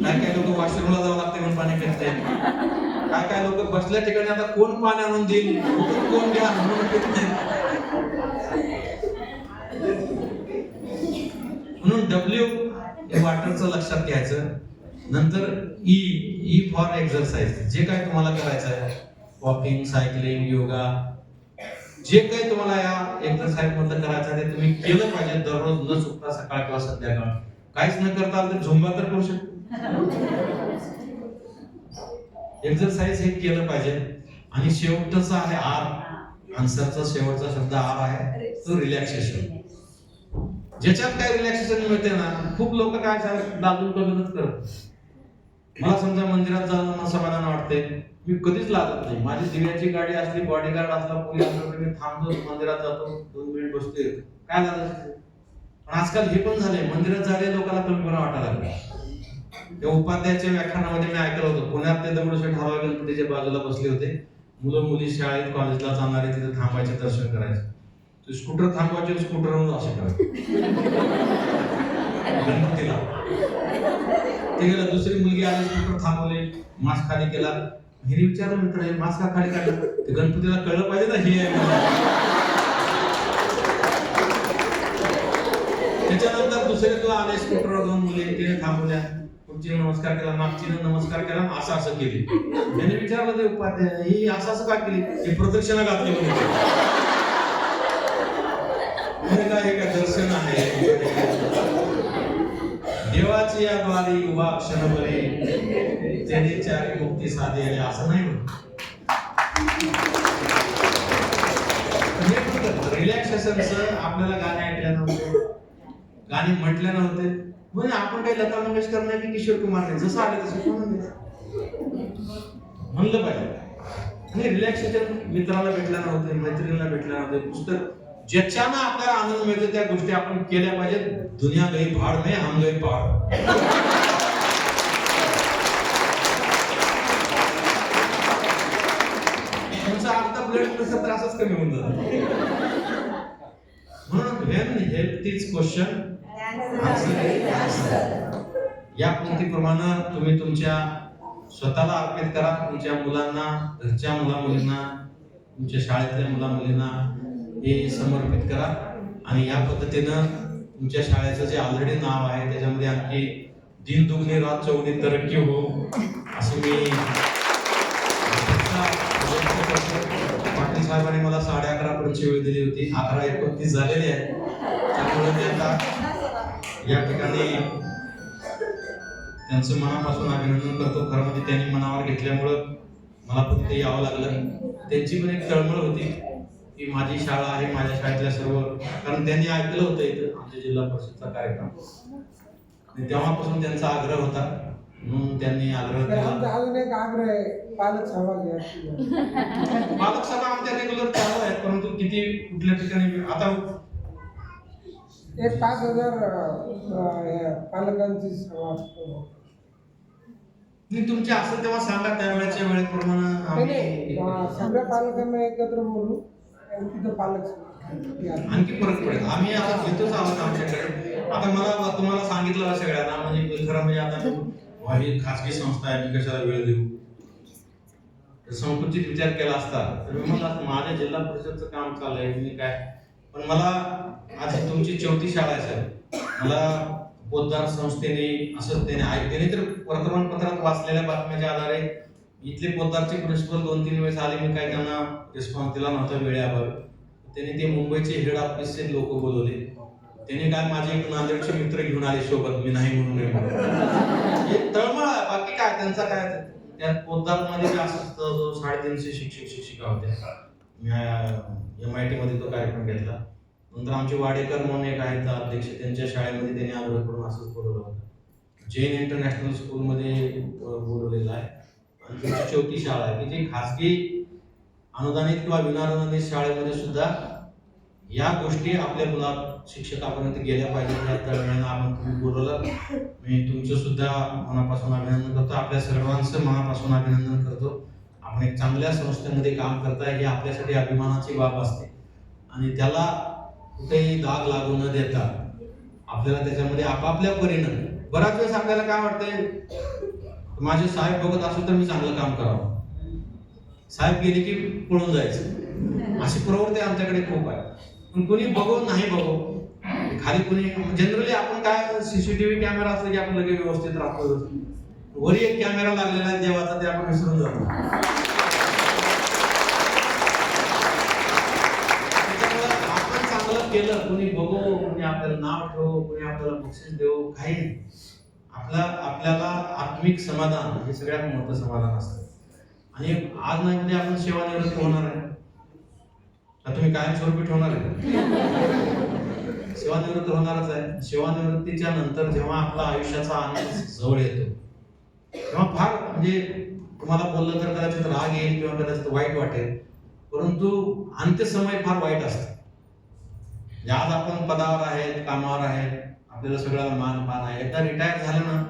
काय लोक वॉशरूमला जावं लागते म्हणून पाणी पित नाही. काय लोक बसल्या ठिकाणी आता कोण पाणी आणून देईल, कोण घ्या म्हणून पित नाही. म्हणून W हे वॉटरचं लक्षात घ्यायचं. नंतर ई फॉर एक्सरसाइज. जे काय तुम्हाला करायचं आहे, वॉकिंग, सायकलिंग, योगा, जे काही तुम्हाला या एक्सरसाइज मधलं करायचं आहे ते तुम्ही केलं पाहिजे दररोज, न चुकता, सकाळ किंवा संध्याकाळ. काहीच न करता तर झुंबा तर करू शकतो. एक्सरसाइज हे केलं पाहिजे. आणि शेवटचा आहे आर. आन्सरचा शेवटचा शब्द आर आहे, तो रिलॅक्सेशन. ज्याच्यात काय रिलॅक्सेशन मिळते ना, खूप लोक काय दाबून करत. मला समजा मंदिरात जाणं समाधान वाटते, मी कधीच लागत नाही. माझी दिव्याची गाडी असली, बॉडीगार्ड असला, पोलीस असला, मी थांबतो, मंदिरात जातो, 2 मिनिट बसते, काय लागत. पण आजकाल हे पण झाले, मंदिरात जाणे लोकांना कमीपणा वाटायला लागला. त्या उपाध्यायाच्या व्याख्यानामध्ये मी ऐकलं होतं, पुण्यात ते दगडूशेठ हलवाई गणपतीच्या बाजूला बसले होते. मुलं मुली शाळेत कॉलेजला जाणारे तिथे थांबायचे, दर्शन करायचे. ते स्कूटर थांबवायचे, स्कूटरवर असे करायचे गणपतीला. ते गेलं, दुसरी मुलगी आली, स्कूटर थांबवले, मास्क खाली केला. हिने विचारलं, मित्र हे मास्क खाली काढलं, ते गणपतीला कळलं पाहिजे ना हे आहे. त्याच्यानंतर दुसरे तो आले, स्कूटरवर 2 मुली, तिने थांबवल्या, पुढची नमस्कार केला, मागचीने नमस्कार केला, असं केली. त्याने विचारलं ते उपाध्याय, ही असं का केली? हे प्रदक्षिणा घातली म्हणजे काय दर्शन आहे. देवाची या द्वारी उभा क्षणभरी, त्याने चारी मुक्ती साधे, असं नाही म्हणत. रिलॅक्सेशनचं आपल्याला गाणे ऐकल्या नव्हते, गाणी म्हटल्या नव्हते. म्हणजे आपण काही लता मंगेशकर नाही की किशोर कुमार नाही, जसं आले तसं म्हणलं पाहिजे. आणि रिलॅक्सेशन मित्राला भेटल्या नव्हते, मैत्रिणीला भेटल्या नव्हते. पुस्तक ज्याच्यानं आपल्याला आनंद मिळतो त्या गोष्टी आपण केल्या पाहिजेत. दुनिया गई भाड में, हम गई पहाड. तुमचा आता ब्लड प्रेशर तर असंच कमी होऊन जातं. म्हणून व्हेन हेल्थ इज क्वेश्चन या पंक्तीप्रमाणे तुम्ही तुमच्या स्वतःला अर्पित करा, तुमच्या मुलांना, घरच्या मुला-मुलींना, तुमच्या शाळेतल्या मुला-मुलींना हे समर्पित करा. आणि या पद्धतीनं तुमच्या शाळेचं जे ऑलरेडी नाव आहे त्याच्यामध्ये आणखी दिन दुगणी रात चौगुणी तरक्की हो, असं मी पाटील साहेबांनी मला 11:30 पर्यंतची वेळ दिली होती. 11:29 झालेली आहे. त्यामुळे मी आता या ठिकाणी त्यांचं मनापासून अभिनंदन करतो. खरं म्हणजे त्यांनी मनावर घेतल्यामुळं मला पण ते यावं लागलं. त्यांची पण एक तळमळ होती की माझी शाळा आहे, माझ्या शाळेतल्या सर्व, कारण त्यांनी ऐकलं होतं इथं आमच्या जिल्हा परिषदचा कार्यक्रम, आणि तेव्हापासून त्यांचा आग्रह होता, म्हणून त्यांनी आग्रह केला. अजून एक आग्रह आहे, पालक सभा घ्या. पालक सभा आमच्या रेग्युलर चालू आहेत, परंतु किती कुठल्या ठिकाणी आता एक 5,000 पालकांची सभा असतो. मी तुमच्या असं तेव्हा सांगा, त्यावेळेच्या वेळेप्रमाणे सगळ्या पालकांना एकत्र बोलू आणि तिथं पालक आणखी फरक पडेल. आम्ही आता घेतोच आहोत आमच्याकडे. आता मला तुम्हाला सांगितलं सगळ्यांना, म्हणजे खरं म्हणजे आता ही खासगी संस्था आहे, मी कशाला वेळ देऊ. संकुचित विचार केला असता तर मी म्हणलं असतं माझ्या जिल्हा परिषदचं काम चाललंय मी काय, पण मला आज ही तुमची 4थी शाळा आहे साहेब. मला पोद्दार संस्थेने असं त्याने तर वर्तमानपत्रात वाचलेल्या बातम्याच्या आधारे इथले पोद्दारचे प्रिन्सिपल 2-3 वेळेस आले, मी काय त्यांना रिस्पॉन्स दिला नव्हता वेळेअभावी. त्यांनी ते मुंबईचे हेड ऑफिसचे लोक बोलवले, त्यांनी काय माझे एक नांदेडचे मित्र घेऊन आले सोबत, मी नाही म्हणून हे तळमळ आहे, बाकी काय त्यांचा काय. त्या पोद्दारमध्ये असं 350 शिक्षक शिक्षिका होत्या. मी MIT मध्ये तो कार्यक्रम घेतला. नंतर आमचे वाडेकर म्हणून एक आहेत अध्यक्ष, त्यांच्या शाळेमध्ये त्यांनी आग्रह करून असंच बोलवलं होतं. जैन इंटरनॅशनल स्कूलमध्ये बोलवलेलं आहे. आणि तुमची 4थी शाळा आहे की जी खासगी अनुदानित किंवा विनाअनुदानित शाळेमध्ये सुद्धा या गोष्टी आपल्या मुला शिक्षकापर्यंत गेल्या पाहिजेत. या तळमळीनं आपण तुम्ही बोलवलं, मी तुमचं सुद्धा मनापासून अभिनंदन करतो. आपल्या सर्वांचं मनापासून अभिनंदन करतो. आपण एक चांगल्या संस्थेमध्ये काम करताय, ही आपल्यासाठी अभिमानाची बाब असते आणि त्याला कुठेही दाग लागू न देता आपल्याला त्याच्यामध्ये आपापल्या परीनं. बराच वेळेस आपल्याला काय वाटतंय, माझे साहेब बघत असो तर मी चांगलं काम करावं, साहेब गेले की पळून जायचं, अशी प्रवृत्ती आमच्याकडे खूप आहे. पण कोणी बघो नाही बघो, खाली कोणी जनरली आपण काय CCTV कॅमेरा असला की आपण लगेच व्यवस्थित राहतो. वरी एक कॅमेरा लागलेला आहे देवाचा, ते आपण विसरून जातो. आपण चांगलं केलं, कोणी बघो, कोणी आपल्याला नाव ठेवो, कोणी आपल्याला बक्षीस देऊ, काही आपल्याला आत्मिक समाधान हे सगळ्यात मोठं समाधान असतं. आणि आज नाही म्हणजे आपण सेवानिवृत्ती होणार आहे का, तुम्ही कायमस्वरूपी ठेवणार आहे? सेवानिवृत्त होणारच आहे. सेवानिवृत्तीच्या नंतर जेव्हा आपला आयुष्याचा आनंद जवळ येतो तेव्हा फार म्हणजे तुम्हाला बोललं तर कदाचित राग येईल किंवा कदाचित वाईट वाटेल, परंतु अंत्यसमय फार वाईट असतं. आज आपण पदावर आहेत, कामावर आहेत, आपल्याला सगळ्याला मान पान आहे. एकदा रिटायर झालं ना,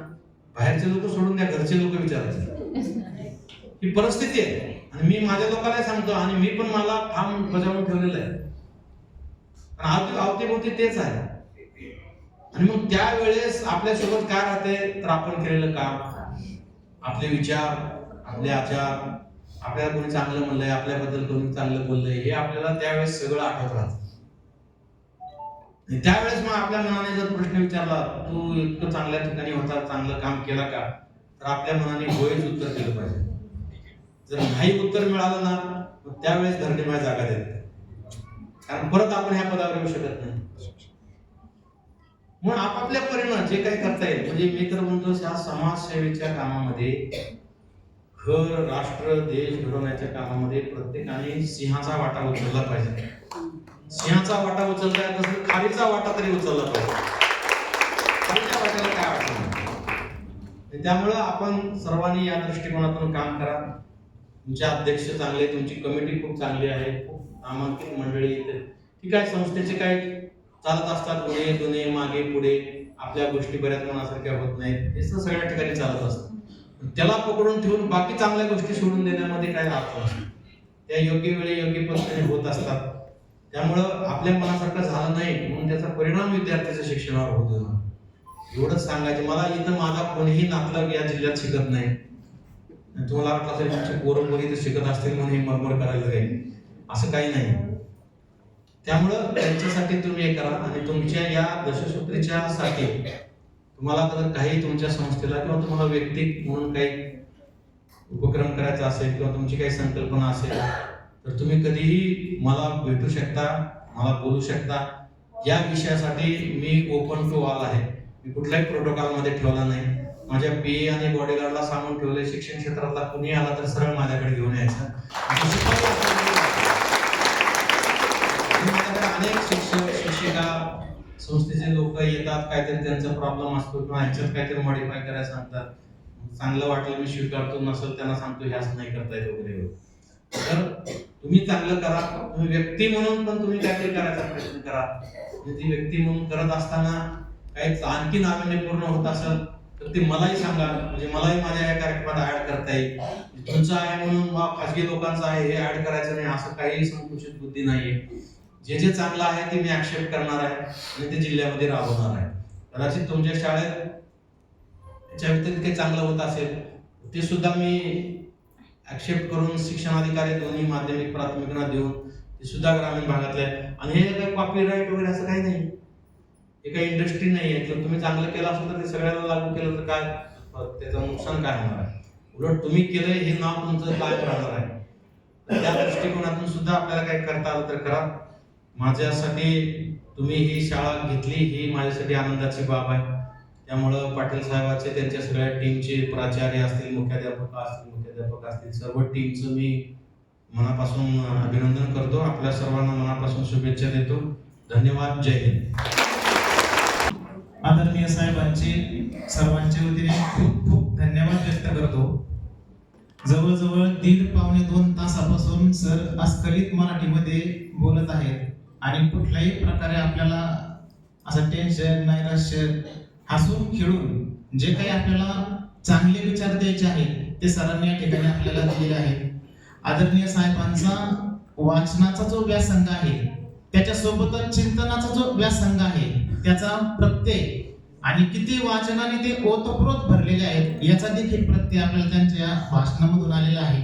बाहेरचे लोक सोडून द्या, घरचे लोक विचारायचे. ही परिस्थिती आहे आणि मी माझ्या लोकांना सांगतो आणि मी पण मला ठाम बजावून ठेवलेलं आहे. अवतीभोवती तेच आहे. आणि मग त्यावेळेस आपल्यासोबत काय राहते तर आपण केलेलं काम, आपले विचार, आपले आचार, आपल्याला कोणी चांगलं म्हणलंय, आपल्याबद्दल कोणी चांगलं बोललंय, हे आपल्याला त्यावेळेस सगळं आठवत राहतं. त्यावेळेस मग आपल्या मनाने जर प्रश्न विचारला, तू इतकं चांगल्या ठिकाणी होता, चांगलं काम केलं का, तर आपल्या मनाने होयच उत्तर दिलं पाहिजे. जर नाही उत्तर मिळालं ना, मग त्यावेळेस धरणीमाय जागा देत नाही, कारण परत आपण ह्या पदावर येऊ शकत नाही. मग आपापल्या परीनं जे काही करता येईल, म्हणजे मी तर म्हणतो ह्या समाजसेवेच्या कामामध्ये, घर, राष्ट्र, देश घडवण्याच्या कामामध्ये प्रत्येकाने सिंहाचा वाटा उचलला पाहिजे. सिंहाचा वाटा उचलता येत नसेल, खारीचा वाटा तरी उचलला पाहिजे. खारीच्या वाट्याला काय अडचण. त्यामुळं आपण सर्वांनी या दृष्टिकोनातून काम करा. तुमचे अध्यक्ष चांगले, तुमची कमिटी खूप चांगली आहे, खूप नामांकित मंडळी येते. ठीक आहे, संस्थेचे काय चालत असतात, पुढे दोन्ही मागे पुढे, आपल्या गोष्टी बऱ्याच मनासारख्या होत नाहीत, हे सगळ्या ठिकाणी चालत असतं. त्याला पकडून ठेवून बाकी चांगल्या गोष्टी सोडून देण्यामध्ये काय अर्थ नसतो. त्या योग्य वेळी योग्य पद्धतीने होत असतात. त्यामुळं आपल्या मनासारखं झालं नाही म्हणून त्याचा परिणाम विद्यार्थ्याच्या शिक्षणावर होऊ देणार, एवढंच सांगायचं. मला इथं माझा कोणीही नातलग या जिल्ह्यात शिकत नाही. तुम्हाला वाटलं असेल तुमचे पोरं पोरी इथं शिकत असतील म्हणून हे मरमर करायला जाईल, असं काही नाही. त्यामुळं त्यांच्यासाठी तुम्ही हे करा. आणि तुमच्या या दशसूत्रीच्या साठी तुम्हाला जर काही तुमच्या संस्थेला किंवा तुम्हाला व्यक्तिक म्हणून काही उपक्रम करायचा असेल किंवा तुमची काही संकल्पना असेल तर तुम्ही कधीही मला भेटू शकता, मला बोलू शकता. या विषयासाठी मी ओपन टू ऑल आहे. मी कुठल्याही प्रोटोकॉल मध्ये ठेवला नाही. माझ्या PA आणि बॉडीगार्डला सांगून ठेवले, शिक्षण क्षेत्रातला कुणी आला तर सरळ माझ्याकडे घेऊन यायचं. अनेक शिक्षक शिक्षिका संस्थेचे लोक येतात, काहीतरी त्यांचा प्रॉब्लेम असतो किंवा ह्याच्यात काहीतरी मॉडिफाय करायला सांगतात. चांगलं वाटलं मी स्वीकारतो, नसेल त्यांना सांगतो हे असं नाही करता येत वगैरे. तर तुम्ही चांगलं करा. तुम्ही व्यक्ती म्हणून पण तुम्ही काहीतरी करायचा प्रयत्न करा. ती व्यक्ती म्हणून करत असताना काही आणखी नाविन्यपूर्ण होत असेल तर ते मलाही सांगा, म्हणजे मलाही माझ्या या कार्यक्रमात ऍड करता येईल. तुमचं आहे म्हणून खाजगी लोकांचं आहे हे ऍड करायचं नाही, असं काही संकुचित बुद्धी नाहीये. जे जे चांगलं आहे ते मी ऍक्सेप्ट करणार आहे आणि ते जिल्ह्यामध्ये राबवणार आहे. कदाचित तुमच्या शाळेत त्याच्या व्यतिरिक्त काही चांगलं होत असेल ते सुद्धा मी ऍक्सेप्ट करून शिक्षणाधिकारी दोन्ही माध्यमिक प्राथमिकांना देऊन ते सुद्धा ग्रामीण भागातले आहे. आणि हे काही कॉपीराईट वगैरे असं काही नाही, हे काही इंडस्ट्री नाही आहे. जर तुम्ही चांगलं केलं असेल तर ते सगळ्यांना लागू केलं तर काय त्याचं नुकसान काय होणार आहे? उलट तुम्ही केलंय हे नाव तुमचं कायम राहणार आहे. त्या दृष्टिकोनातून सुद्धा आपल्याला काही करता आलं तर करा. माझ्यासाठी तुम्ही ही शाळा घेतली ही माझ्यासाठी आनंदाची बाब आहे. त्यामुळं पाटील साहेबांचे त्यांच्या सगळ्या टीमचे प्राचार्य असतील, मुख्याध्यापक असतील सर्व टीमचं मी मनापासून अभिनंदन करतो. आपल्या सर्वांना मनापासून शुभेच्छा देतो. धन्यवाद. जय हिंद. आदरणीय साहेबांचे सर्वांच्या वतीने खूप खूप धन्यवाद व्यक्त करतो. जवळजवळ 1.5-2 तासापासून सर अस्खलित मराठीमध्ये बोलत आहेत आणि कुठल्याही प्रकारे आपल्याला असं टेन्शन, नैराश्य, हसून खेळून जे काही आपल्याला चांगले विचार द्यायचे आहेत ते सरांनी या ठिकाणी आपल्याला दिलेले आहेत. आदरणीय साहेबांचा वाचनाचा जो व्यासंग आहे त्याच्यासोबतच चिंतनाचा जो व्यासंग आहे त्याचा प्रत्यय आणि किती वाचनाने ते ओतप्रोत भरलेले आहेत याचा देखील प्रत्यय आपल्याला त्यांच्या भाषणामधून आलेला आहे.